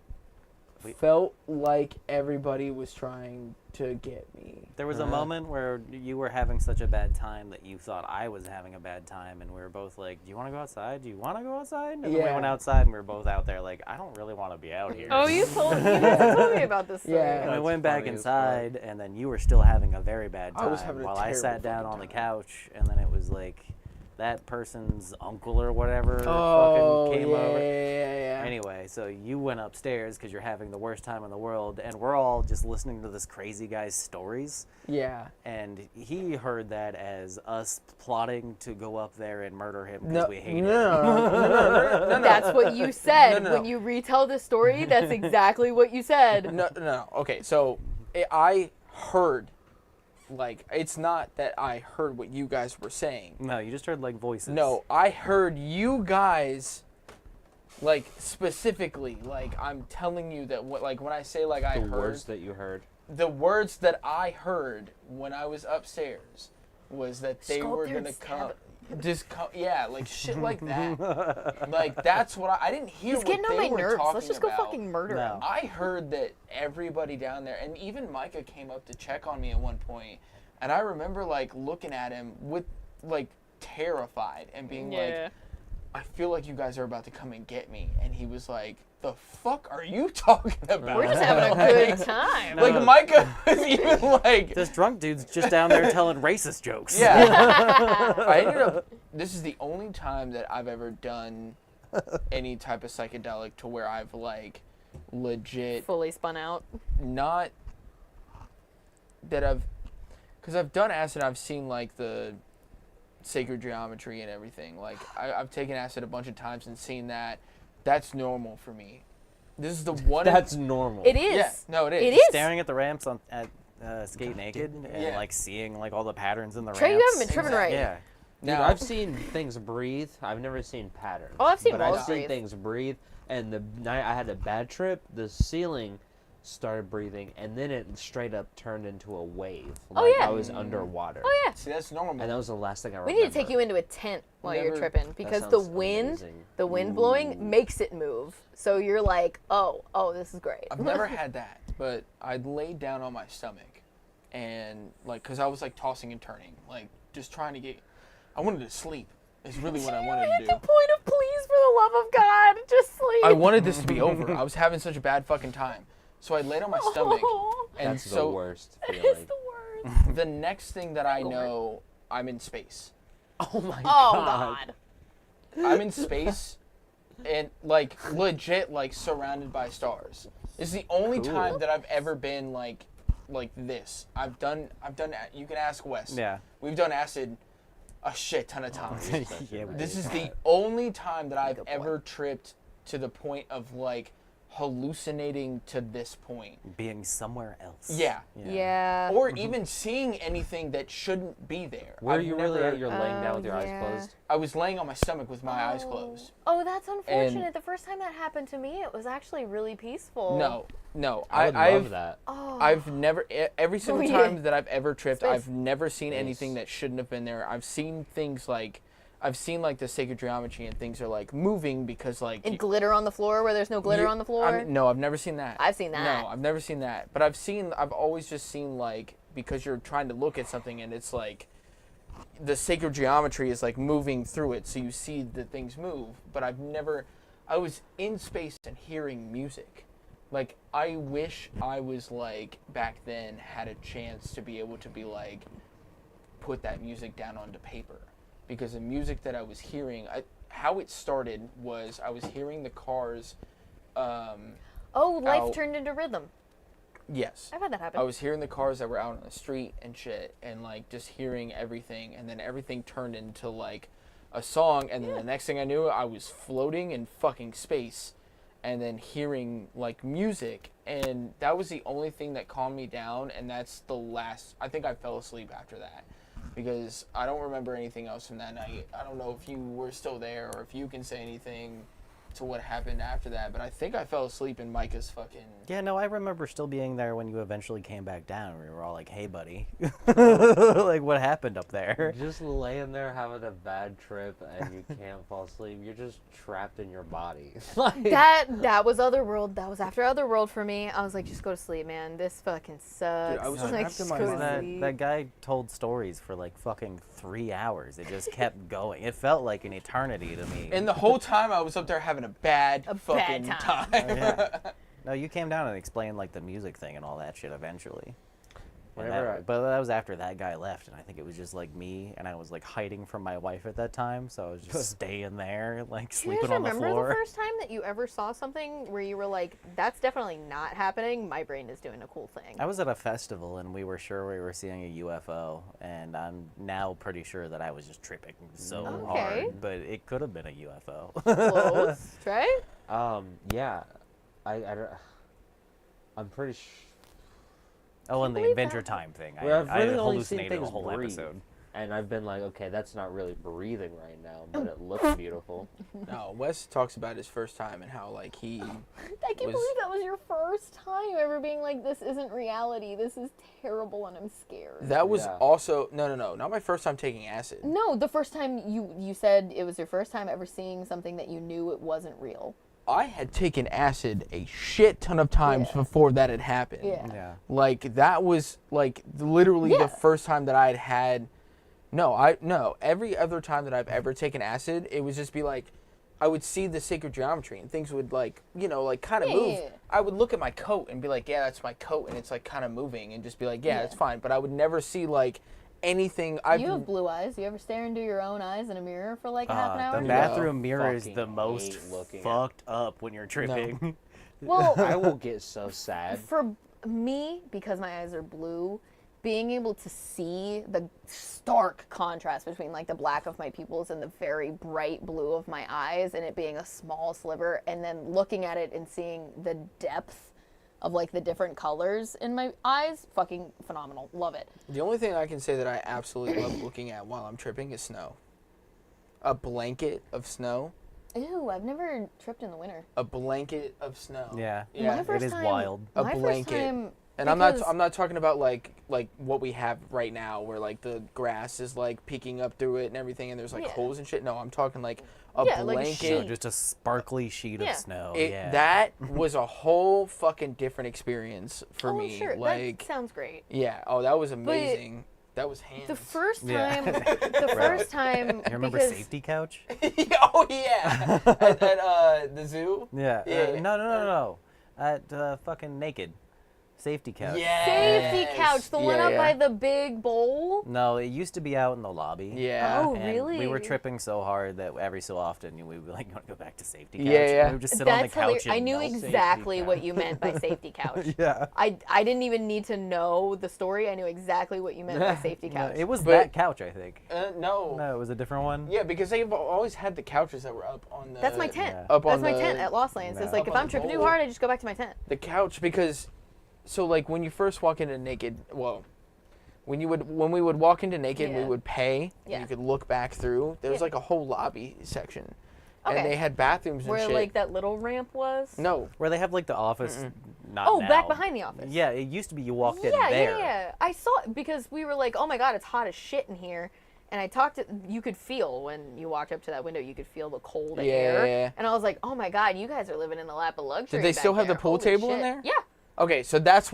S2: felt like everybody was trying to get me.
S4: There was a moment where you were having such a bad time that you thought I was having a bad time, and we were both like, do you want to go outside? Do you want to go outside? And then we
S2: Yeah.
S4: went outside, and we were both out there like, I don't really want to be out here.
S1: Oh, you told me about this story.
S2: Yeah.
S4: And we
S3: That's
S4: went back
S3: funny as
S4: inside, and then you were still having a very bad
S2: I
S4: time
S2: was having a
S4: while I sat
S2: terrible
S4: down
S2: fucking
S4: on the
S2: time.
S4: couch, and then it was like that person's uncle or whatever
S2: Oh,
S4: fucking came
S2: yeah,
S4: over.
S2: yeah.
S4: Anyway, so you went upstairs because you're having the worst time in the world, and we're all just listening to this crazy guy's stories.
S2: Yeah.
S4: And he heard that as us plotting to go up there and murder him because
S2: No,
S4: we hate him.
S2: no.
S1: That's what you said.
S2: No.
S1: When you retell the story, that's exactly what you said.
S2: No. Okay, so I heard, like, it's not that I heard what you guys were saying.
S4: No, you just heard like voices.
S2: No, I heard you guys, like, specifically, like, I'm telling you that, like, when I say, like, I
S3: The
S2: heard,
S3: words that you heard.
S2: the words that I heard when I was upstairs was that they
S1: Just go up
S2: were
S1: there and
S2: gonna
S1: stab
S2: come, just come, yeah, like, shit like that. Like, that's what I didn't hear
S1: He's
S2: what
S1: getting on
S2: they
S1: my
S2: were
S1: nerves.
S2: talking
S1: Let's just go
S2: about.
S1: fucking murder
S4: No.
S1: him.
S2: I heard that everybody down there, and even Micah came up to check on me at one point, and I remember like looking at him with like terrified and being like, I feel like you guys are about to come and get me. And he was like, the fuck are you talking about?
S1: We're just having a good time.
S2: Like Micah was even like,
S4: This drunk dude's just down there telling racist jokes.
S2: yeah. I ended up, this is the only time that I've ever done any type of psychedelic to where I've like legit
S1: Fully spun out.
S2: not that because I've done acid, I've seen like the sacred geometry and everything. Like I've taken acid a bunch of times and seen that. That's normal for me. This is the one.
S3: That's normal.
S1: It is.
S2: Yeah, no, it is.
S1: It is.
S4: Staring at the ramps at Skate Naked and
S2: Yeah.
S4: like seeing like all the patterns in the
S1: Trey,
S4: ramps.
S1: you haven't been tripping right.
S4: Yeah.
S3: Dude,
S2: Now
S3: I've seen things breathe. I've never seen patterns.
S1: Oh, I've seen
S3: but I've
S1: walls
S3: seen
S1: breathe.
S3: things breathe. And the night I had a bad trip, the ceiling started breathing, and then it straight up turned into a wave.
S1: Oh,
S3: Like
S1: yeah.
S3: I was underwater.
S1: Oh yeah.
S2: See, that's normal.
S3: And that was the last thing I
S1: We
S3: remember.
S1: need to take you into a tent while you're
S2: Never-
S1: tripping
S3: That
S1: because the
S3: sounds
S1: wind,
S3: amazing.
S1: the wind blowing makes it move. So you're like, oh, this is great.
S2: I've never had that, but I laid down on my stomach, and like, cause I was like tossing and turning, like just trying to get. I wanted to sleep, Is really what I wanted
S1: Hit
S2: to
S1: the
S2: do.
S1: point of please, for the love of God, just sleep.
S2: I wanted this to be over. I was having such a bad fucking time. So I laid on my stomach, and
S3: That's
S2: so
S3: the worst
S1: It's
S3: feeling.
S1: the worst.
S2: the next thing that I know, I'm in space.
S3: Oh my
S1: Oh God.
S2: I'm in space, and like legit, like surrounded by stars. It's the only
S3: Cool.
S2: time that I've ever been like this. I've done. You can ask Wes.
S4: Yeah.
S2: We've done acid a shit ton of times.
S4: Yeah,
S2: This is the only time that I've
S1: Good boy.
S2: ever tripped to the point of like hallucinating to this point.
S4: being somewhere else.
S2: Yeah.
S1: Yeah.
S2: Or even seeing anything that shouldn't be there.
S3: Where are
S2: I've
S3: you
S2: never,
S3: really at? You're laying down with your
S1: yeah.
S3: eyes closed?
S2: I was laying on my stomach with my eyes closed.
S1: Oh, that's unfortunate. The first time that happened to me, it was actually really peaceful.
S2: No.
S3: I would love that.
S1: Oh.
S2: I've never, every single
S1: Yeah.
S2: time that I've ever tripped,
S1: Space.
S2: I've never seen
S3: Space.
S2: anything that shouldn't have been there. I've seen things like, I've seen like the sacred geometry and things are like moving because like.
S1: And glitter on the floor where there's no glitter on the floor.
S2: No, I've never seen that.
S1: I've seen that.
S2: No, I've never seen that. But I've always just seen like, because you're trying to look at something and it's like, the sacred geometry is like moving through it, so you see the things move. But I was in space and hearing music. Like, I wish I was like, back then, had a chance to be able to be like, put that music down onto paper. Because the music that I was hearing, how it started was I was hearing the cars.
S1: Oh, life
S2: out-
S1: turned into rhythm.
S2: Yes.
S1: I've had that happen.
S2: I was hearing the cars that were out on the street and shit, and like just hearing everything, and then everything turned into like a song, and then the next thing I knew, I was floating in fucking space, and then hearing like music, and that was the only thing that calmed me down, and that's the last. I think I fell asleep after that, because I don't remember anything else from that night. I don't know if you were still there or if you can say anything to what happened after that, but I think I fell asleep in Micah's fucking.
S4: Yeah, no, I remember still being there when you eventually came back down. We were all like, "Hey, buddy, like what happened up there?"
S3: Just laying there having a bad trip and you can't fall asleep. You're just trapped in your body. Like,
S1: That was Otherworld. That was after Otherworld for me. I was like, just go to sleep, man. This fucking sucks.
S2: I was
S1: like,
S2: trapped in
S1: just
S2: my
S1: go to
S2: mind.
S4: That
S1: sleep.
S4: guy told stories for like fucking 3 hours. It just kept going. It felt like an eternity to me.
S2: And the whole time I was up there having a bad fucking
S1: time.
S4: Yeah. No, you came down and explained like the music thing and all that shit eventually. And
S3: Whenever
S4: but that was after that guy left, and I think it was just like me, and I was like hiding from my wife at that time, so I was just staying there, like
S1: Do you guys
S4: sleeping on the
S1: remember
S4: floor.
S1: the first time that you ever saw something where you were like, that's definitely not happening? My brain is doing a cool thing.
S4: I was at a festival, and we were sure we were seeing a UFO, and I'm now pretty sure that I was just tripping so
S1: Okay.
S4: hard, but it could have been a UFO.
S1: Close, right?
S3: yeah. I'm pretty sure.
S4: Oh, and the
S1: believe
S4: Adventure
S1: that.
S4: Time thing.
S3: Well, I've
S4: I
S3: really only seen
S4: hallucinated a
S3: things
S4: whole
S3: breathe.
S4: episode.
S3: And I've been like, okay, that's not really breathing right now, but it looks beautiful.
S2: No, Wes talks about his first time and how like he.
S1: I can't
S2: Was-
S1: believe that was your first time ever being like, this isn't reality. This is terrible and I'm scared.
S2: That was
S3: Yeah.
S2: also no, not my first time taking acid.
S1: No, the first time you said it was your first time ever seeing something that you knew it wasn't real.
S2: I had taken acid a shit ton of times
S1: Yeah.
S2: before that had happened.
S1: Yeah.
S4: Yeah.
S2: Like that was like literally
S1: Yeah.
S2: the first time that I'd had. No, every other time that I've ever taken acid, it would just be like, I would see the sacred geometry and things would like, like kind of
S1: Yeah,
S2: move.
S1: yeah, yeah.
S2: I would look at my coat and be like, yeah, that's my coat, and it's like kind of moving, and just be like, yeah,
S1: Yeah.
S2: it's fine. But I would never see like anything.
S1: You have blue eyes. You ever stare into your own eyes in a mirror for like a half an hour?
S4: The
S2: No.
S4: bathroom mirror is
S3: Fucking
S4: the most
S3: hate looking at-
S4: fucked up when you're tripping.
S1: Well,
S3: I will get so sad.
S1: for me, because my eyes are blue, being able to see the stark contrast between like the black of my pupils and the very bright blue of my eyes, and it being a small sliver, and then looking at it and seeing the depth of like the different colors in my eyes, fucking phenomenal. Love it.
S2: The only thing I can say that I absolutely love looking at while I'm tripping is snow. A blanket of snow.
S1: Ew, I've never tripped in the winter.
S2: A blanket of snow.
S4: Yeah.
S2: Yeah.
S1: My first
S4: is
S1: time,
S4: wild.
S2: A
S1: my
S2: blanket.
S1: First time,
S2: And
S1: because-
S2: I'm not talking about like what we have right now where like the grass is like peeking up through it and everything and there's like
S1: Yeah.
S2: holes and shit. No, I'm talking like a
S1: Yeah, like a
S2: blanket.
S1: sheet.
S4: No, just a sparkly sheet
S1: Yeah.
S4: of snow.
S2: It-
S4: yeah.
S2: That was a whole fucking different experience for
S1: oh,
S2: me.
S1: sure,
S2: Like
S1: that sounds great.
S2: yeah, oh that was amazing. That was hands.
S1: The first
S4: Yeah.
S1: time, the first time,
S4: You remember
S1: because
S4: Safety Couch?
S2: Oh yeah, at the zoo.
S4: Yeah.
S2: Yeah.
S4: No. At fucking Naked. Safety Couch.
S1: Safety couch, the one up by the big bowl.
S4: No, it used to be out in the lobby.
S2: Yeah.
S1: Oh,
S4: And
S1: really?
S4: we were tripping so hard that every so often we would be like, you want to go back to Safety Couch?
S2: Yeah, yeah.
S4: And we would just sit on the
S1: That's
S4: couch
S1: hilarious.
S4: and
S1: I knew
S4: melt.
S1: exactly what you meant by safety couch.
S4: Yeah.
S1: I didn't even need to know the story. I knew exactly what you meant by safety
S4: No,
S1: couch.
S4: it was
S2: But-
S4: that couch, I think.
S2: No.
S4: No, it was a different one.
S2: Yeah, because they've always had the couches that were up on the.
S1: That's my tent.
S4: Yeah.
S2: Up
S1: That's
S2: on
S1: my
S2: the,
S1: tent at Lost Lands. It's
S4: Yeah.
S1: like
S2: Up
S1: if
S2: on
S1: I'm
S2: the
S1: tripping too
S2: bowl.
S1: hard, I just go back to my tent.
S2: The couch because, so like when you first walk into Naked, well, when we would walk into Naked, we
S1: Yeah.
S2: would pay.
S1: Yeah.
S2: And you could look back through. There was
S1: Yeah.
S2: like a whole lobby section,
S1: Okay.
S2: and they had bathrooms and
S1: Where
S2: shit.
S1: like that little ramp was.
S2: No.
S4: Where they have like the office. Not
S1: Oh,
S4: now.
S1: back behind the office.
S4: Yeah, it used to be you walked in
S1: Yeah,
S4: there.
S1: yeah. I saw it because we were like, oh my god, it's hot as shit in here. And I talked to, you could feel when you walked up to that window, you could feel the cold air.
S2: Yeah.
S1: And I was like, oh my god, you guys are living in the lap of luxury.
S2: Did they
S1: back
S2: still have the
S1: there.
S2: pool
S1: Holy
S2: table in
S1: shit."
S2: there?
S1: Yeah.
S2: Okay, so that's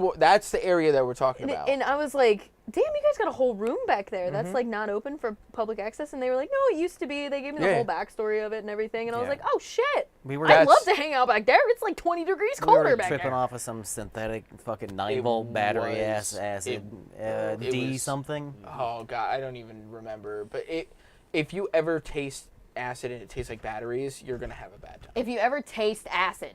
S2: the area that we're talking about.
S1: And I was like, damn, you guys got a whole room back there.
S2: Mm-hmm.
S1: That's like not open for public access. And they were like, no, it used to be. They gave me the
S2: Yeah.
S1: whole backstory of it and everything. And I was
S4: Yeah.
S1: like, oh shit.
S4: We were
S1: I'd love
S2: That's-
S1: to hang out back there. It's like 20 degrees
S4: we
S1: colder
S4: were
S1: back
S4: tripping
S1: there.
S4: off of some synthetic fucking 9
S2: It
S4: volt battery
S2: was-
S4: acid.
S2: it
S4: D
S2: was-
S4: something.
S2: Oh god, I don't even remember. But if you ever taste acid and it tastes like batteries, you're gonna have a bad time.
S1: If you ever taste acid,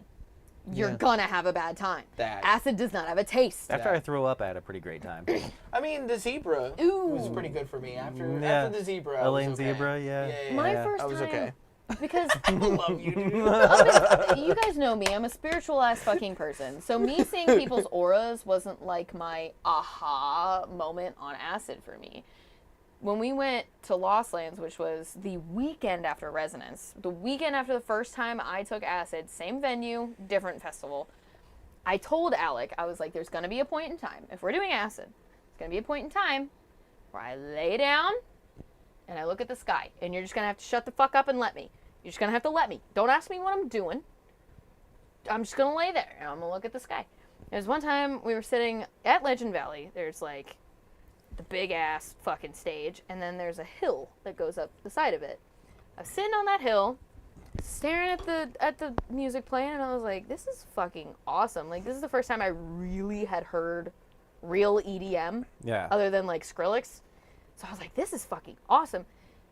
S1: you're
S2: Yeah.
S1: gonna have a bad time.
S2: That-
S1: Acid does not have a taste.
S4: After I threw up, I had a pretty great time.
S2: I mean, the zebra was
S1: Ooh.
S2: pretty good for me. After
S4: Yeah.
S2: after the zebra, I
S4: Elaine
S2: was okay.
S4: Zebra, yeah.
S1: My
S4: Yeah.
S1: first
S2: I was
S1: time,
S2: okay.
S1: because
S2: I love you, dude.
S1: you guys know me, I'm a spiritual ass fucking person. So me seeing people's auras wasn't like my aha moment on acid for me. When we went to Lost Lands, which was the weekend after Resonance, the weekend after the first time I took acid, same venue, different festival, I told Alec, I was like, there's going to be a point in time, if we're doing acid, there's going to be a point in time where I lay down and I look at the sky, and you're just going to have to shut the fuck up and let me. You're just going to have to let me. Don't ask me what I'm doing. I'm just going to lay there, and I'm going to look at the sky. There's one time we were sitting at Legend Valley. There's like the big ass fucking stage, and then there's a hill that goes up the side of it. I was sitting on that hill, staring at the music playing, and I was like, this is fucking awesome. Like, this is the first time I really had heard real EDM
S4: Yeah.
S1: other than like Skrillex. So I was like, this is fucking awesome.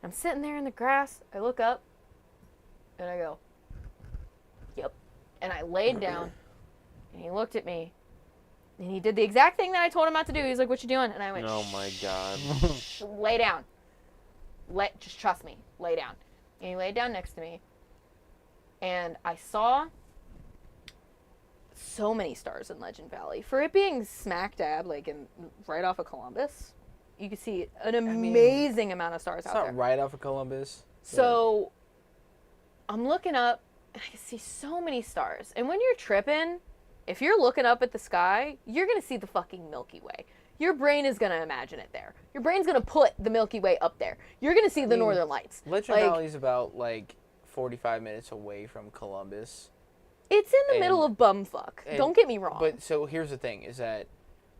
S1: I'm sitting there in the grass, I look up and I go, yep. And I laid down and he looked at me and he did the exact thing that I told him not to do. He's like, what you doing? And I went,
S3: Oh my god.
S1: lay down. Just trust me, lay down. And he laid down next to me and I saw so many stars in Legend Valley. For it being smack dab, like right off of Columbus, you could see an amazing amount of stars
S2: It's
S1: out
S2: not
S1: there.
S2: right off of Columbus.
S1: So I'm looking up and I can see so many stars. And when you're tripping, if you're looking up at the sky, you're going to see the fucking Milky Way. Your brain is going to imagine it there. Your brain's going to put the Milky Way up there. You're going to see the Northern Lights.
S2: Legend
S1: Like,
S2: Valley's about like 45 minutes away from Columbus.
S1: It's in the
S2: and-
S1: middle of bumfuck.
S2: and-
S1: Don't get me wrong.
S2: But so here's the thing: is that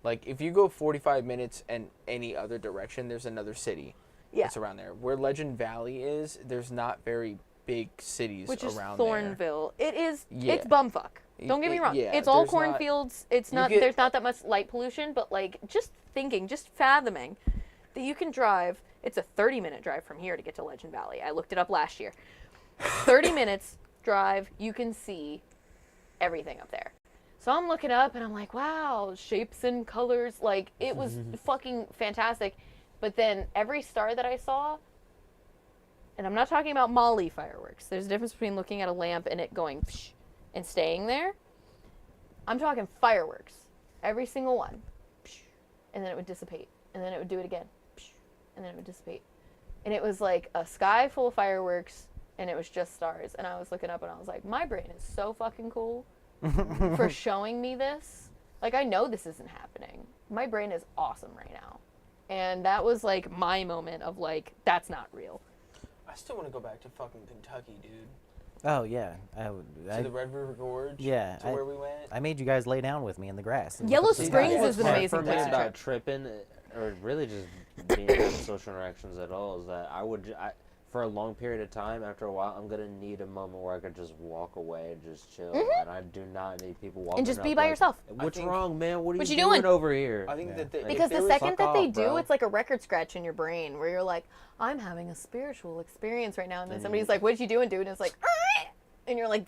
S2: like if you go 45 minutes and any other direction, there's another city
S1: yeah.
S2: that's around there. Where Legend Valley is, there's not very big cities
S1: Which is
S2: around there.
S1: Thornville. It is.
S2: Yeah.
S1: It's bumfuck. Don't get me wrong.
S2: Yeah,
S1: it's all
S2: there's not-
S1: cornfields. It's
S2: you
S1: not.
S2: get-
S1: There's not that much light pollution. But like, just thinking, just fathoming that you can drive. It's a 30-minute drive from here to get to Legend Valley. I looked it up last year. 30 minutes drive. You can see everything up there. So I'm looking up and I'm like, wow, shapes and colors. Like, it was fucking fantastic. But then every star that I saw, and I'm not talking about Molly fireworks. There's a difference between looking at a lamp and it going psh and staying there. I'm talking fireworks. Every single one. Psh, and then it would dissipate. And then it would do it again. Psh, and then it would dissipate. And it was like a sky full of fireworks and it was just stars. And I was looking up and I was like, my brain is so fucking cool for showing me this. Like, I know this isn't happening. My brain is awesome right now. And that was like my moment of like, that's not real.
S2: I still want to go back to fucking Kentucky, dude.
S4: Oh yeah.
S2: To the Red River Gorge.
S4: Yeah,
S2: To where we went.
S4: I made you guys lay down with me in the grass. and
S1: Yellow
S4: look at the
S1: Springs
S4: sky.
S1: is an
S3: Hard
S1: amazing
S3: for me
S1: place to
S3: about
S1: trip.
S3: tripping, or really just being in social interactions at all is that for a long period of time, after a while, I'm gonna need a moment where I could just walk away and just chill, and I do not need people walking
S1: And just be
S3: up
S1: by
S3: like,
S1: yourself.
S3: What's wrong, man? What are
S1: What
S3: you
S1: you
S3: doing
S1: doing?
S3: over here?
S2: I think that
S1: Because the
S2: if there was-
S1: second that they
S3: off,
S1: do,
S3: bro.
S1: it's like a record scratch in your brain where you're like, I'm having a spiritual experience right now. And then
S3: And
S1: somebody's
S3: you-
S1: like, what you doing, dude? And it's like, "Ah!" And you're like,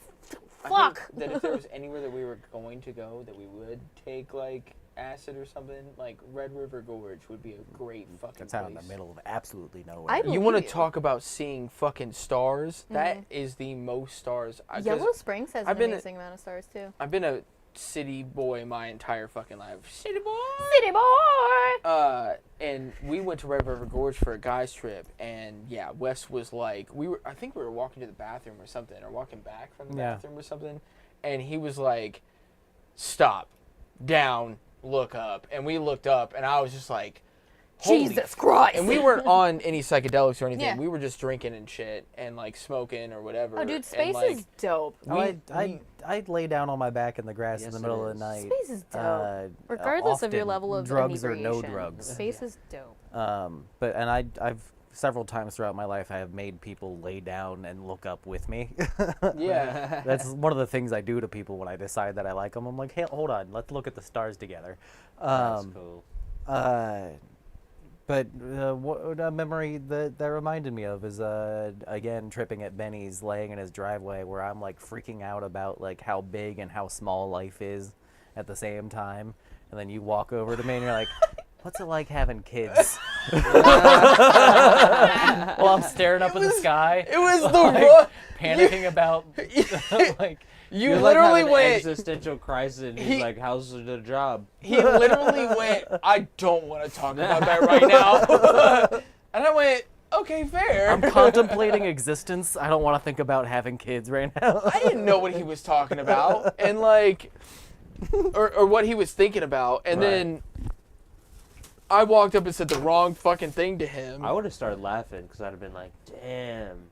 S2: I
S1: fuck.
S2: think that if there was anywhere that we were going to go that we would take like acid or something, like Red River Gorge would be a great fucking
S4: That's out in
S2: place.
S4: the middle of absolutely nowhere.
S1: I
S2: You want to
S1: believe you.
S2: talk about seeing fucking stars? That is the most stars. 'Cause
S1: Yellow Springs has
S2: I've
S1: an
S2: been-
S1: amazing amount of stars, too.
S2: I've been a city boy my entire fucking life. City boy.
S1: City boy!
S2: And we went to Red River Gorge for a guys trip, and yeah, Wes was like, I think we were walking to the bathroom or something, or walking back from the bathroom or something, and he was like, stop, down, look up, and we looked up, and I was just like, holy
S1: Jesus Christ!
S2: And we weren't on any psychedelics or anything.
S1: Yeah.
S2: We were just drinking and shit and like smoking or whatever.
S1: Oh, dude,
S2: and,
S1: space
S2: like,
S1: is dope.
S4: I'd lay down on my back in the grass
S3: Yes,
S4: in the
S3: it
S4: middle of
S3: is.
S4: the night.
S1: Space is dope. Regardless of your
S4: often,
S1: level of
S4: drugs or no
S1: inebriation,
S4: drugs.
S1: Space is dope.
S4: But I've several times throughout my life I have made people lay down and look up with me.
S2: Yeah.
S4: That's one of the things I do to people when I decide that I like them. I'm like, hey, hold on, let's look at the stars together.
S3: That's cool.
S4: But what a memory that reminded me of is again tripping at Benny's, laying in his driveway, where I'm like freaking out about like how big and how small life is at the same time, and then you walk over to me and you're like, "What's it like having kids?" While I'm staring up at the sky,
S2: It was the
S4: panicking about like.
S2: You
S3: You're
S2: literally
S3: like having
S2: went.
S3: an existential crisis. And he's like, "How's the job?"
S2: He literally went. I don't want to talk about that right now. And I went, okay, fair.
S4: I'm contemplating existence. I don't want to think about having kids right now.
S2: I didn't know what he was talking about, and like, or what he was thinking about, and
S3: Right.
S2: then I walked up and said the wrong fucking thing to him.
S3: I would have started laughing because I'd have been like, "Damn,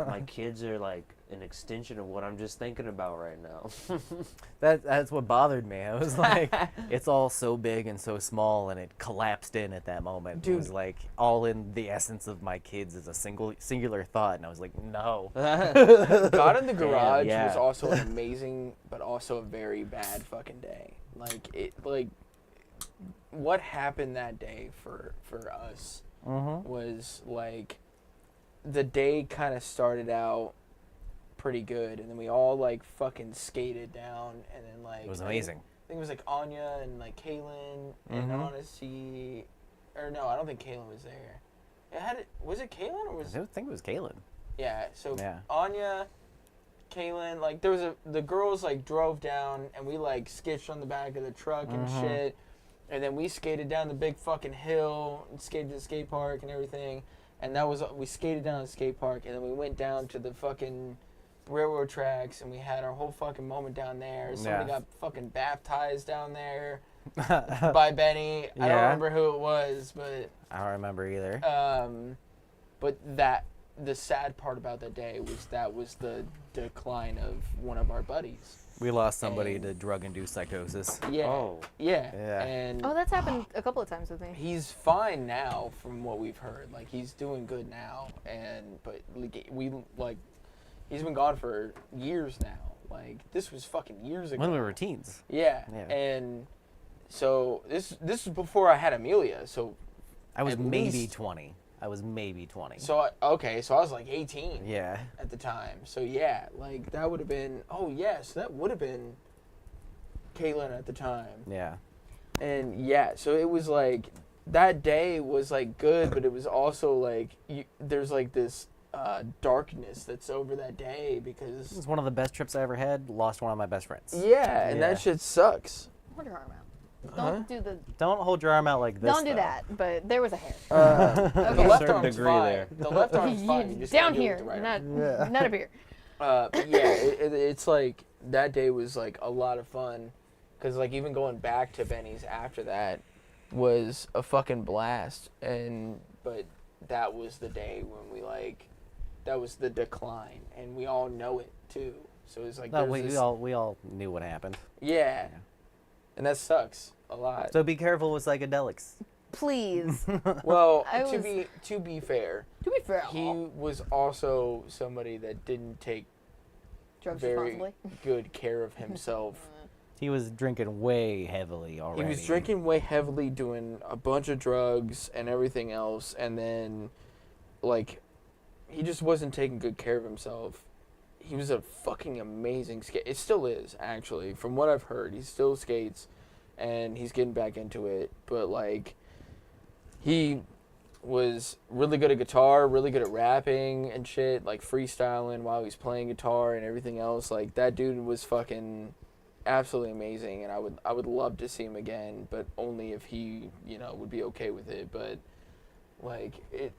S3: my kids are like an extension of what I'm just thinking about right now."
S4: That's what bothered me. I was like, it's all so big and so small, and it collapsed in at that moment.
S2: Dude.
S4: It was like all in the essence of my kids is a singular thought, and I was like, no.
S2: God in the Garage
S3: yeah.
S2: was also an amazing, but also a very bad fucking day. Like what happened that day for us was like, the day kind of started out pretty good, and then we all like fucking skated down, and then like
S4: It was amazing.
S2: I think it was like Anya and like Kaylin and Honesty, or no, I don't think Kaylin was there. Was it Kaylin or was
S4: I think it was Kaylin.
S2: yeah? So
S4: Yeah.
S2: Anya, Kaylin, like there was the girls like drove down, and we like skitched on the back of the truck and shit, and then we skated down the big fucking hill and skated to the skate park and everything, and that was we skated down the skate park, and then we went down to the fucking railroad tracks, and we had our whole fucking moment down there. Somebody
S4: Yeah.
S2: got fucking baptized down there by Benny. I don't
S4: Yeah.
S2: remember who it was, but
S4: I don't remember either.
S2: but the sad part about that day was the decline of one of our buddies.
S4: We lost somebody
S2: and-
S4: to drug-induced psychosis.
S2: Yeah.
S3: Oh.
S2: Yeah.
S4: Yeah.
S2: And
S1: Oh, that's happened a couple of times with me.
S2: he's fine now, from what we've heard. Like, he's doing good now, but he's been gone for years now. Like, this was fucking years ago.
S4: When we were teens.
S2: Yeah.
S4: Yeah.
S2: And so this was before I had Amelia. So
S4: I was
S2: At
S4: maybe
S2: least-
S4: 20. I was maybe 20.
S2: so I was like 18
S4: Yeah.
S2: at the time. So yeah, like that would have been. Oh yes, that would have been Kaylin at the time.
S4: Yeah.
S2: And yeah, so it was like that day was like good, but it was also like there's like this darkness that's over that day
S4: This
S2: because
S4: was one of the best trips I ever had. Lost one of my best friends.
S2: yeah, and
S4: Yeah.
S2: that shit sucks.
S1: Hold your arm out.
S2: Huh?
S1: Don't do the.
S4: Don't hold your arm out like this.
S1: Don't do
S4: though.
S1: that. But there was a hair.
S2: The
S1: Okay.
S2: left
S3: Certain
S2: arm's
S3: degree
S2: fine.
S3: there.
S2: The left arm's fine. You just
S1: Down
S2: gotta do it
S1: here,
S2: with the right
S1: not
S2: arm.
S1: not up here.
S2: But yeah, it's like that day was like a lot of fun, because like even going back to Benny's after that was a fucking blast. But that was the day when that was the decline, and we all know it too. So it's like
S4: No,
S2: there's
S4: we
S2: this-
S4: all knew what happened.
S2: yeah, and that sucks a lot.
S4: So be careful with psychedelics.
S1: please.
S2: Well,
S1: I
S2: to
S1: was-
S2: be fair,
S1: To be fair,
S2: he was also somebody that didn't take
S1: drugs
S2: very
S1: responsibly.
S2: good care of himself.
S4: He was drinking way heavily already.
S2: He was drinking way heavily, doing a bunch of drugs and everything else, and then, like, he just wasn't taking good care of himself. He was a fucking amazing skate. It still is, actually, from what I've heard. He still skates, and he's getting back into it. But, like, he was really good at guitar, really good at rapping and shit, like freestyling while he's playing guitar and everything else. Like, that dude was fucking absolutely amazing, and I would love to see him again, but only if he, you know, would be okay with it. But, like, it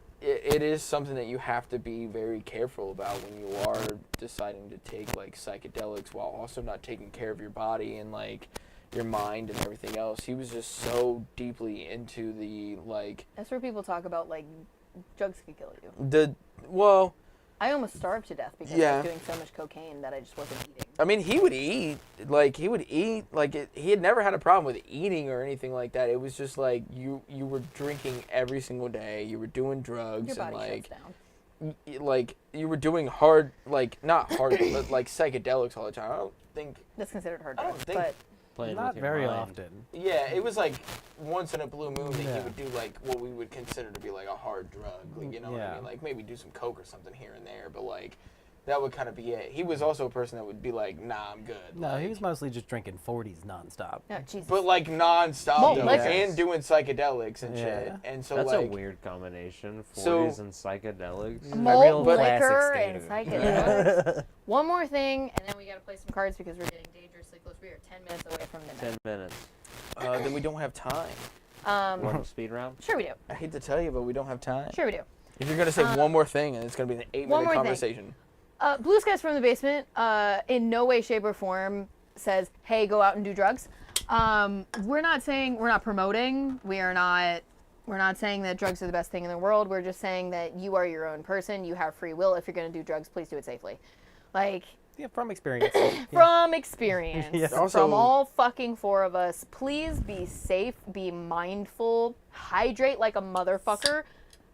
S2: is something that you have to be very careful about when you are deciding to take, like, psychedelics while also not taking care of your body and, like, your mind and everything else. He was just so deeply into the, like...
S1: That's where people talk about, like, drugs could kill you.
S2: Well...
S1: I almost starved to death because I
S2: Yeah.
S1: was doing so much cocaine that I just wasn't eating.
S2: I mean, he would eat. He had never had a problem with eating or anything like that. It was just, like, you were drinking every single day. You were doing drugs.
S1: Your body
S2: and,
S1: shuts
S2: like...
S1: down.
S2: Like, you were doing hard, like, not hard, but, like, psychedelics all the time. I don't think...
S1: That's considered hard
S2: I don't
S1: drugs,
S2: think-
S1: but
S3: Playing
S4: Not
S3: with your
S4: very
S3: mind.
S4: often.
S2: Yeah, it was, like, once in a blue moon that he
S4: Yeah.
S2: would do, like, what we would consider to be, like, a hard drug. Like, you know what I
S4: Yeah.
S2: mean? Like, maybe do some coke or something here and there, but, like, that would kind of be it. He was also a person that would be like, nah, I'm good.
S4: No,
S2: like,
S4: he was mostly just drinking 40s nonstop.
S1: no, Jesus.
S2: But, like, non-stop,
S1: Malt
S2: though,
S1: liquors.
S2: and doing psychedelics and
S4: Yeah.
S2: shit. And so,
S3: That's
S2: like...
S3: a weird combination.
S2: So-
S3: 40s and psychedelics.
S4: A
S1: Malt
S4: real
S1: liquor
S4: classic
S1: and
S4: skater.
S1: psychedelics. One more thing, and then we gotta play some cards because we're getting dangerously close. We are 10 minutes away from midnight.
S3: 10 minutes.
S2: then we don't have time.
S3: One speed round?
S1: Sure we do.
S2: I hate to tell you, but we don't have time.
S1: Sure we do.
S2: If you're going to say one more thing, and it's going to be an 8-minute
S1: one more thing.
S2: conversation.
S1: Blue Skies from the Basement, in no way, shape, or form says, hey, go out and do drugs. We're not promoting. We're not saying that drugs are the best thing in the world. We're just saying that you are your own person. You have free will. If you're going to do drugs, please do it safely. Like,
S4: Yeah, from experience.
S1: from experience,
S4: Yeah.
S2: Also-
S1: from all fucking four of us, please be safe, be mindful, hydrate like a motherfucker,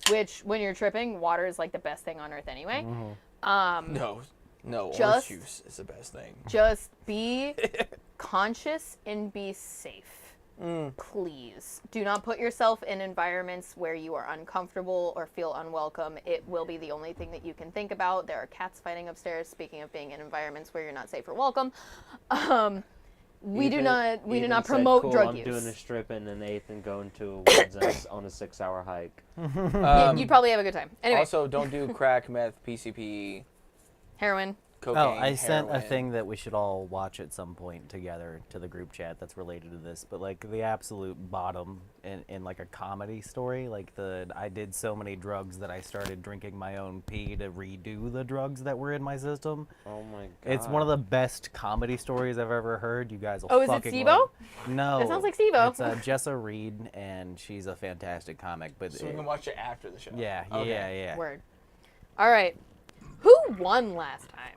S1: which when you're tripping, water is like the best thing on earth anyway.
S2: No, orange
S1: Just-
S2: juice is the best thing.
S1: Just be conscious and be safe. Please do not put yourself in environments where you are uncomfortable or feel unwelcome. It will be the only thing that you can think about. There are cats fighting upstairs. Speaking of being in environments where you're not safe or welcome, we do not
S3: Ethan said,
S1: promote
S3: cool,
S1: drug
S3: I'm
S1: use.
S3: doing a strip and then Ethan going to woods on a 6-hour hike.
S1: You'd probably have a good time. Anyway,
S2: Also, don't do crack, meth, PCP,
S1: heroin.
S2: cocaine,
S4: Oh, I sent a
S2: heroin.
S4: thing that we should all watch at some point together to the group chat that's related to this. But like the absolute bottom in like a comedy story, like I did so many drugs that I started drinking my own pee to redo the drugs that were in my system.
S3: Oh my god.
S4: It's one of the best comedy stories I've ever heard. You guys will
S1: Oh, is it
S4: fucking
S1: SIBO?
S4: love it. No.
S1: That sounds like SIBO.
S4: It's Jessa Reed, and she's a fantastic comic. But
S2: So we can watch it after the show.
S4: yeah,
S2: Okay.
S4: yeah.
S1: Word. All right. Who won last time?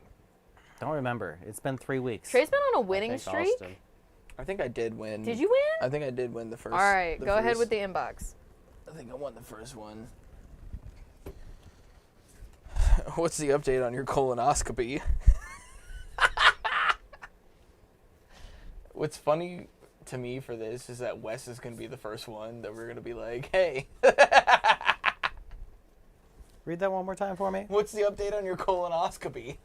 S4: Don't remember. It's been 3 weeks.
S1: Trey's been on a
S3: I
S1: winning
S3: think
S1: streak.
S3: Austin.
S2: I think I did win.
S1: Did you win?
S2: I think I did win the first.
S1: All right,
S2: the
S1: go ahead
S2: first-
S1: with the inbox.
S2: I think I won the first one. What's the update on your colonoscopy? What's funny to me for this is that Wes is going to be the first one that we're going to be like, hey,
S4: Read that one more time for me.
S2: what's the update on your colonoscopy?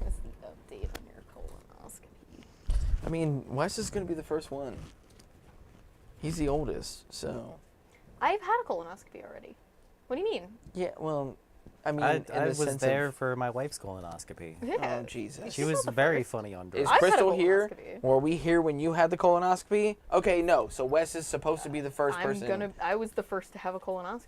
S1: What's the update on your colonoscopy?
S2: I mean, Wes is going to be the first one. He's the oldest, so.
S1: I've had a colonoscopy already. What do you mean?
S2: Yeah, well, I mean,
S4: I
S2: in the
S4: was
S2: sense
S4: there
S2: of,
S4: for my wife's colonoscopy.
S1: Yeah.
S2: Oh, Jesus.
S4: She
S1: She's
S4: was
S1: not the
S4: very
S1: first.
S4: funny on
S2: Is
S4: drugs.
S1: I've had a
S2: Crystal here?
S1: colonoscopy.
S2: Were we here when you had the colonoscopy? Okay, no. So Wes is supposed to be the first person.
S1: I was the first to have a colonoscopy.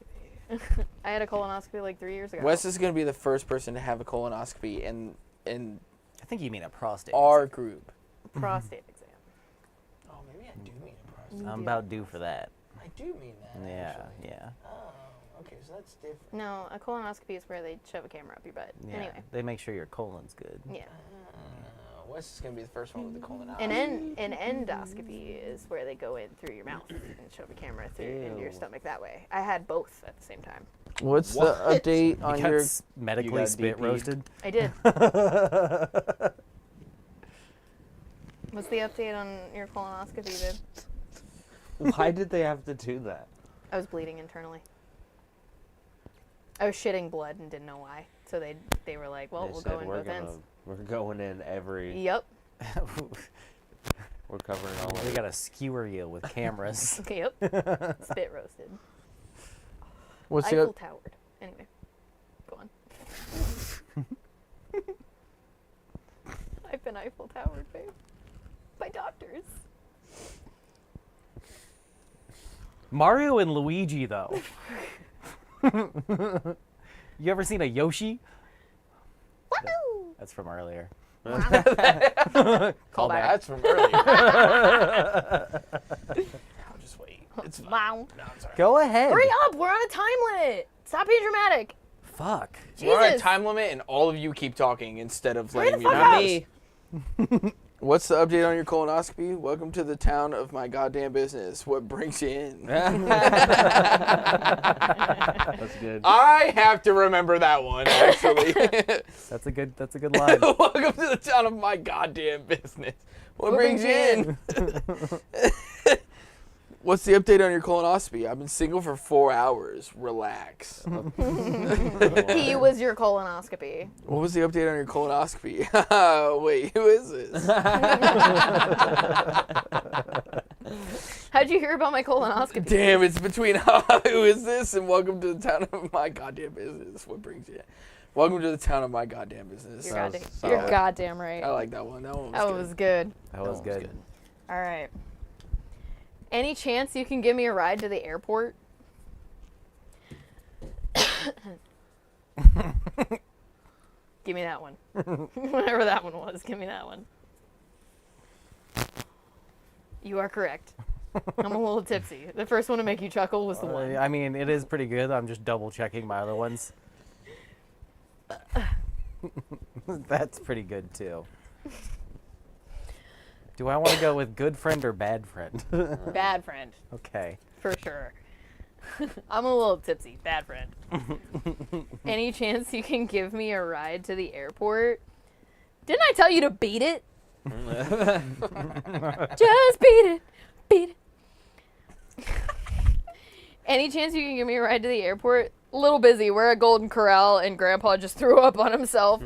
S1: I had a colonoscopy like 3 years ago.
S2: Wes is going to be the first person to have a colonoscopy in
S4: I think you mean a prostate.
S2: our group.
S1: prostate exam.
S2: Oh, maybe I do mean a prostate.
S4: I'm about due for that.
S2: I do mean that.
S4: Yeah,
S2: actually.
S4: yeah.
S2: Oh, okay, so that's different.
S1: No, a colonoscopy is where they shove a camera up your butt.
S4: Yeah.
S1: Anyway,
S4: They make sure your colon's good.
S1: yeah.
S2: Wes is gonna be the first one with the colonoscopy.
S1: An endoscopy is where they go in through your mouth and shove a camera through into your
S3: Ew.
S1: stomach that way. I had both at the same time.
S2: What's
S3: What?
S2: the update on
S4: You
S2: your?
S4: got medically
S2: got
S4: spit
S2: DP'd.
S4: roasted.
S1: I did. What's the update on your colonoscopy, babe?
S3: Why did they have to do that?
S1: I was bleeding internally. I was shitting blood and didn't know why. So they were like, well,
S3: They
S1: we'll
S3: said,
S1: go in both ends.
S3: we're going in every.
S1: Yep.
S3: We're covering all of
S4: We
S3: it.
S4: gotta skewer you with cameras.
S1: Yep. Spit roasted.
S2: What's the
S1: Eiffel
S2: up?
S1: Towered. Anyway, go on. I've been Eiffel Towered, babe. By doctors.
S4: Mario and Luigi, though. You ever seen a Yoshi?
S1: Woo!
S4: That's from earlier.
S1: Call
S4: Call
S1: back.
S2: That's from earlier. I'll just wait. It's fine.
S1: Wow.
S2: No, I'm sorry.
S4: Go ahead.
S1: Hurry up! We're on a time limit. Stop being dramatic.
S4: Fuck.
S2: We're on a
S1: Jesus.
S2: time limit, and all of you keep talking instead of
S1: Hurry
S2: letting
S1: the
S2: me
S1: fuck
S2: know.
S1: up.
S3: Me.
S2: What's the update on your colonoscopy? Welcome to the town of my goddamn business. What brings you in?
S3: That's good.
S2: I have to remember that one, actually.
S4: That's a good line.
S2: Welcome to the town of my goddamn business. What brings you in? What's the update on your colonoscopy? I've been single for 4 hours. Relax.
S1: He was your colonoscopy.
S2: What was the update on your colonoscopy? Wait, who is this?
S1: How'd you hear about my colonoscopy?
S2: Damn, it's between who is this and welcome to the town of my goddamn business. What brings you in? Welcome to the town of my goddamn business.
S1: You're,
S3: That was
S1: goddamn,
S3: solid.
S1: you're goddamn right.
S2: I like that one. That one was
S1: That
S2: good.
S1: was good.
S4: That was good.
S1: All right. Any chance you can give me a ride to the airport? Give me that one. Whatever that one was, give me that one. You are correct. I'm a little tipsy. The first one to make you chuckle was the one.
S4: I mean, it is pretty good. I'm just double checking my other ones. That's pretty good too. Do I want to go with good friend or bad friend?
S1: Bad friend,
S4: Okay.
S1: for sure. I'm a little tipsy. Bad friend. Any chance you can give me a ride to the airport? Didn't I tell you to beat it? Just beat it. Beat it. Any chance you can give me a ride to the airport? A little busy. We're at Golden Corral and Grandpa just threw up on himself.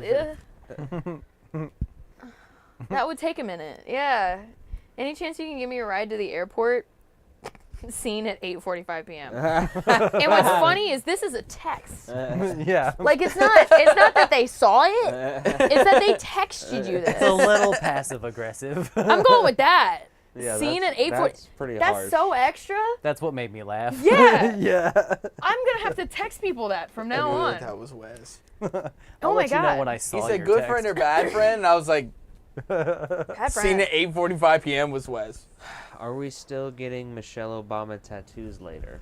S1: That would take a minute. Yeah. Any chance you can give me a ride to the airport? Scene at 8:45 p.m. And what's funny is this is a text.
S4: Yeah.
S1: Like it's not that they saw it. It's that they texted you
S4: It's a
S1: this.
S4: little passive aggressive.
S1: I'm going with that.
S3: Yeah,
S1: Scene
S3: that's-
S1: at 8:40.
S3: That's pretty
S1: That's
S3: harsh.
S1: so extra.
S4: That's what made me laugh.
S1: Yeah.
S4: Yeah.
S1: I'm gonna have to text people that from
S2: I
S1: now
S2: knew
S1: on.
S2: that was Wes.
S1: Oh
S4: I'll
S1: my
S4: let you know
S1: God.
S4: when I
S2: He
S4: saw
S2: said
S4: your
S2: good
S4: text.
S2: friend or bad friend, and I was like,
S1: Bad
S2: seen
S1: friend.
S2: at 8:45 p.m. was Wes.
S3: Are we still getting Michelle Obama tattoos later?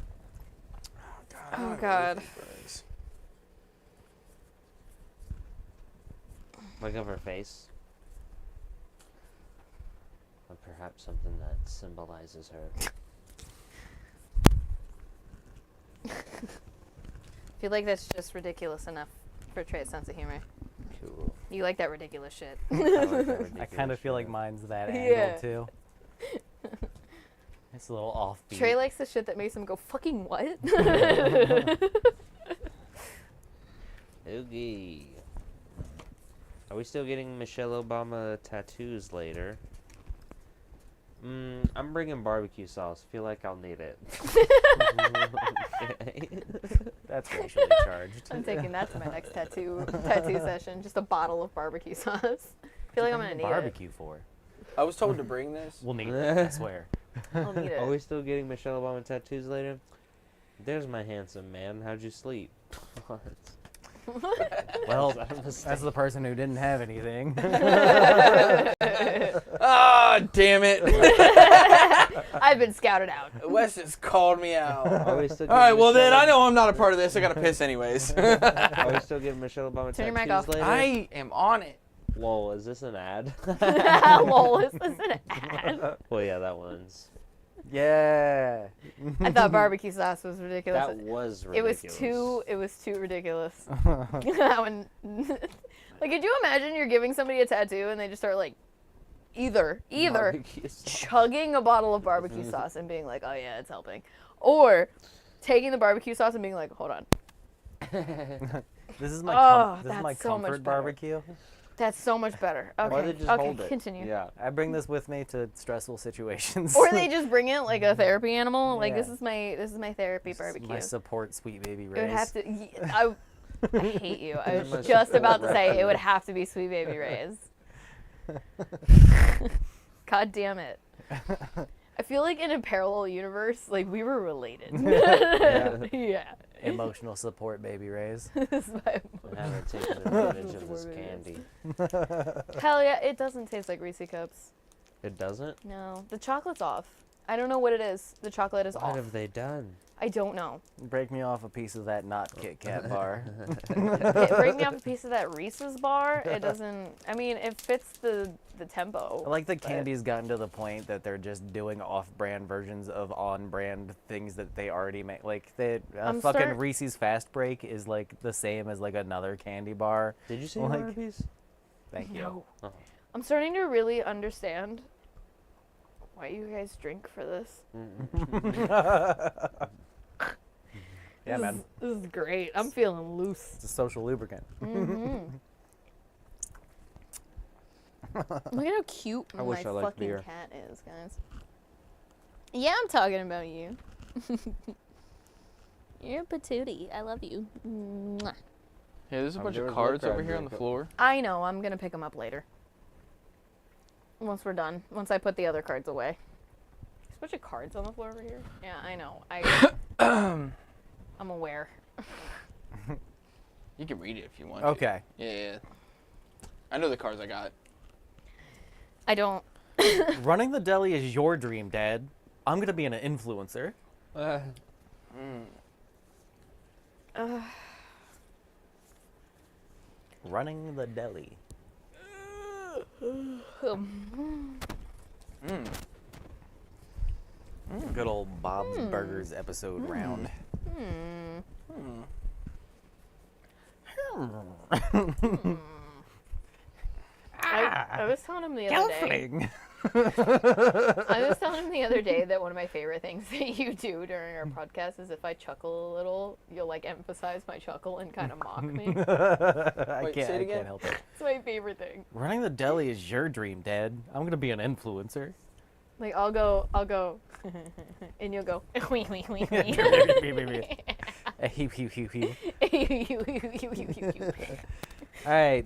S1: Oh God.
S3: Like of her face? Or perhaps something that symbolizes her.
S1: I feel like that's just ridiculous enough for Trey's sense of humor.
S3: Cool.
S1: You like that ridiculous shit.
S3: I like that
S4: I
S3: ridiculous
S4: kind of feel like
S3: shit.
S4: mine's that
S1: Yeah.
S4: angle too. It's a little offbeat.
S1: Trey likes the shit that makes him go fucking what?
S3: Oogie. Are we still getting Michelle Obama tattoos later? I'm bringing barbecue sauce. Feel like I'll need it. Okay.
S4: That's racially charged.
S1: I'm taking that to my next tattoo session. Just a bottle of barbecue sauce. I feel like I'm gonna need
S4: barbecue for.
S2: I was told to bring this.
S4: We'll need it. I swear.
S1: it. I'll need
S3: Are we
S1: it.
S3: still getting Michelle Obama tattoos later? There's my handsome man. How'd you sleep?
S4: Well,
S3: that a mistake?
S4: that's the person who didn't have anything.
S2: Ah, damn it.
S1: I've been scouted out.
S2: Wes just called me out.
S3: Are we still
S2: All right,
S3: getting
S2: well then
S3: Michelle
S2: I know I'm not a part of this. I gotta piss anyways.
S3: Are we still getting Michelle Obama
S1: Turn your mic
S3: tattoos
S1: off.
S3: later?
S2: I am on it.
S3: Lol, is this an ad?
S1: Lol, is this an ad?
S3: Well, yeah, that one's.
S4: Yeah.
S1: I thought barbecue sauce was ridiculous.
S3: That was
S1: It
S3: ridiculous.
S1: was too ridiculous. That one. Like, could you imagine you're giving somebody a tattoo and they just start like, either
S3: Barbecue sauce.
S1: chugging a bottle of barbecue sauce and being like, oh yeah, it's helping, or taking the barbecue sauce and being like, hold on,
S4: This is my
S1: Oh,
S4: this is my
S1: that's so much
S4: comfort
S1: better.
S4: barbecue.
S1: that's so much better. Okay,
S3: Why they just
S1: okay,
S3: hold it?
S1: continue.
S3: Yeah.
S4: I bring this with me to stressful situations.
S1: Or they just bring it like a therapy animal. Like
S4: Yeah.
S1: this is my therapy
S4: This is
S1: barbecue.
S4: my support, sweet baby
S1: It
S4: Rays.
S1: would have to. I hate you. I
S3: My
S1: was just about to
S3: support
S1: say it
S3: record.
S1: would have to be Sweet Baby Ray's. God damn it. I feel like in a parallel universe, like we were related. Yeah.
S4: Emotional support, baby Rays.
S1: This is my
S3: I haven't taken advantage of this candy.
S1: Hell yeah, it doesn't taste like Reese Cups.
S3: It doesn't?
S1: No, the chocolate's off. I don't know what it is. The chocolate is
S3: What
S1: off.
S3: have they done?
S1: I don't know.
S4: Break me off a piece of that not Kit Kat bar.
S1: Break me off a piece of that Reese's bar. It doesn't. I mean, it fits the tempo.
S4: I like the
S1: but-
S4: candy's gotten to the point that they're just doing off-brand versions of on-brand things that they already make. Like the
S1: I'm
S4: fucking
S1: start-
S4: Reese's Fast Break is like the same as like another candy bar.
S3: Did you see
S4: Like-
S3: War Piece?
S4: Thank you.
S1: No.
S3: Oh.
S1: I'm starting to really understand why you guys drink for this.
S4: Yeah,
S1: this
S4: man.
S1: Is, this is great. I'm feeling loose.
S4: It's a social lubricant.
S1: hmm Look at how cute
S3: I
S1: my
S3: wish I liked
S1: fucking
S3: beer.
S1: cat is, guys. Yeah, I'm talking about you. You're a patootie. I love you. Mwah.
S2: Hey, there's a
S3: I'm
S2: bunch
S3: doing
S2: of
S3: a
S2: cards
S3: look
S2: over
S3: at
S2: here on the
S3: it.
S2: floor.
S1: I know. I'm gonna pick them up later. Once we're done. Once I put the other cards away. There's a bunch of cards on the floor over here. Yeah, I know. I'm aware.
S2: You can read it if you want. to.
S4: Okay.
S2: Yeah. I know the cards I got.
S1: I don't.
S4: Running the deli is your dream, Dad. I'm gonna be an influencer. Running the deli. Good old Bob's Burgers episode round.
S1: I was telling him the other day.
S4: Counseling.
S1: I was telling him the other day that one of my favorite things that you do during our podcast is if I chuckle a little, you'll like emphasize my chuckle and kind of mock me.
S4: I
S2: Wait,
S4: can't.
S2: say it
S4: I
S2: again?
S4: can't help it.
S1: It's my favorite thing.
S4: Running the deli is your dream, Dad. I'm gonna be an influencer.
S1: Like I'll go, and you'll go.
S4: All right.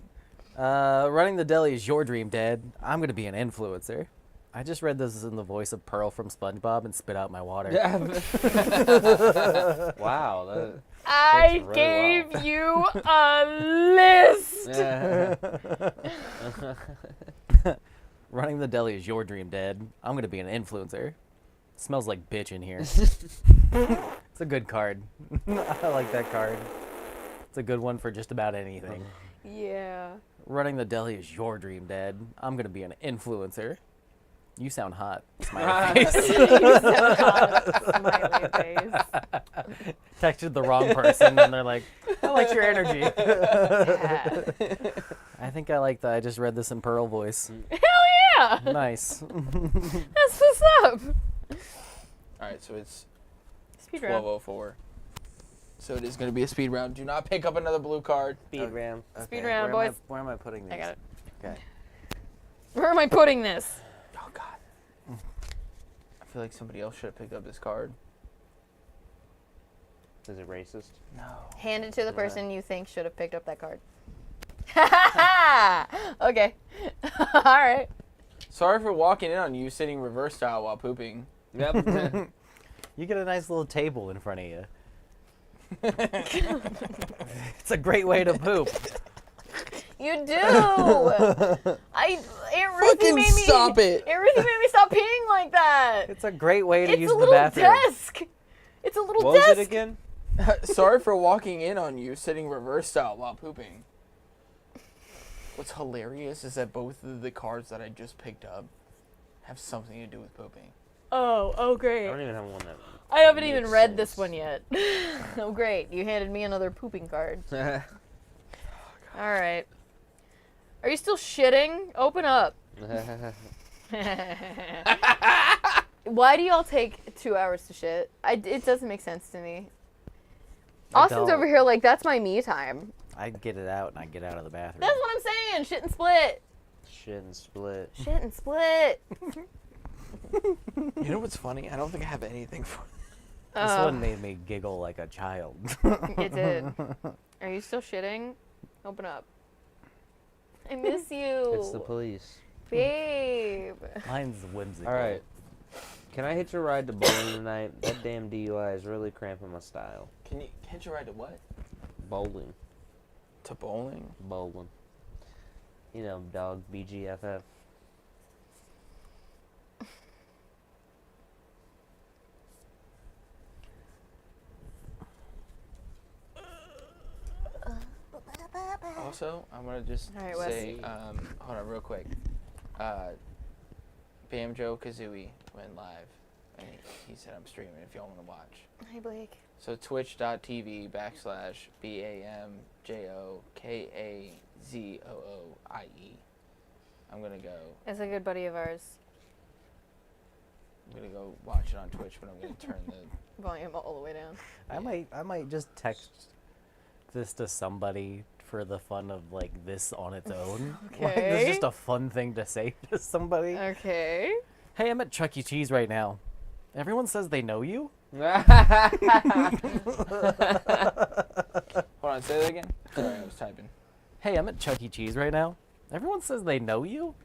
S4: Running the deli is your dream, Dad. I'm gonna be an influencer. I just read this in the voice of Pearl from SpongeBob and spit out my water.
S3: Wow. That,
S1: I
S3: really
S1: gave
S3: well.
S1: you a list.
S4: Running the deli is your dream, Dad. I'm gonna be an influencer. Smells like bitch in here. It's a good card. I like that card. It's a good one for just about anything.
S1: Yeah.
S4: Running the deli is your dream, Dad. I'm gonna be an influencer. You sound hot. Smiley face.
S1: You sound hot, smiley face.
S4: Texted the wrong person and they're like, I like your energy.
S1: Yeah.
S4: I think I like that. I just read this in Pearl voice.
S1: Hell yeah!
S4: Nice.
S1: That's what's up.
S2: All right, so it's
S1: Speed round.
S2: 12:04. So it is going to be a speed round. Do not pick up another blue card.
S3: Speed ram.
S1: Speed round,
S4: where
S1: boys.
S4: Where am I putting these?
S1: I got it.
S4: Okay.
S1: Where am I putting this?
S2: Oh God. I feel like somebody else should have picked up this card.
S3: Is it racist?
S2: No.
S1: Hand it to the
S3: Yeah.
S1: person you think should have picked up that card. Okay. All right.
S2: Sorry for walking in on you sitting reverse style while pooping.
S3: Yep.
S4: You get a nice little table in front of you. It's a great way to poop.
S1: You do. It really
S2: Fucking
S1: made me
S2: stop it.
S1: It really made me stop peeing like that.
S4: It's a great way to
S1: It's
S4: use
S1: a
S4: the
S1: little
S4: bathroom.
S1: desk. It's a little
S3: What was
S1: desk.
S3: it again?
S2: Sorry for walking in on you sitting reverse style while pooping. What's hilarious is that both of the cards that I just picked up have something to do with pooping.
S1: Oh,
S3: I
S1: great.
S3: don't even have one that.
S1: I haven't even
S3: makes
S1: read this
S3: sense.
S1: one yet. Oh, great. You handed me another pooping card. All right. Are you still shitting? Open up. Why do y'all take 2 hours to shit? It doesn't make sense to me. Austin's over here like, that's my me time.
S4: I get it out and I get out of the bathroom.
S1: That's what I'm saying. Shit and split.
S3: Shit and split.
S1: Shit and split.
S2: You know what's funny? I don't think I have anything for
S4: This one made me giggle like a child.
S1: It did. Are you still shitting? Open up. I miss you.
S3: It's the police.
S1: Babe.
S4: Mine's whimsical.
S3: All right. Can I hitch a ride to bowling tonight? That damn DUI is really cramping my style.
S2: Can't you ride to what?
S3: Bowling.
S2: To bowling?
S3: Bowling. You know, dog, BGFF.
S2: Also, I'm gonna just
S1: All right, Wes.
S2: say, hold on real quick. Banjo Kazooie went live, and he said I'm streaming if y'all want to watch.
S1: Hi, Blake.
S2: So twitch.tv/BAMJOKAZOOIE. I'm gonna go.
S1: It's a good buddy of ours.
S2: I'm gonna go watch it on Twitch, but I'm gonna turn the.
S1: Volume all the way down.
S4: I might just text this to somebody for the fun of like this on its own. Like, this
S1: Okay.
S4: is just a fun thing to say to somebody.
S1: Okay.
S4: Hey, I'm at Chuck E. Cheese right now. Everyone says they know you.
S2: Hold on, say that again. Sorry, I was typing.
S4: Hey, I'm at Chuck E. Cheese right now. Everyone says they know you.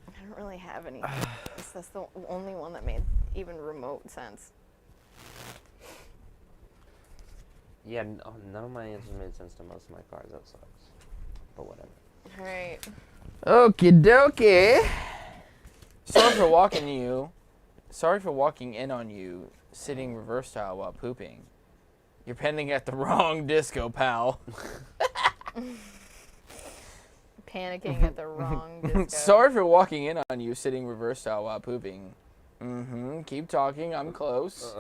S1: I don't really have any. That's the only one that made even remote sense.
S3: Yeah, none of my answers made sense to most of my cards. That sucks. But whatever.
S1: All right.
S2: Okie dokie. Sorry for walking in on you, sitting reverse style while pooping. You're pending at the wrong disco, pal.
S1: Panicking at the wrong disco.
S2: Sorry for walking in on you, sitting reverse style while pooping. Keep talking. I'm close.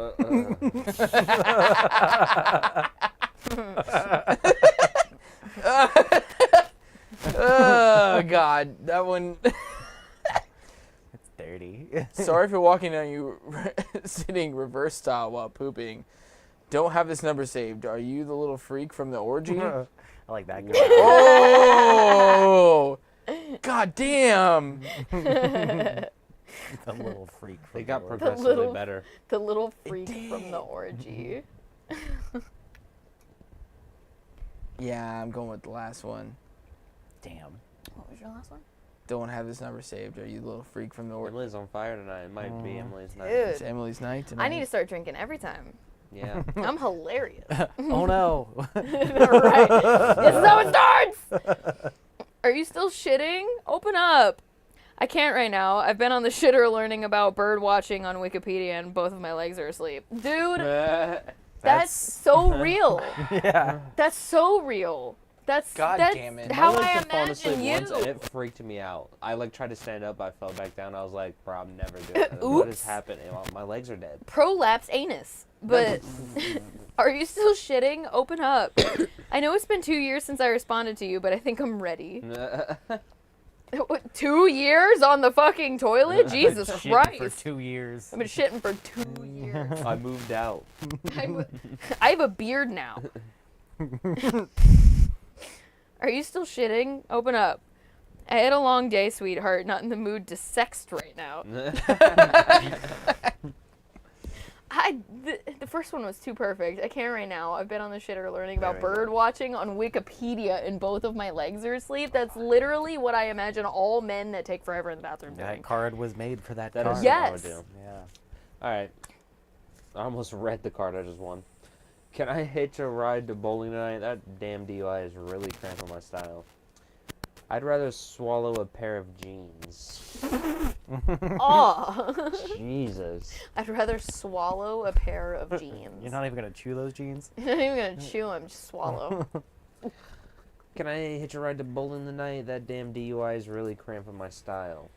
S2: Oh God, that one.
S4: It's dirty.
S2: Sorry for walking on you, sitting reverse style while pooping. Don't have this number saved. Are you the little freak from the orgy?
S4: I like that guy.
S2: Oh, God damn.
S4: The little freak.
S3: They
S4: from
S3: got
S4: the
S3: progressively
S1: little-
S3: better.
S1: The little freak
S2: did.
S1: from the orgy.
S2: Yeah, I'm going with the last one.
S4: Damn.
S1: What was your last one?
S2: Don't have this number saved. Are you the little freak from the orgy?
S3: Emily's on fire tonight. It might be Emily's night.
S1: Dude.
S2: It's Emily's night tonight.
S1: I need to start drinking every time.
S3: Yeah.
S1: I'm hilarious.
S4: Oh no.
S1: Right. This is how it starts. Are you still shitting? Open up. I can't right now. I've been on the shitter learning about bird watching on Wikipedia and both of my legs are asleep. Dude, that's so real.
S4: Yeah.
S1: That's so real. That's
S2: God
S1: that's
S2: damn it.
S1: how
S3: I
S1: I
S3: had fallen asleep
S1: imagine you.
S3: once and it freaked me out. I like tried to stand up. I fell back down. I was like, bro, I'm never doing it. What is
S1: Oops.
S3: happening? My legs are dead.
S1: Prolapse anus. But are you still shitting? Open up. I know it's been 2 years since I responded to you, but I think I'm ready. What, 2 years on the fucking toilet? Jesus
S4: Shitting
S1: Christ.
S4: for 2 years.
S1: I've been shitting for 2 years.
S3: I moved out.
S1: I have a beard now. Are you still shitting? Open up. I had a long day, sweetheart. Not in the mood to sext right now. The first one was too perfect. I can't right now. I've been on the shitter learning about
S3: Very
S1: bird
S3: nice.
S1: watching on Wikipedia and both of my legs are asleep. That's literally what I imagine all men that take forever in the bathroom
S4: That
S1: doing.
S4: card was made for that
S3: That
S4: card.
S3: is
S1: Yes.
S3: what I would do.
S4: Yeah.
S3: All right. I almost read the card I just won. Can I hitch a ride to bowling tonight? That damn DUI is really cramping my style. I'd rather swallow a pair of jeans.
S1: Oh,
S3: Jesus.
S1: I'd rather swallow a pair of jeans.
S4: You're not even gonna chew those jeans?
S1: You're not even gonna chew them, just swallow.
S3: Can I hitch a ride to bowling tonight? That damn DUI is really cramping my style.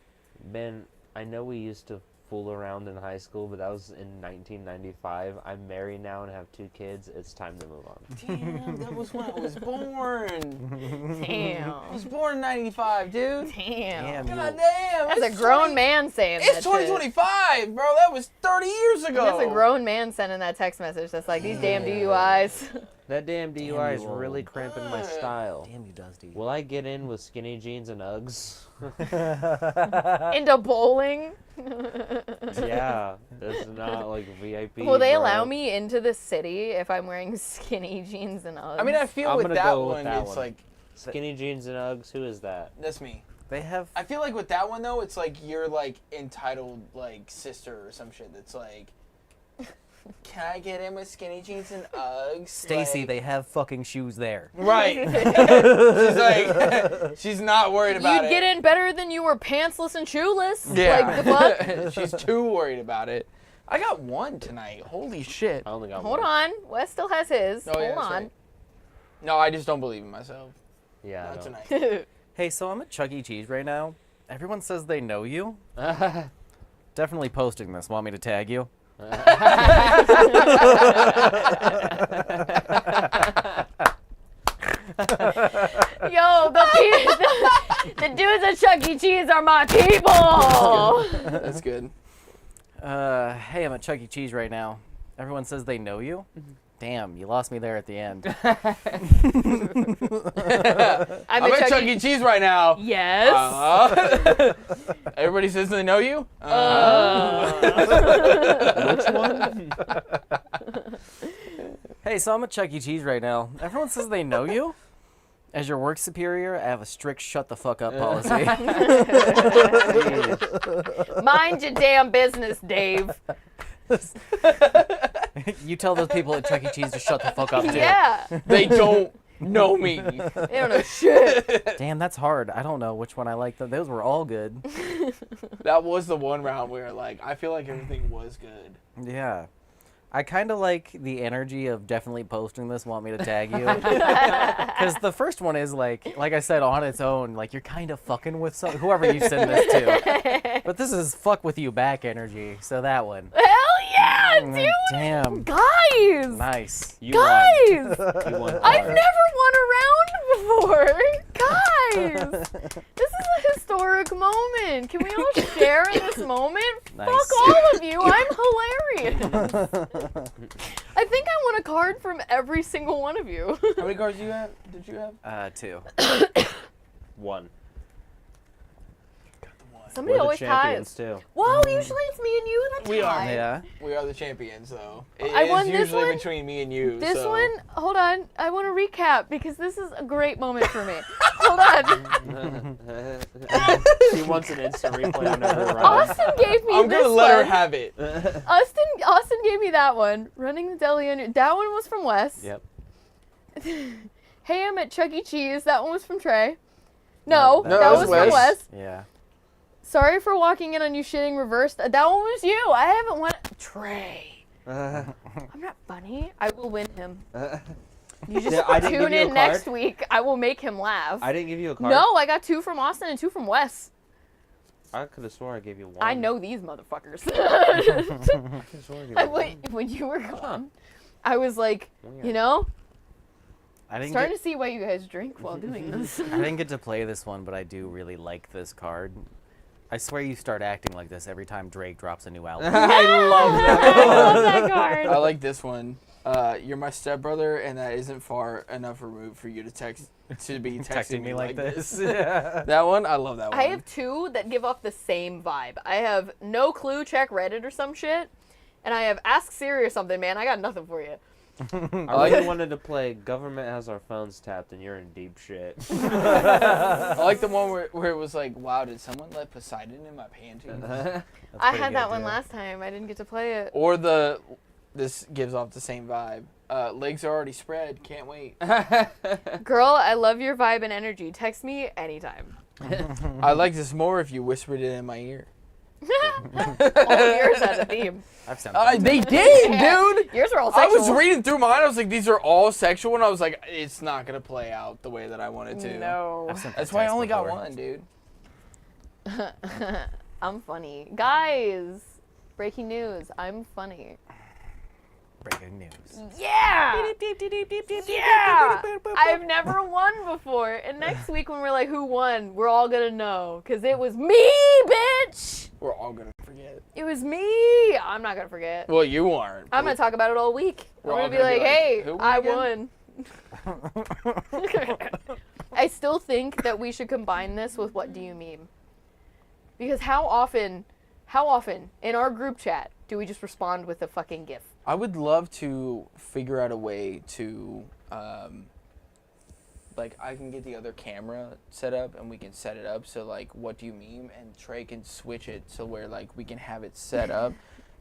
S3: Ben, I know we used to fool around in high school, but that was in 1995. I'm married now and have 2 kids. It's time to move on.
S2: Damn, that was when I was born.
S1: Damn.
S2: I was born in 95, dude.
S1: Damn.
S2: God damn.
S1: That's a
S2: it's
S1: grown
S2: 20
S1: man saying that
S2: It's
S1: shit.
S2: 2025, bro. That was 30 years ago.
S1: That's a grown man sending that text message that's like, these damn DUIs.
S3: That damn DUI is
S4: you
S3: really
S4: old.
S3: cramping my style.
S4: Damn you, Dusty.
S3: Will I get in with skinny jeans and Uggs?
S1: Into bowling.
S3: Yeah, that's not like VIP.
S1: Will they
S3: bro.
S1: allow me into the city if I'm wearing skinny jeans and Uggs?
S2: I mean, I feel
S3: I'm
S2: with
S3: gonna
S2: that
S3: go with
S2: one,
S3: that
S2: it's
S3: one.
S2: like,
S3: Skinny jeans and Uggs? Who is that?
S2: that's me.
S4: They have.
S2: I feel like with that one, though, it's like you're, like, entitled, like, sister or some shit that's like, can I get in with skinny jeans and Uggs?
S4: Stacy,
S2: Like-
S4: they have fucking shoes there.
S2: Right. She's like, she's not worried about
S1: You'd
S2: it.
S1: get in better than you were pantsless and shoeless.
S2: Yeah.
S1: Like, the fuck?
S2: She's too worried about it. I got one tonight. Holy shit.
S3: I only got
S1: Hold
S3: one.
S1: on. Wes still has his.
S2: Oh, yeah,
S1: Hold
S2: that's
S1: on.
S2: right. No, I just don't believe in myself.
S3: Yeah,
S2: Not
S3: I don't.
S2: tonight.
S4: Hey, so I'm at Chuck E. Cheese right now. Everyone says they know you.
S3: know.
S4: Definitely posting this. Want me to tag you?
S1: Yo, the dudes at Chuck E. Cheese are my people.
S2: That's good.
S4: Hey, I'm at Chuck E. Cheese right now. Everyone says they know you. Damn, you lost me there at the end.
S2: I'm at Chuck E. Cheese right now.
S1: Yes.
S2: Everybody says they know you?
S3: Which one?
S4: Hey, so I'm at Chuck E. Cheese right now. Everyone says they know you. As your work superior, I have a strict shut the fuck up policy.
S1: Mind your damn business, Dave.
S4: You tell those people at Chuck E. Cheese to shut the fuck up, too.
S1: Yeah.
S2: They don't know me.
S1: They don't know shit.
S4: Damn, that's hard. I don't know which one I like. Those were all good.
S2: That was the one round where, like, I feel like everything was good.
S4: Yeah. I kind of like the energy of definitely posting this, want me to tag you. Because the first one is, like I said, on its own, like, you're kind of fucking with whoever you send this to. But this is fuck with you back energy, so that one.
S1: Hell yeah, dude.
S4: Damn.
S1: Guys.
S4: Nice.
S3: You
S1: Guys.
S3: won. You won.
S1: I've
S3: hard.
S1: never won a round before. Guys. This is a historic moment. Can we all share in this moment?
S4: Nice.
S1: Fuck all of you. I'm hilarious. I think I won a card from every single one of you.
S2: How many cards did you have?
S4: 2.
S3: One.
S1: Somebody
S3: We're the
S1: always
S3: champions
S1: ties.
S3: too.
S1: Whoa, usually it's me and you that
S2: We are.
S1: tie.
S4: Yeah.
S2: We are the champions, though.
S1: I won
S2: It's
S1: this
S2: usually
S1: one,
S2: between me and you.
S1: This
S2: so.
S1: one, hold on. I want to recap because this is a great moment for me. Hold on.
S3: She wants an instant replay on every round.
S1: Austin gave me
S2: I'm
S1: this
S2: gonna let her
S1: one.
S2: have it.
S1: Austin gave me that one. Running the deli under. That one was from Wes.
S4: Yep.
S1: Hey, I'm at Chuck E. Cheese. That one was from Trey. No,
S4: No,
S1: that
S2: was
S1: was
S2: Wes.
S1: from Wes.
S4: Yeah.
S1: Sorry for walking in on you shitting reversed. That one was you. I haven't won. Trey. I'm not funny. I will win him. You just
S3: I didn't give
S1: tune
S3: you a
S1: in next
S3: card?
S1: week. I will make him laugh.
S3: I didn't give you a card.
S1: No, I got 2 from Austin and 2 from Wes.
S3: I could have sworn I gave you one.
S1: I know these motherfuckers.
S3: I could have sworn I gave
S1: I
S3: you
S1: went, when you were gone, I was like,
S3: Weird.
S1: you know,
S4: I didn't
S1: starting
S4: get,
S1: to see why you guys drink while doing this.
S4: I didn't get to play this one, but I do really like this card. I swear you start acting like this every time Drake drops a new album.
S3: I love that.
S1: I love that card.
S2: I like this one. You're my stepbrother, and that isn't far enough removed for you to be texting me like this. That one, I love that one.
S1: I have 2 that give off the same vibe. I have no clue, check Reddit or some shit, and I have ask Siri or something, man. I got nothing for you.
S3: I really wanted to play Government Has Our Phones Tapped and You're in Deep Shit.
S2: I like the one where it was like, wow, did someone let Poseidon in my panties?
S1: I had that one last time. I didn't get to play it.
S2: Or this gives off the same vibe. Legs are already spread, can't wait.
S1: Girl, I love your vibe and energy. Text me anytime.
S2: I like this more if you whispered it in my ear.
S1: All of yours had a theme.
S4: I've sent
S2: They did, dude.
S1: Yours were all
S2: I
S1: sexual.
S2: was reading through mine. I was like, these are all sexual, and I was like, it's not gonna play out the way that I wanted to.
S1: No.
S4: I've sent
S2: That's
S4: that
S2: why I
S4: text
S2: only got
S4: before.
S2: one, dude.
S1: I'm funny. Guys, breaking news. I'm funny.
S4: Breaking news.
S1: Yeah! Yeah! I've never won before. And next week when we're like, who won? We're all gonna know. Because it was me, bitch!
S2: We're all gonna forget.
S1: It was me! I'm not gonna forget.
S2: Well, you aren't.
S1: I'm gonna talk about it all week.
S2: We're
S1: I'm
S2: all
S1: gonna be like, hey,
S2: who won
S1: I
S2: again?"
S1: won. I still think that we should combine this with what do you meme? Because how often in our group chat do we just respond with a fucking GIF?
S2: I would love to figure out a way to, like, I can get the other camera set up and we can set it up so, like, what do you meme? And Trey can switch it so where, like, we can have it set up.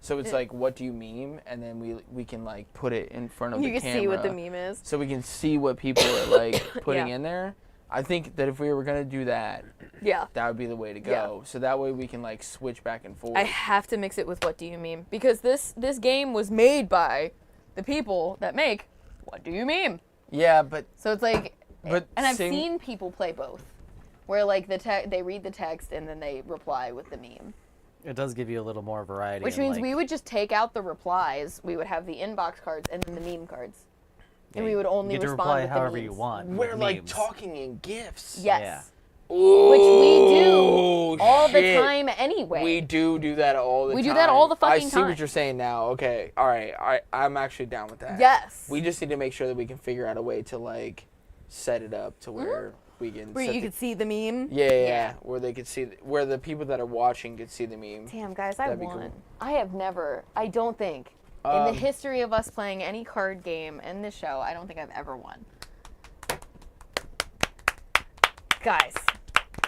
S2: So it's like, what do you meme? And then we can, like, put it in front of the
S1: You
S2: camera.
S1: can see what the meme is.
S2: So we can see what people are, like, putting
S1: Yeah.
S2: in there. I think that if we were going to do that,
S1: Yeah.
S2: that would be the way to go. So that way we can, like, switch back and forth.
S1: I have to mix it with what do you meme? Because this game was made by the people that make what do you meme?
S2: Yeah, but
S1: So it's like,
S2: But
S1: and I've
S2: same-
S1: seen people play both, where like they read the text and then they reply with the meme.
S4: It does give you a little more variety.
S1: Which
S4: in,
S1: means
S4: like,
S1: we would just take out the replies. We would have the inbox cards and then the meme cards, and
S4: yeah,
S1: we would only
S4: you get to
S1: respond
S4: reply
S1: with
S4: however
S1: the
S4: you
S1: memes.
S4: want. with
S2: we're, like,
S4: memes.
S2: talking in GIFs.
S1: Yes,
S4: Yeah.
S2: Ooh,
S1: which we do all the
S2: shit.
S1: time anyway.
S2: We do that all the time.
S1: We do that all the fucking
S2: I see
S1: time.
S2: what you're saying now. Okay, all right. I'm actually down with that.
S1: Yes.
S2: We just need to make sure that we can figure out a way to, like, set it up to where we can.
S1: Where
S2: set
S1: you
S2: the-
S1: could see the meme.
S2: Yeah. Where they could see, where the people that are watching could see the meme.
S1: Damn, guys, I
S2: That'd be
S1: won.
S2: cool.
S1: I have never. I don't think in the history of us playing any card game in this show, I don't think I've ever won.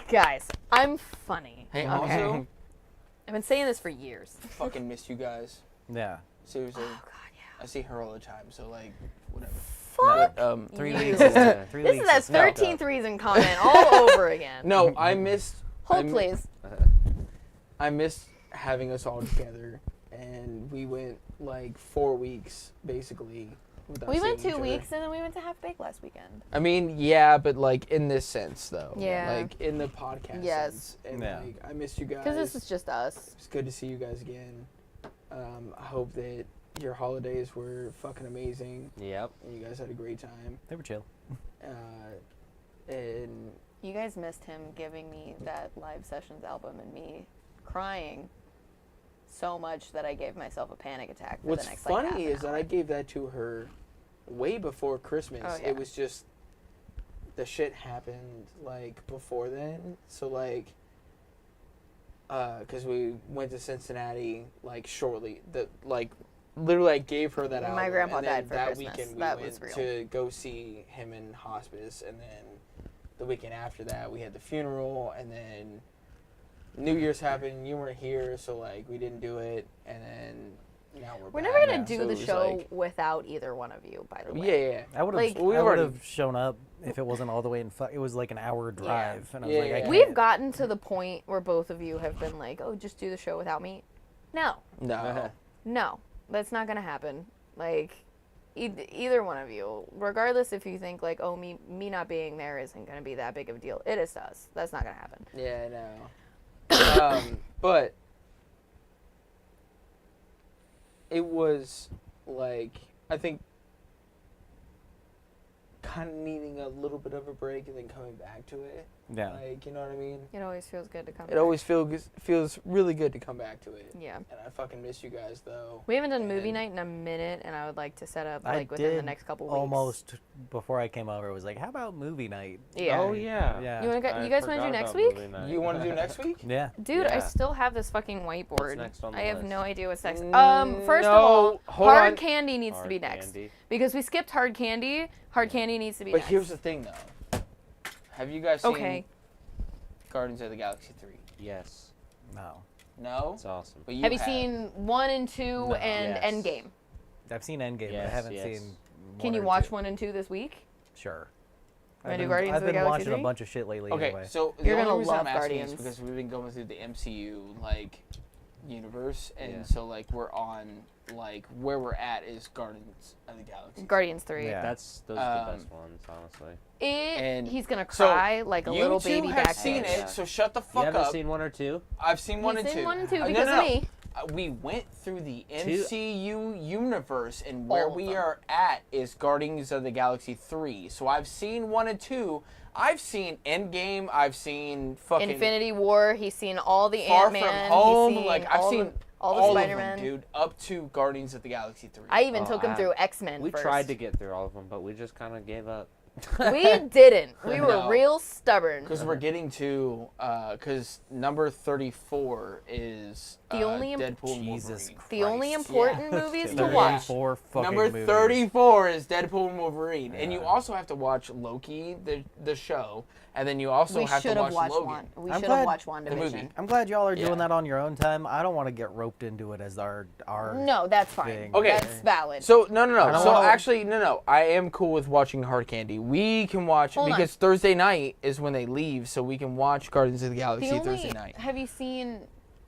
S1: Guys, I'm funny.
S2: Hey,
S1: okay?
S2: also,
S1: I've been saying this for years.
S2: fucking miss you guys.
S4: Yeah.
S2: Seriously.
S1: Oh God, yeah.
S2: I see her all the time, so, like, whatever.
S1: Fuck.
S2: But,
S4: 3
S1: You.
S4: weeks. Is, 3
S1: This
S4: weeks
S1: is that
S4: is fucked
S1: 13th
S4: up.
S1: reason comment all over again.
S2: no, I missed.
S1: Hold, please.
S2: I missed having us all together, and we went like 4 weeks basically. Without
S1: We went
S2: seeing
S1: 2
S2: each other.
S1: weeks and then we went to Half Baked last weekend.
S2: I mean, yeah, but like in this sense though.
S1: Yeah.
S2: Like in the podcast
S1: Yes.
S2: sense. And
S4: Yeah.
S2: like I missed you guys.
S1: Because this is just us.
S2: It's good to see you guys again. I hope that your holidays were fucking amazing
S3: Yep.
S2: and you guys had a great time.
S4: They were chill.
S2: And
S1: You guys missed him giving me that Live Sessions album and me crying so much that I gave myself a panic attack for
S2: what's
S1: the next like, half
S2: funny
S1: an
S2: is that
S1: hour.
S2: I gave that to her way before Christmas.
S1: Oh, yeah.
S2: It was just the shit happened like before then. So like, because we went to Cincinnati like shortly. Literally, I gave her that
S1: My
S2: album.
S1: grandpa
S2: and then
S1: died for
S2: that
S1: Christmas.
S2: weekend we
S1: That
S2: went
S1: was real.
S2: to go see him in hospice, and then the weekend after that we had the funeral, and then New Year's happened. You weren't here, so like we didn't do it, and then now we're
S1: We're
S2: back.
S1: never gonna
S2: Yeah.
S1: do
S2: So it
S1: the
S2: was
S1: show
S2: like-
S1: without either one of you, by the
S2: yeah,
S1: way.
S2: yeah.
S4: I would have.
S1: Like-
S2: We
S4: I would
S2: already-
S4: have shown up if it wasn't all the way in. It was like an hour drive, and I was
S2: Yeah,
S4: like,
S2: yeah.
S4: I can't.
S1: We've gotten to the point where both of you have been like, "Oh, just do the show without me." No,
S2: No.
S1: that's not gonna happen. Like, either one of you, regardless if you think like, "Oh, me not being there isn't gonna be that big of a deal," it is to us. That's not gonna happen.
S2: Yeah, no. But it was like, I think kind of needing a little bit of a break and then coming back to it.
S4: Yeah.
S2: Like, you know what I mean?
S1: It always feels good to come.
S2: It
S1: back.
S2: always feels really good to come back to it.
S1: Yeah.
S2: And I fucking miss you guys though.
S1: We haven't done movie
S2: And-
S1: night in a minute, and I would like to set up
S4: I
S1: like within the
S4: did
S1: next couple weeks.
S4: almost before I came over. It was like, how about movie night?
S1: Yeah.
S3: Oh yeah.
S4: Yeah.
S1: You wanna go,
S3: I
S1: you guys want to
S3: forgot
S1: do next
S3: about
S1: week?
S3: movie night.
S2: You want to do next week?
S4: Yeah.
S1: Dude, I
S3: Yeah.
S1: still have this fucking whiteboard.
S3: next on the
S1: I have
S3: list?
S1: no idea what's next.
S2: Mm,
S1: First of
S2: no,
S1: all,
S2: hold
S1: hard
S2: on.
S1: candy needs to
S3: Hard
S1: be next
S3: candy.
S1: because we skipped hard candy. Hard candy needs to be
S2: But
S1: next.
S2: here's the thing though. Have you guys seen
S1: Okay.
S2: Guardians of the Galaxy 3?
S3: Yes.
S4: No.
S2: No?
S3: It's awesome.
S2: But
S1: Have you seen 1 and 2
S4: No.
S1: and
S3: Yes.
S1: Endgame?
S4: I've seen Endgame, but I
S3: Yes,
S4: haven't
S3: yes.
S4: seen.
S1: Can
S4: 1
S1: you
S4: or
S1: watch
S4: 2.
S1: 1 and 2 this week?
S4: Sure.
S1: Wanna do Guardians
S4: I've
S1: of the
S4: been
S1: Galaxy
S4: watching
S1: 3?
S4: a bunch of shit lately
S2: Okay,
S4: anyway.
S2: so
S1: You're
S2: the
S1: gonna
S2: only reason
S1: love
S2: I'm asking
S1: Guardians.
S2: is because we've been going through the MCU like universe, and
S3: Yeah.
S2: so like we're on like where we're at is Guardians of the Galaxy.
S1: Guardians 3.
S4: Yeah.
S3: Those are the best ones, honestly.
S2: And
S1: He's gonna
S2: so
S1: cry like a
S2: you
S1: little
S2: two
S1: baby
S2: have
S1: back
S2: seen
S1: then.
S2: it, so shut the
S3: You
S2: fuck
S3: haven't
S2: up.
S3: seen 1 or 2?
S2: I've seen 1 and 2.
S1: He's seen 1 and 2
S2: No,
S1: because
S2: no,
S1: of
S2: no.
S1: me.
S2: We went through the
S3: Two-
S2: MCU universe, and where
S1: All of
S2: we
S1: them.
S2: are at is Guardians of the Galaxy 3. So I've seen 1 and 2. I've seen Endgame. I've seen fucking
S1: Infinity War. He's seen all the
S2: Far
S1: Ant-Man.
S2: From Home.
S1: He's seen
S2: Like I've
S1: all
S2: seen
S1: all the
S2: of
S1: Spider-Man.
S2: them, dude, up to Guardians of the Galaxy 3.
S1: I even
S3: Oh,
S1: took him
S3: I-
S1: through X-Men
S3: We
S1: first.
S3: tried to get through all of them, but we just kind of gave up.
S1: We didn't. We were
S2: No.
S1: real stubborn.
S2: Because we're getting to, because number 34 is
S1: The only imp-
S2: Deadpool and
S4: Jesus
S2: Wolverine.
S1: The only
S4: Christ.
S1: important movies to
S2: Yeah.
S1: watch.
S4: 34 fucking
S2: Number
S4: movies.
S2: 34 is Deadpool and Wolverine. And you
S4: Yeah.
S2: also have to watch Loki, the show, and then you also
S1: We
S2: have to
S1: should have
S2: watch
S1: watched
S2: Logan.
S1: one. We
S4: I'm
S1: should have
S4: glad-
S1: watched
S2: The movie.
S1: WandaVision.
S4: I'm glad y'all are
S2: Yeah.
S4: doing that on your own time. I don't want to get roped into it as our
S1: No, that's fine.
S4: thing.
S2: Okay.
S1: That's valid.
S2: So, no.
S4: I don't
S2: So,
S4: wanna-
S2: actually, no. I am cool with watching Hard Candy. We can watch,
S1: Hold on.
S2: because Thursday night is when they leave, so we can watch Guardians of the Galaxy
S1: the only
S2: Thursday night.
S1: have you seen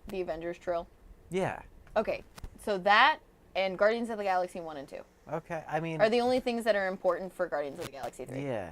S1: the Avengers Trill?
S4: Yeah.
S1: Okay, so that and Guardians of the Galaxy 1 and 2
S4: Okay. I mean.
S1: are the only things that are important for Guardians of the Galaxy 3.
S4: Yeah.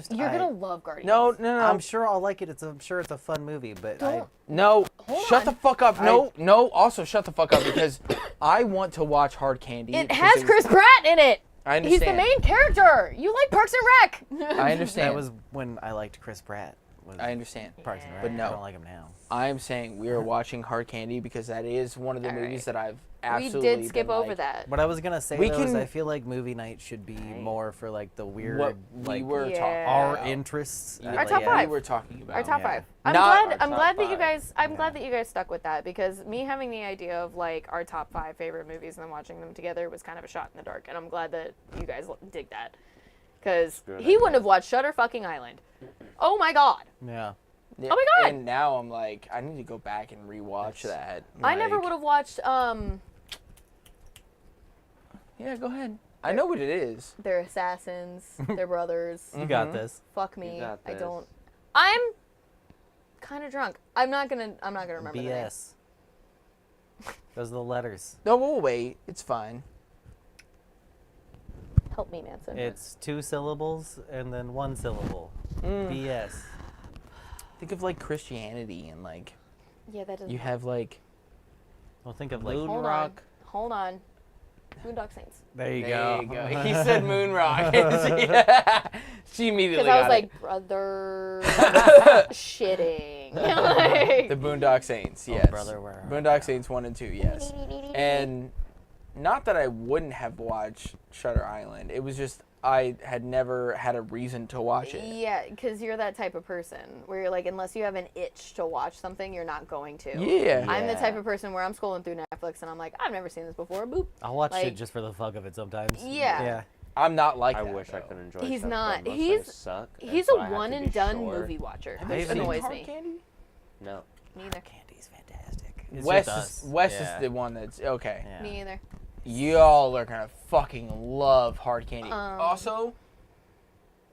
S1: You're
S4: I-
S1: gonna love Guardians.
S2: No.
S4: I'm sure I'll like it. I'm sure it's a fun movie, but
S1: Don't.
S2: No,
S1: Hold
S2: shut
S1: on.
S2: the fuck up. No, also shut the fuck up because I want to watch Hard Candy.
S1: It
S2: because
S1: has
S2: was-
S1: Chris Pratt in it.
S2: I
S1: He's
S2: understand.
S1: the main character. You like Parks and Rec.
S2: I understand.
S4: that was when I liked Chris Pratt. Was
S2: I understand.
S4: Parks and Rec.
S2: But no.
S4: I don't like him now.
S2: I am saying we are watching Hard Candy because that is one of the
S1: All
S2: movies
S1: right.
S2: that I've
S1: We
S2: absolutely
S1: did skip
S2: been
S1: over
S2: like,
S1: that.
S4: What I was gonna say
S2: We
S4: though is
S2: can-
S4: I feel like movie night should be more for like the weird,
S2: What
S4: like
S2: we were
S1: Yeah.
S2: talking
S4: our
S2: about.
S4: interests.
S2: Yeah,
S1: Our top
S2: we
S1: five.
S2: were talking about.
S1: Our top
S4: Yeah.
S1: 5. I'm
S2: Not
S1: glad.
S3: our
S1: I'm
S3: top
S1: glad that you
S3: five.
S1: guys. I'm
S4: Yeah.
S1: glad that you guys stuck with that because me having the idea of like our top 5 favorite movies and then watching them together was kind of a shot in the dark, and I'm glad that you guys dig that because
S3: Good
S1: he wouldn't
S3: idea.
S1: have watched Shutter fucking Island. Oh my god.
S4: Yeah.
S2: Yeah,
S1: Oh my God.
S2: And now I'm like, I need to go back and rewatch that.
S1: I never
S2: Like-
S1: would have watched
S2: Yeah, go ahead. I know what it is.
S1: They're assassins. They're brothers.
S4: You got
S2: Mhm.
S4: this.
S1: Fuck me.
S3: You got
S1: I
S3: this.
S1: don't. I'm kind of drunk. I'm not gonna remember the name.
S4: BS. Those are the letters.
S2: No, we'll wait. It's fine.
S1: Help me, Manson.
S4: It's 2 syllables and then 1 syllable.
S2: Mm.
S4: BS.
S2: Think of like Christianity and like
S1: Yeah, that doesn't.
S2: you have like
S4: Well, think of like.
S2: Moon
S1: Hold
S2: Rock.
S1: on. Hold on. Boondock Saints.
S4: There you
S2: There
S4: go.
S2: you go. He said Moon Rock. she immediately
S1: Because I was
S2: got
S1: like, brother, shitting.
S2: it. The Boondock Saints,
S4: Oh,
S2: yes.
S4: brother, where are
S2: Boondock Saints 1 and 2, yes. And not that I wouldn't have watched Shutter Island. It was just I had never had a reason to watch it.
S1: Yeah, because you're that type of person where you're like, unless you have an itch to watch something, you're not going to.
S2: Yeah.
S1: I'm the
S3: Yeah.
S1: type of person where I'm scrolling through Netflix and I'm like, I've never seen this before. Boop.
S4: I'll watch
S1: Like-
S4: it just for the fuck of it sometimes.
S1: Yeah.
S4: Yeah.
S2: I'm not like
S3: I
S2: that.
S3: wish I
S2: though.
S3: could enjoy
S1: He's
S3: stuff,
S1: not.
S3: but most
S1: He's-
S3: things suck. and
S1: He's
S3: so
S1: a
S3: I have to
S1: one
S3: be
S1: and done
S3: sure.
S1: movie watcher,
S4: Have
S1: which
S4: you seen
S1: annoys
S2: Hard
S1: me.
S2: Candy?
S3: No.
S1: Me either.
S4: Candy's fantastic. It's
S2: Wes
S4: just us.
S2: is Wes
S4: Yeah.
S2: is the one that's okay.
S4: Yeah.
S1: Me either.
S2: Y'all are gonna fucking love Hard Candy.
S1: Um,
S2: Also,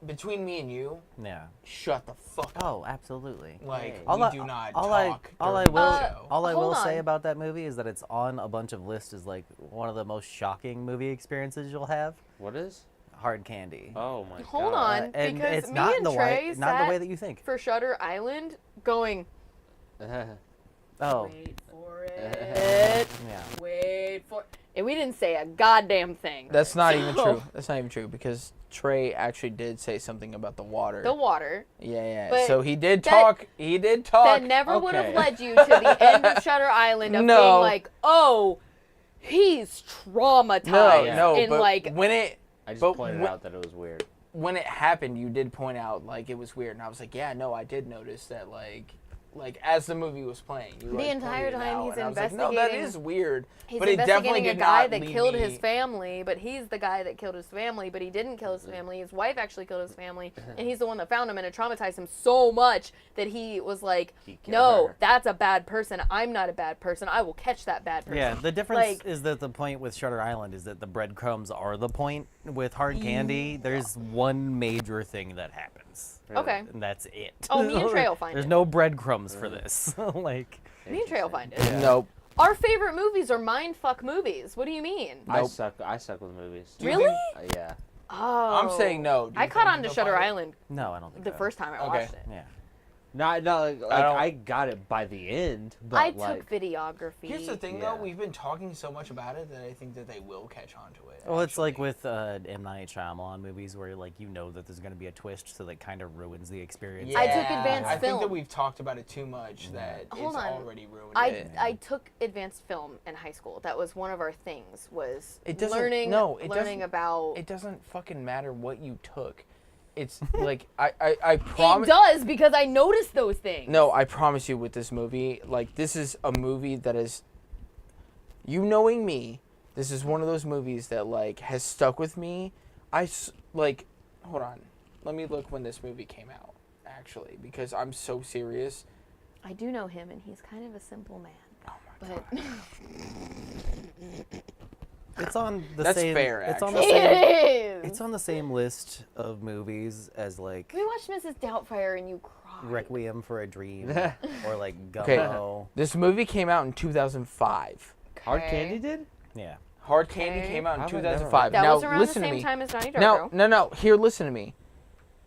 S2: between me and you,
S4: Yeah.
S2: shut the fuck up.
S4: Oh, absolutely.
S2: Like
S3: Hey.
S2: we do not talk
S4: all I
S2: during
S4: will,
S2: the show.
S4: all I will
S1: Hold
S4: say
S1: on.
S4: about that movie is that it's on a bunch of lists as like one of the most shocking movie experiences you'll have.
S3: What is?
S4: Hard Candy.
S3: Oh my god.
S1: Hold on.
S4: And
S1: because
S4: it's
S1: me
S4: not
S1: and
S4: in the
S1: Trey
S4: way, not in the way
S1: sat
S4: that you think.
S1: for Shutter Island going,
S4: Oh,
S1: wait for it.
S4: yeah.
S1: Wait for it. And we didn't say a goddamn thing.
S2: That's not even
S1: So-
S2: true. That's not even true because Trey actually did say something about the water.
S1: The water.
S2: Yeah.
S1: But
S2: So he did
S1: that-
S2: talk. He did talk.
S1: That never would have
S2: Okay.
S1: led you to the end of Shutter Island of
S2: No.
S1: being like, oh, he's traumatized.
S2: No,
S1: and
S2: but
S1: like,
S2: when it
S3: I just
S2: But
S3: pointed
S2: wh-
S3: out that it was weird.
S2: when it happened, you did point out like it was weird, and I was like, yeah, no, I did notice that like as the movie was playing, you
S1: The
S2: like,
S1: entire
S2: pointed it
S1: time
S2: out,
S1: he's
S2: and I was like, no, that
S1: investigating-
S2: is weird.
S1: he's
S2: but it definitely
S1: investigating a
S2: did
S1: guy
S2: not
S1: that
S2: lead
S1: killed
S2: me-
S1: his family, but he's the guy that killed his family, but he didn't kill his family. His wife actually killed his family, and he's the one that found him, and it traumatized him so much that he was like,
S3: He killed
S1: no,
S3: her.
S1: that's a bad person. I'm not a bad person. I will catch that bad person.
S4: Yeah, the difference
S1: Like-
S4: is that the point with Shutter Island is that the breadcrumbs are the point. With Hard Candy, there's one major thing that happens.
S1: Okay.
S4: And that's it.
S1: Oh, me and Trey will find
S4: There's
S1: it.
S4: no breadcrumbs for this. Like,
S1: Me and Trey will find it.
S4: Yeah.
S2: Nope.
S1: Our favorite movies are mindfuck movies. What do you mean?
S2: Nope.
S3: I suck with movies.
S2: Do you
S1: Really?
S2: think-
S3: Yeah.
S1: Oh.
S2: I'm saying no. Do you
S1: I caught
S2: think
S1: on to
S2: they'll
S1: Shutter
S2: find it?
S1: Island
S4: No, I don't think
S1: the
S4: so.
S1: first time I
S2: Okay.
S1: watched it.
S4: Yeah.
S3: Not like
S2: don't-
S3: I got it by the end, but
S1: I
S3: like
S1: took videography.
S2: Here's the thing,
S3: Yeah.
S2: though. We've been talking so much about it that I think that they will catch on to it.
S4: Well, it's like
S2: actually.
S4: with M. Night Shyamalan movies where like you know that there's going to be a twist, so that kind of ruins the experience.
S1: I took advanced
S2: I think that
S1: film.
S2: we've talked about it too much that
S1: Hold
S2: it's
S1: on.
S2: already ruined
S1: I
S2: it.
S1: took advanced film in high school. That was one of our things. Was
S2: It doesn't-
S1: learning
S2: no, it
S1: learning
S2: doesn't-
S1: about.
S2: It doesn't fucking matter what you took. It's like I
S1: It
S2: promise.
S1: does because I noticed those things.
S2: No, I promise you with this movie, like this is a movie that is, you knowing me, this is one of those movies that like has stuck with me. Like, hold on, let me look when this movie came out, actually, because I'm so serious.
S1: I do know him, and he's kind of a simple man.
S2: Oh my
S1: But
S2: god.
S4: It's on the
S2: That's
S4: same.
S2: fair,
S4: It's on the
S2: actually.
S4: same.
S1: it is.
S4: It's on the same list of movies as like
S1: We watched Mrs. Doubtfire, and you cried.
S4: Requiem for a Dream or like
S2: Okay.
S4: Gummo.
S2: This movie came out in 2005.
S3: Hard
S1: Okay.
S3: Candy did.
S4: Yeah.
S2: Hard Candy
S1: Okay.
S2: came out in
S3: I've never-
S2: 2005.
S1: That
S2: now
S1: was around
S2: listen
S1: the
S2: to
S1: same
S2: me.
S1: time as Donnie
S2: No,
S1: Darko.
S2: no. Here, listen to me.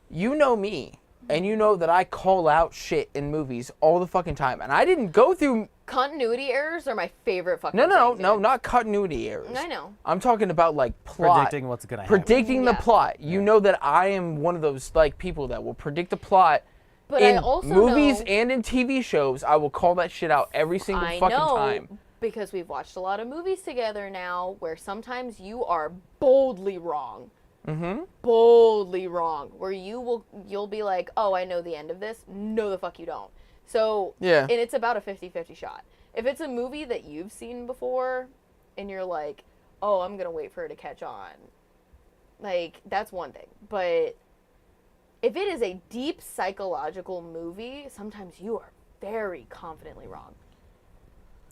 S2: You know me, and you know that I call out shit in movies all the fucking time, and I didn't go through.
S1: Continuity errors are my favorite fucking
S2: No,
S1: thing,
S2: no,
S1: dude.
S2: not continuity errors.
S1: I know.
S2: I'm talking about like plot.
S4: Predicting what's gonna happen.
S2: Predicting the
S1: Yeah.
S2: plot. You know that I am one of those like people that will predict the plot.
S1: But
S2: in
S1: I also
S2: movies
S1: know,
S2: and in TV shows, I will call that shit out every single
S1: I
S2: fucking
S1: know
S2: time.
S1: because we've watched a lot of movies together now where sometimes you are boldly wrong.
S2: Mm-hmm.
S1: Boldly wrong. Where you'll be like, "Oh, I know the end of this." No, the fuck you don't. So,
S2: Yeah.
S1: and it's about a 50-50 shot. If it's a movie that you've seen before and you're like, "Oh, I'm going to wait for it to catch on." Like, that's one thing. But if it is a deep psychological movie, sometimes you are very confidently wrong.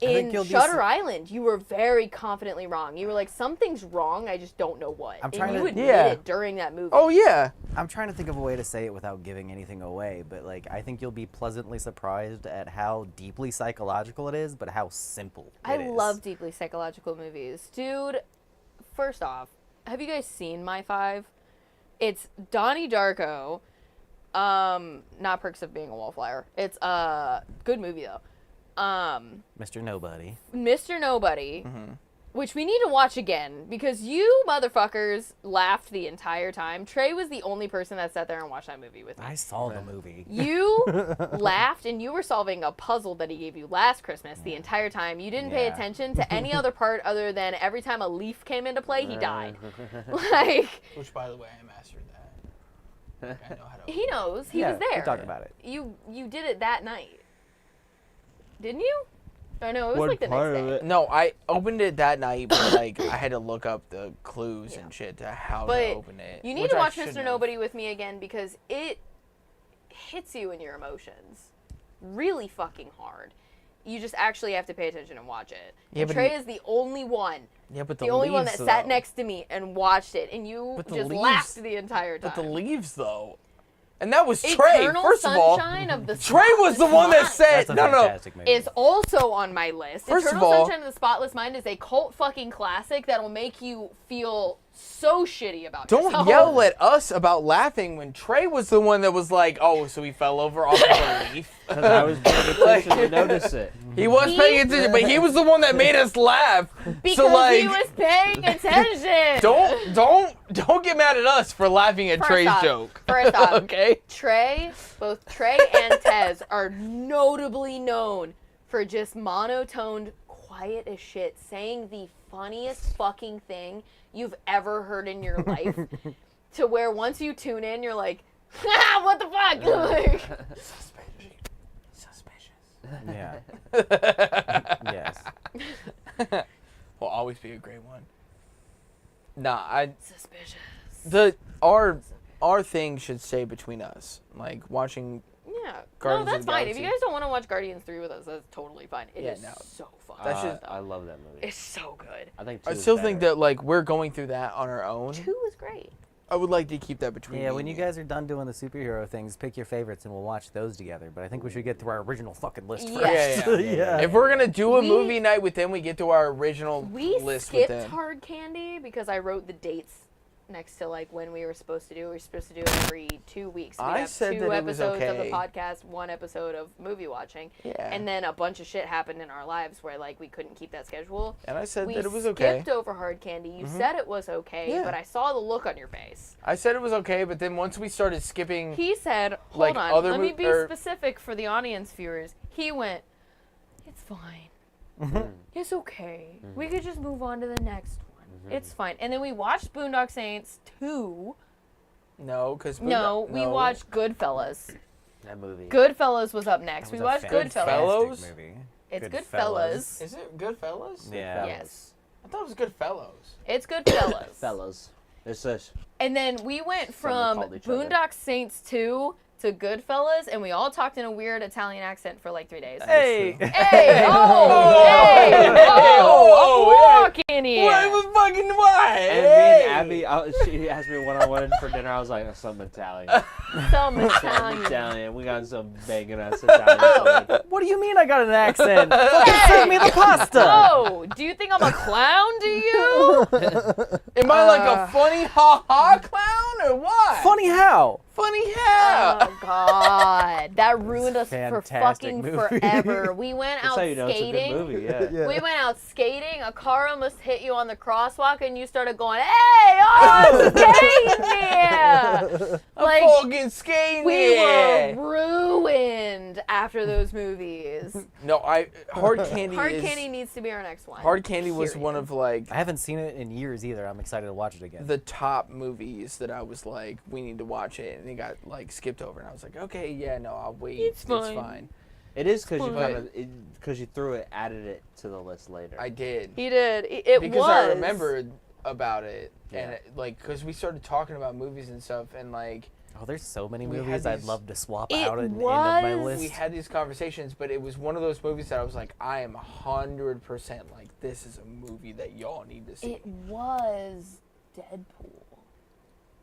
S4: think
S1: In
S4: you'll be
S1: Shutter Island, you were very confidently wrong. You were like, something's wrong, I just don't know what.
S4: I'm
S1: And
S4: trying
S1: you
S4: to-
S1: admit
S2: Yeah.
S1: it during that movie.
S2: Oh yeah.
S4: I'm trying to think of a way to say it without giving anything away, but like I think you'll be pleasantly surprised at how deeply psychological it is, but how simple
S1: I
S4: it is.
S1: love deeply psychological movies. Dude, first off, have you guys seen My Five? It's Donnie Darko. Not Perks of Being a Wallflower. It's a good movie though.
S4: Mr. Nobody.
S1: Mr. Nobody,
S2: Mm-hmm.
S1: which we need to watch again because you motherfuckers laughed the entire time. Trey was the only person that sat there and watched that movie with me.
S4: I saw the movie.
S1: You laughed and you were solving a puzzle that he gave you last Christmas the entire time. You didn't pay
S4: Yeah.
S1: attention to any other part other than every time a leaf came into play, he died. Like,
S2: Which, by the way, I mastered that. Like, I know how to.
S1: he knows. He
S4: Yeah,
S1: was there.
S4: We talked about it.
S1: You did it that night. Didn't you? Or no, it was
S3: What
S1: like the
S3: part
S1: next
S3: of
S1: day.
S3: it?
S2: No, I opened it that night, but like I had to look up the clues
S1: Yeah.
S2: and shit to how
S1: But
S2: to open it.
S1: You need
S2: which
S1: to
S2: I
S1: watch
S2: shouldn't
S1: Mr.
S2: have.
S1: Nobody with me again because it hits you in your emotions really fucking hard. You just actually have to pay attention and watch it.
S2: Yeah,
S1: And
S2: but
S1: Trey
S2: he-
S1: is the only one,
S2: Yeah, but
S1: the only one that sat
S2: though.
S1: next to me and watched it, and you
S2: But the
S1: just
S2: leaves-
S1: laughed the entire time.
S2: But the leaves though, and that was Trey.
S1: Eternal
S2: First of all,
S1: Sunshine of the
S2: Trey was the one that said
S4: That's a
S2: no.
S4: fantastic movie.
S1: is also on my list.
S2: First of
S1: Eternal
S2: all-
S1: Sunshine of the Spotless Mind is a cult fucking classic that'll make you feel so shitty about
S2: Don't
S1: yourself.
S2: yell at us about laughing when Trey was the one that was like, "Oh, so he fell over off of a leaf."
S3: Because I was paying attention to notice it.
S2: He was paying attention, but he was the one that made us laugh.
S1: Because
S2: so like,
S1: he was paying attention.
S2: don't get mad at us for laughing at
S1: First
S2: Trey's
S1: off-
S2: joke.
S1: first off,
S2: Okay.
S1: both Trey and Tez are notably known for just monotoned, quiet as shit, saying the funniest fucking thing you've ever heard in your life. To where once you tune in, you're like, ah, what the fuck? Like,
S2: Suspicious.
S4: Yeah. Yes.
S2: Will always be a great one. Nah,
S1: suspicious.
S2: our thing should stay between us. Like watching.
S1: Yeah.
S2: Guardians
S1: No,
S2: of
S1: that's
S2: the
S1: fine. If
S2: Galaxy.
S1: you guys don't want to watch Guardians 3 with us, that's totally fine. It is
S2: Yeah, no.
S1: so fun.
S2: That's just-
S3: I love that movie.
S1: It's so good.
S3: I think two
S2: I
S3: is
S2: still think
S3: better.
S2: that like we're going through that on our own.
S1: 2 is great.
S2: I would like to keep that between.
S4: Yeah,
S2: me
S4: when
S2: and
S4: you guys are done doing the superhero things, pick your favorites and we'll watch those together. But I think we should get through our original fucking list first.
S2: Yeah. If we're gonna do a
S1: We-
S2: movie night with them, we get to our original
S1: We
S2: list with
S1: skipped
S2: them.
S1: Hard Candy because I wrote the dates next to like when we were supposed to do it. We were supposed to do it every 2 weeks. We
S2: I
S1: have
S2: said
S1: 2
S2: that it was
S1: episodes of the
S2: okay.
S1: podcast, 1 episode of movie watching.
S2: Yeah.
S1: And then a bunch of shit happened in our lives where like we couldn't keep that schedule.
S2: And I said
S1: We
S2: that it was okay.
S1: skipped over Hard Candy. You said it was okay,
S2: Yeah.
S1: but I saw the look on your face.
S2: I said it was okay, but then once we started skipping,
S1: He said, "Hold
S2: Like
S1: on,
S2: other
S1: let me
S2: mo-
S1: be
S2: or-
S1: specific for the audience viewers." He went, "It's fine. It's okay. We could just move on to the next one. It's fine." And then we watched Boondock Saints 2.
S2: no, because
S1: We watched Goodfellas.
S3: That movie.
S1: Goodfellas was up next.
S4: That
S1: We
S4: was a
S1: watched
S2: fantastic
S1: Goodfellas.
S2: Goodfellas?
S4: movie.
S1: It's
S4: Goodfellas.
S1: Goodfellas.
S2: Is it Goodfellas?
S4: Yeah.
S1: Yes.
S2: I thought it was Goodfellas.
S1: It's Goodfellas.
S3: Fellas. It's this.
S1: And then we went
S3: Someone
S1: from
S3: called each other.
S1: Boondock Saints 2 to Goodfellas, and we all talked in a weird Italian accent for like 3 days.
S4: Hey!
S1: Hey!
S2: Oh,
S1: I'm
S2: yeah.
S1: walking here.
S2: What was fucking why?
S3: And me and Abby, she asked me one-on-one for dinner. I was like, some Italian.
S1: Some
S3: Some
S1: Italian.
S3: Italian. We got some banging ass Italian food.
S4: What do you mean I got an accent? Fucking send me the pasta!
S1: Oh, do you think I'm a clown, do you?
S2: Am I like a funny ha-ha clown or what?
S4: Funny how?
S2: Funny how?
S1: Oh, God. That ruined us for
S4: fantastic
S1: fucking
S4: movie.
S1: forever. We went
S3: That's
S1: out
S3: how you know
S1: skating.
S3: it's a good movie, yeah.
S1: We went out skating. A car almost hit you on the crosswalk, and you started going, "Hey, I'm skating here!" Like,
S2: fucking skating.
S1: we were ruined after those movies.
S2: No, Hard Candy
S1: Hard
S2: is...
S1: Candy needs to be our next one.
S2: Hard Candy was
S1: Period.
S2: one of like
S4: I haven't seen it in years either. I'm excited to watch it again.
S2: the top movies that I was like, we need to watch it, and it got like skipped over, and I was like, okay, yeah, no, I'll wait.
S1: It's fine.
S3: It is because you
S2: But-
S3: kind of because you threw it, added it to the list later.
S2: I did
S1: He did. It
S2: because
S1: was.
S2: I remembered about it, and
S3: Yeah.
S2: like because we started talking about movies and stuff, and like
S4: Oh, there's so many
S2: We had
S4: movies I'd
S2: these-
S4: love to swap
S1: It
S4: out at the end of my
S1: was-
S4: list.
S2: we had these conversations, but it was one of those movies that I was like, I am 100% like, this is a movie that y'all need to see.
S1: It was Deadpool.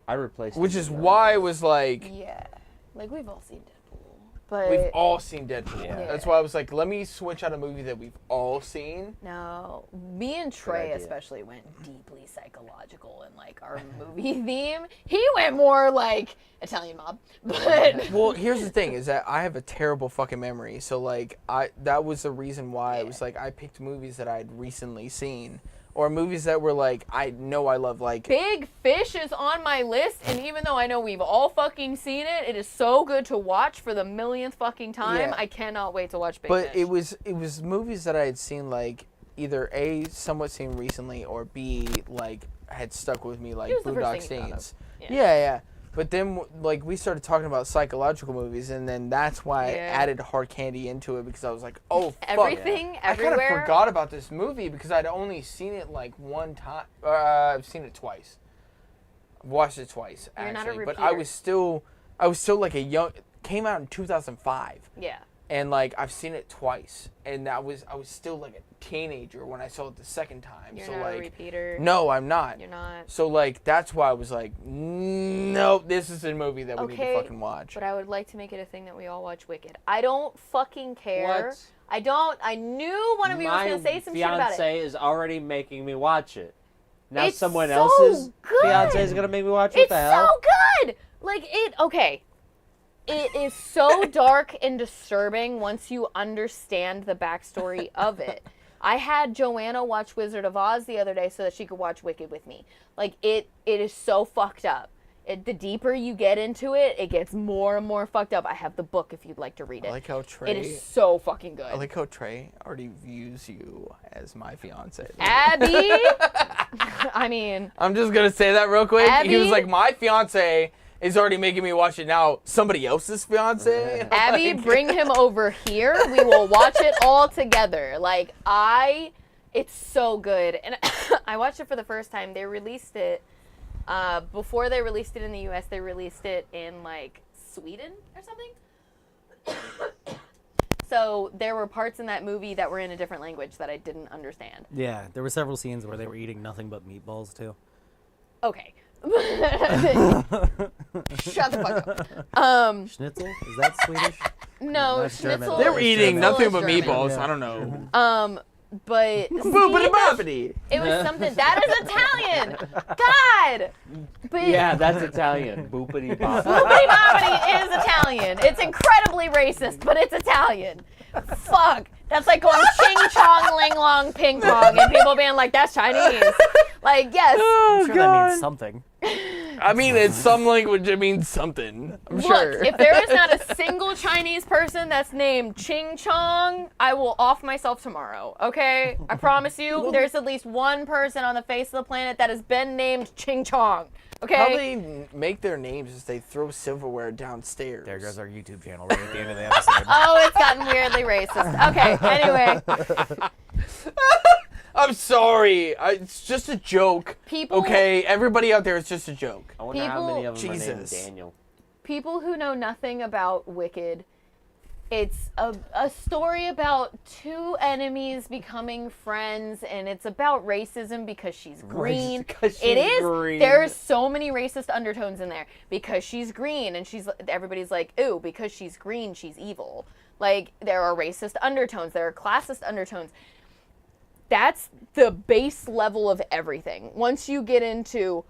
S3: I replaced.
S2: Which
S3: it
S2: is
S3: with
S2: why I was like,
S1: Yeah. Like, we've all seen Deadpool. But
S2: we've all seen Deadpool.
S4: Yeah.
S2: That's why I was like, let me switch out a movie that we've all seen.
S1: no, me and Trey
S3: idea.
S1: especially went deeply psychological in like our movie theme. He went more like Italian mob. But
S2: Well, here's the thing: is that I have a terrible fucking memory. So like, that was the reason why it was like I picked movies that I'd recently seen, or movies that were like I know I love. Like
S1: Big Fish is on my list, and even though I know we've all fucking seen it, it is so good to watch for the millionth fucking time.
S2: Yeah.
S1: I cannot wait to watch Big
S2: but
S1: Fish.
S2: it was movies that I had seen like either A, somewhat seen recently, or B, like had stuck with me, like
S1: It was the first
S2: Boondock
S1: thing you thought of.
S2: Saints.
S1: Yeah.
S2: Yeah. But then like we started talking about psychological movies, and then that's why I
S1: Yeah.
S2: added Hard Candy into it, because I was like, oh fuck.
S1: Everything,
S2: I kind of
S1: everywhere.
S2: forgot about this movie because I'd only seen it like one time. I've seen it twice. I've watched it twice
S1: You're not a
S2: actually, but
S1: repeater.
S2: I was still like a young. Came out in 2005.
S1: Yeah.
S2: And like I've seen it twice, and I was still like a teenager when I saw it the second time.
S1: You're
S2: so
S1: not
S2: like,
S1: a repeater.
S2: no, I'm not.
S1: You're not.
S2: So like that's why I was like, nope, this is a movie that we need
S1: Okay,
S2: to fucking watch.
S1: But I would like to make it a thing that we all watch Wicked. I don't fucking care.
S3: What?
S1: I don't. I knew one of you was
S3: My
S1: gonna say some shit about it.
S3: fiance is already making me watch it. Now
S1: It's
S3: someone
S1: so
S3: else's
S1: good.
S3: fiance is gonna make me watch it. What
S1: It's
S3: the hell?
S1: so good. Like it. Okay. It is so dark and disturbing once you understand the backstory of it. I had Joanna watch Wizard of Oz the other day so that she could watch Wicked with me. Like it is so fucked up. The deeper you get into it, it gets more and more fucked up. I have the book if you'd like to read it.
S2: I like how Trey.
S1: It is so fucking good.
S2: I like how Trey already views you as my fiance.
S1: Abby. I mean,
S2: I'm just gonna say that real quick. He was
S1: Abby?
S2: like, my fiance is already making me watch it now. Somebody else's fiance.
S1: Abby,
S2: Like-
S1: bring him over here. We will watch it all together. Like it's so good. And I watched it for the first time. They released it before they released it in the US. They released it in like Sweden or something. So there were parts in that movie that were in a different language that I didn't understand.
S4: Yeah, there were several scenes where they were eating nothing but meatballs too.
S1: Okay. Shut the fuck up.
S4: Schnitzel? Is that Swedish?
S1: No,
S4: That's German.
S1: schnitzel.
S2: They're eating
S1: schnitzel
S2: nothing
S1: is
S2: but
S1: German.
S2: meatballs.
S4: Yeah.
S2: I don't know.
S1: But
S2: Boopity boppity.
S1: it was something that is Italian. God. But
S3: Yeah, that's Italian. Boopity bop.
S1: Boopity boppity is Italian. It's incredibly racist, but it's Italian. Fuck. That's like going ching chong ling long ping pong and people being like, that's Chinese. Like, yes.
S4: I'm sure that means something.
S2: I mean, it's some language. It means something. I'm
S1: Look,
S2: sure.
S1: if there is not a single Chinese person that's named Ching Chong, I will off myself tomorrow, okay? I promise you, there's at least one person on the face of the planet that has been named Ching Chong, okay?
S2: How they make their names is they throw silverware downstairs.
S4: There goes our YouTube channel right at the end of the episode.
S1: Oh, it's gotten weirdly racist. Okay, anyway.
S2: I'm sorry. It's just a joke.
S1: People-
S2: Okay, everybody out there, it's just a joke.
S3: I wonder how many
S1: People-
S3: of them are named
S2: Jesus.
S3: Daniel.
S1: People who know nothing about Wicked, it's a story about two enemies becoming friends, and it's about racism because she's green.
S2: Because
S1: It
S2: she's
S1: is.
S2: green.
S1: There's so many racist undertones in there because she's green, and everybody's like, ooh, because she's green, she's evil. Like, there are racist undertones, there are classist undertones. That's the base level of everything. Once you get into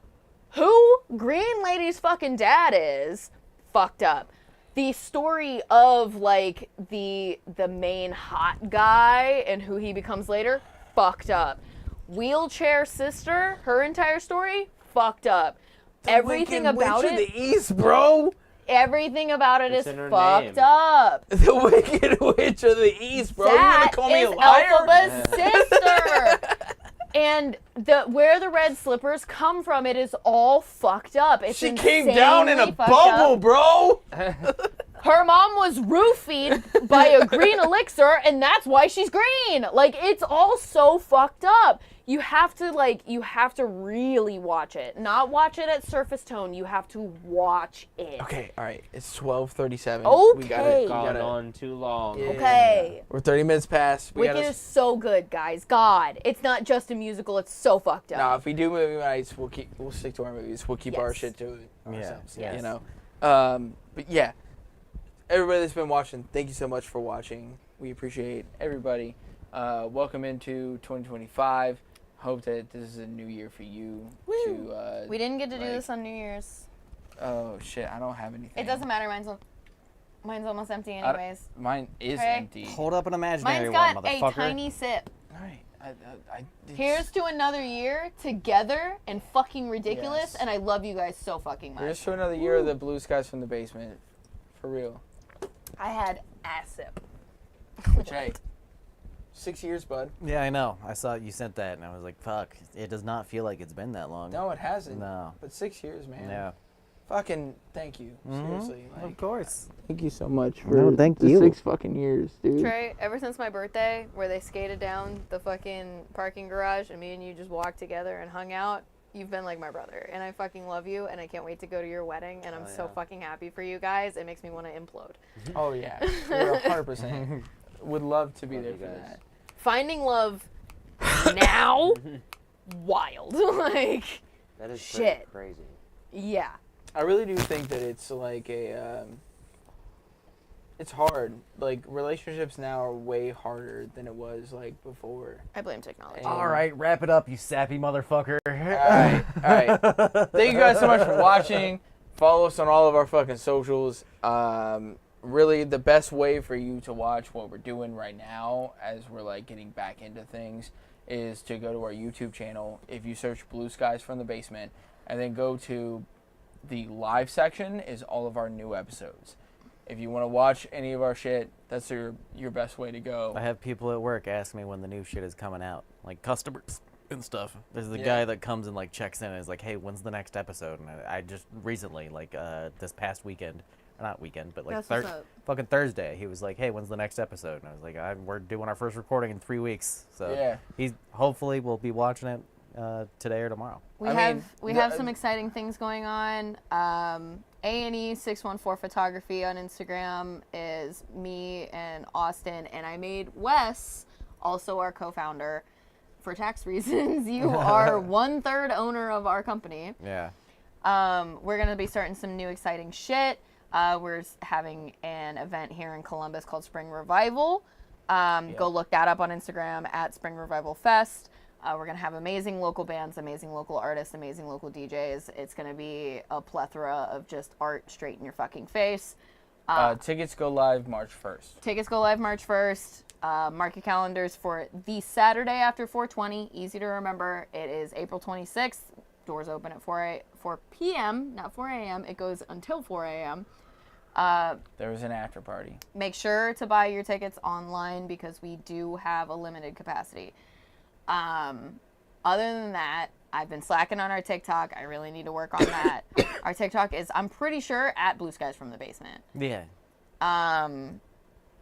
S1: who Green Lady's fucking dad is, fucked up. The story of like the main hot guy and who he becomes later, fucked up. Wheelchair sister, her entire story, fucked up. Everything
S2: Wicked
S1: about
S2: Witch of
S1: it,
S2: the East, bro.
S1: everything about it
S3: It's
S1: is
S3: in her
S1: fucked
S3: name.
S1: up.
S2: The Wicked Witch of the East, bro.
S1: That
S2: You gonna call me a
S1: is
S2: liar?
S1: Elphaba's sister. And where the red slippers come from, it is all fucked up. It's
S2: She came down in a
S1: insanely fucked
S2: bubble,
S1: up.
S2: bro.
S1: Her mom was roofied by a green elixir, and that's why she's green. Like, it's all so fucked up. You have to really watch it. Not watch it at surface tone. You have to watch it.
S2: Okay, all right. It's 12:37.
S1: Okay.
S2: We gotta,
S3: Gone on too long.
S2: Yeah.
S1: Okay.
S2: We're 30 minutes past. We
S1: Wicked
S2: gotta.
S1: is so good, guys. God. It's not just a musical. It's so fucked up.
S2: Nah, if we do movie nights, we'll stick to our movies. We'll keep our
S1: Yes.
S2: shit to it ourselves.
S3: yes.
S2: You know. But yeah, everybody that's been watching, thank you so much for watching. We appreciate everybody. Welcome into 2025. Hope that this is a new year for you. To,
S1: We didn't get to do
S2: like-
S1: this on New Year's.
S2: Oh shit! I don't have anything.
S1: It doesn't matter. Mine's almost empty anyways.
S2: Mine is
S1: Okay.
S2: empty.
S4: Hold up an imaginary
S1: Mine's
S4: one,
S1: got a
S4: motherfucker.
S1: tiny sip.
S2: All right. It's-
S1: Here's to another year together and fucking ridiculous,
S2: Yes.
S1: and I love you guys so fucking much.
S2: Here's to another year of the blue skies from the basement. For real.
S1: I had a sip.
S2: Which, hey, 6 years, bud.
S4: Yeah, I know. I saw you sent that, and I was like, fuck. It does not feel like it's been that long.
S2: No, it hasn't.
S4: No.
S2: But 6 years, man.
S4: Yeah.
S2: Fucking thank you. Seriously.
S4: Of
S2: Like,
S4: course.
S2: thank you so much for
S4: No, thank
S2: the
S4: you.
S2: 6 fucking years, dude.
S1: Trey, ever since my birthday, where they skated down the fucking parking garage and me and you just walked together and hung out, you've been like my brother. And I fucking love you, and I can't wait to go to your wedding, and I'm so fucking happy for you guys. It makes me want to implode.
S2: Oh, yeah. We're 100%. Would love to be
S3: Love
S2: there
S3: you
S2: for
S3: guys.
S2: that.
S1: Finding love now, wild. Like,
S3: That is
S1: Shit.
S3: crazy.
S1: yeah.
S2: I really do think that it's like it's hard. Like, relationships now are way harder than it was, like, before.
S1: I blame technology.
S2: And-
S4: All right, wrap it up, you sappy motherfucker.
S2: All right. Thank you guys so much for watching. Follow us on all of our fucking socials. Really, the best way for you to watch what we're doing right now, as we're like getting back into things, is to go to our YouTube channel. If you search Blue Skies from the Basement, and then go to the live section, is all of our new episodes. If you want to watch any of our shit, that's your best way to go.
S4: I have people at work ask me when the new shit is coming out, like customers and stuff. There's the
S2: Yeah.
S4: guy that comes and like checks in and is like, "Hey, when's the next episode?" And I just recently, like this past weekend, not weekend, but like
S1: That's what's up.
S4: fucking Thursday, he was like, "Hey, when's the next episode?" And I was like, "We're doing our first recording in 3 weeks, so
S2: Yeah.
S4: he's hopefully we'll be watching it today or tomorrow."
S1: We
S2: I
S1: have
S2: mean,
S1: we
S2: the-
S1: have some exciting things going on. A&E 614 Photography on Instagram is me and Austin, and I made Wes, also our co-founder, for tax reasons. You are 1/3 owner of our company.
S4: Yeah.
S1: We're going to be starting some new exciting shit. We're having an event here in Columbus called Spring Revival. Go look that up on Instagram at Spring Revival Fest. We're going to have amazing local bands, amazing local artists, amazing local DJs. It's going to be a plethora of just art straight in your fucking face.
S2: Tickets go live March 1st.
S1: Tickets go live March 1st. Mark your calendars for the Saturday after 420. Easy to remember. It is April 26th. Doors open at 4 p.m., not 4 a.m. It goes until 4 a.m.
S2: There was an after party.
S1: Make sure to buy your tickets online because we do have a limited capacity. Other than that, I've been slacking on our TikTok. I really need to work on that. Our TikTok is, I'm pretty sure, at Blue Skies from the Basement.
S4: Yeah.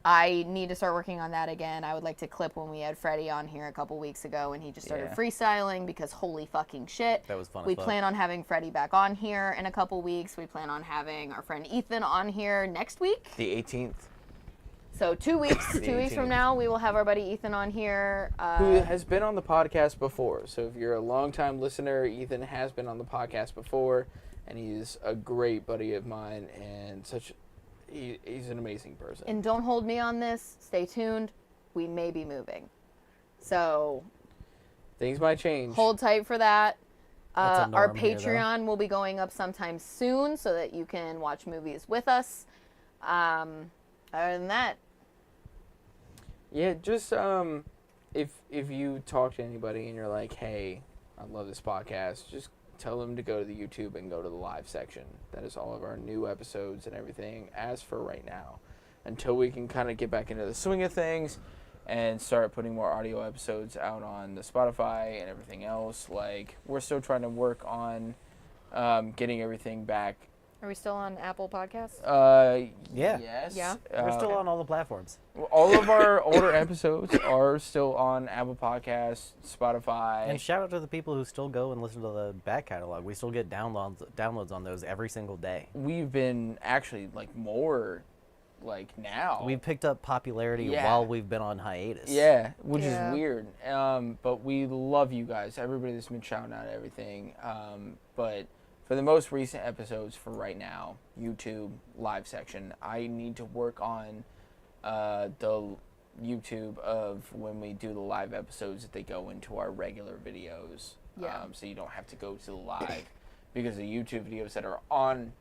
S1: I need to start working on that again. I would like to clip when we had Freddie on here a couple weeks ago and he just started freestyling because holy fucking shit.
S4: That was fun.
S1: We plan on having Freddie back on here in a couple weeks. We plan on having our friend Ethan on here next week.
S2: The 18th.
S1: So 2 weeks. 2 weeks from now, we will have our buddy Ethan on here.
S2: Who has been on the podcast before. So if you're a longtime listener, Ethan has been on the podcast before. And he's a great buddy of mine and he's an amazing person.
S1: And don't hold me on this. Stay tuned. We may be moving. So
S2: Things might change.
S1: hold tight for that.
S4: That's a
S1: Our
S4: norm here, though.
S1: Patreon will be going up sometime soon so that you can watch movies with us. Other than that,
S2: Yeah, just if you talk to anybody and you're like, hey, I love this podcast, just tell them to go to the YouTube and go to the live section. That is all of our new episodes and everything as for right now. Until we can kind of get back into the swing of things and start putting more audio episodes out on the Spotify and everything else. Like, we're still trying to work on getting everything back.
S1: are we still on Apple Podcasts?
S4: Yeah.
S2: Yes.
S1: Yeah.
S4: We're still on all the platforms.
S2: All of our older episodes are still on Apple Podcasts, Spotify.
S4: And shout out to the people who still go and listen to the back catalog. We still get downloads on those every single day.
S2: We've been actually more now.
S4: We've picked up popularity
S2: Yeah.
S4: while we've been on hiatus.
S2: Yeah, which
S1: Yeah.
S2: is weird. But we love you guys. Everybody that's been shouting out everything. But for the most recent episodes for right now, YouTube live section, I need to work on the YouTube of when we do the live episodes that they go into our regular videos.
S1: Yeah.
S2: So you don't have to go to the live because the YouTube videos that are on,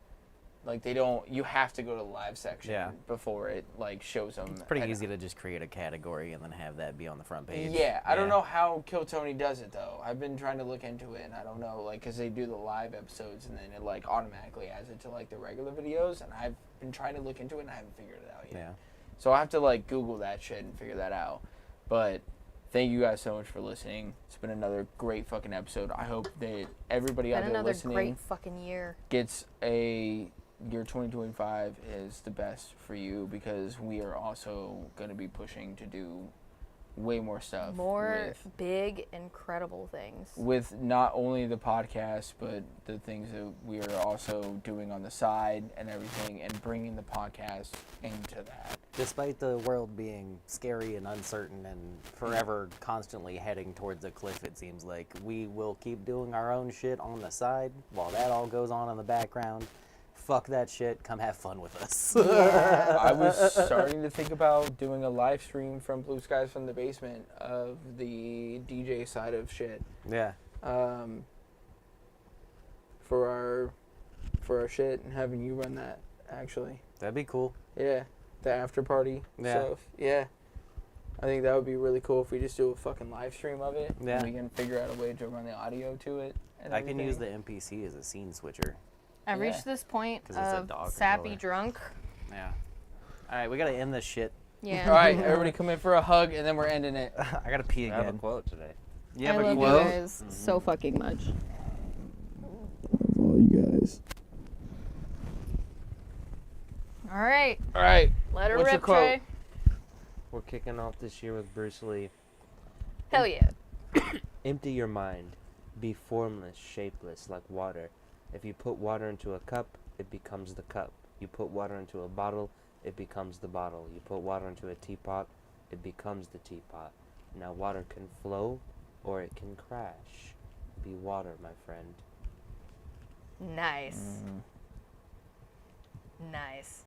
S2: you have to go to the live section before it shows them.
S4: It's pretty easy to just create a category and then have that be on the front page.
S2: Yeah, I don't know how Kill Tony does it though. I've been trying to look into it and I don't know, because they do the live episodes and then it automatically adds it to the regular videos, and I've been trying to look into it and I haven't figured it out yet.
S4: Yeah.
S2: So I have to Google that shit and figure that out. But thank you guys so much for listening. It's been another great fucking episode. I hope that everybody out
S1: Been
S2: there
S1: another
S2: listening
S1: great fucking year.
S2: gets a year 2025 is the best for you, because we are also going to be pushing to do way more stuff.
S1: More big, incredible things.
S2: With not only the podcast, but the things that we are also doing on the side and everything, and bringing the podcast into that.
S4: Despite the world being scary and uncertain and forever constantly heading towards a cliff, it seems like, we will keep doing our own shit on the side while that all goes on in the background. Fuck that shit. Come have fun with us.
S1: Yeah.
S2: I was starting to think about doing a live stream from Blue Skies from the Basement of the DJ side of shit.
S4: Yeah.
S2: For our shit, and having you run that, actually.
S4: That'd be cool.
S2: Yeah. The after party stuff. Yeah. I think that would be really cool if we just do a fucking live stream of it.
S4: Yeah.
S2: And we can figure out a way to run the audio to it. And
S4: I can use
S2: everything.
S4: the NPC as a scene switcher.
S1: I've
S2: Yeah.
S1: reached this point
S4: 'Cause it's a
S1: of
S4: dog
S1: sappy
S4: controller.
S1: drunk.
S4: Yeah. All right, we gotta end this shit.
S1: Yeah.
S2: All right, everybody come in for a hug, and then we're ending it.
S4: I gotta pee
S3: I have a
S4: again.
S3: quote today.
S4: You
S1: I
S4: have a
S1: love
S4: quote?
S1: you guys so fucking much.
S2: All you guys.
S1: All right.
S2: All right.
S1: Let her
S2: What's your
S1: rip,
S2: quote?
S1: Trey.
S3: We're kicking off this year with Bruce Lee.
S1: Hell yeah.
S3: Empty your mind. Be formless, shapeless, like water. If you put water into a cup, it becomes the cup. You put water into a bottle, it becomes the bottle. You put water into a teapot, it becomes the teapot. Now water can flow or it can crash. Be water, my friend.
S1: Nice. Nice.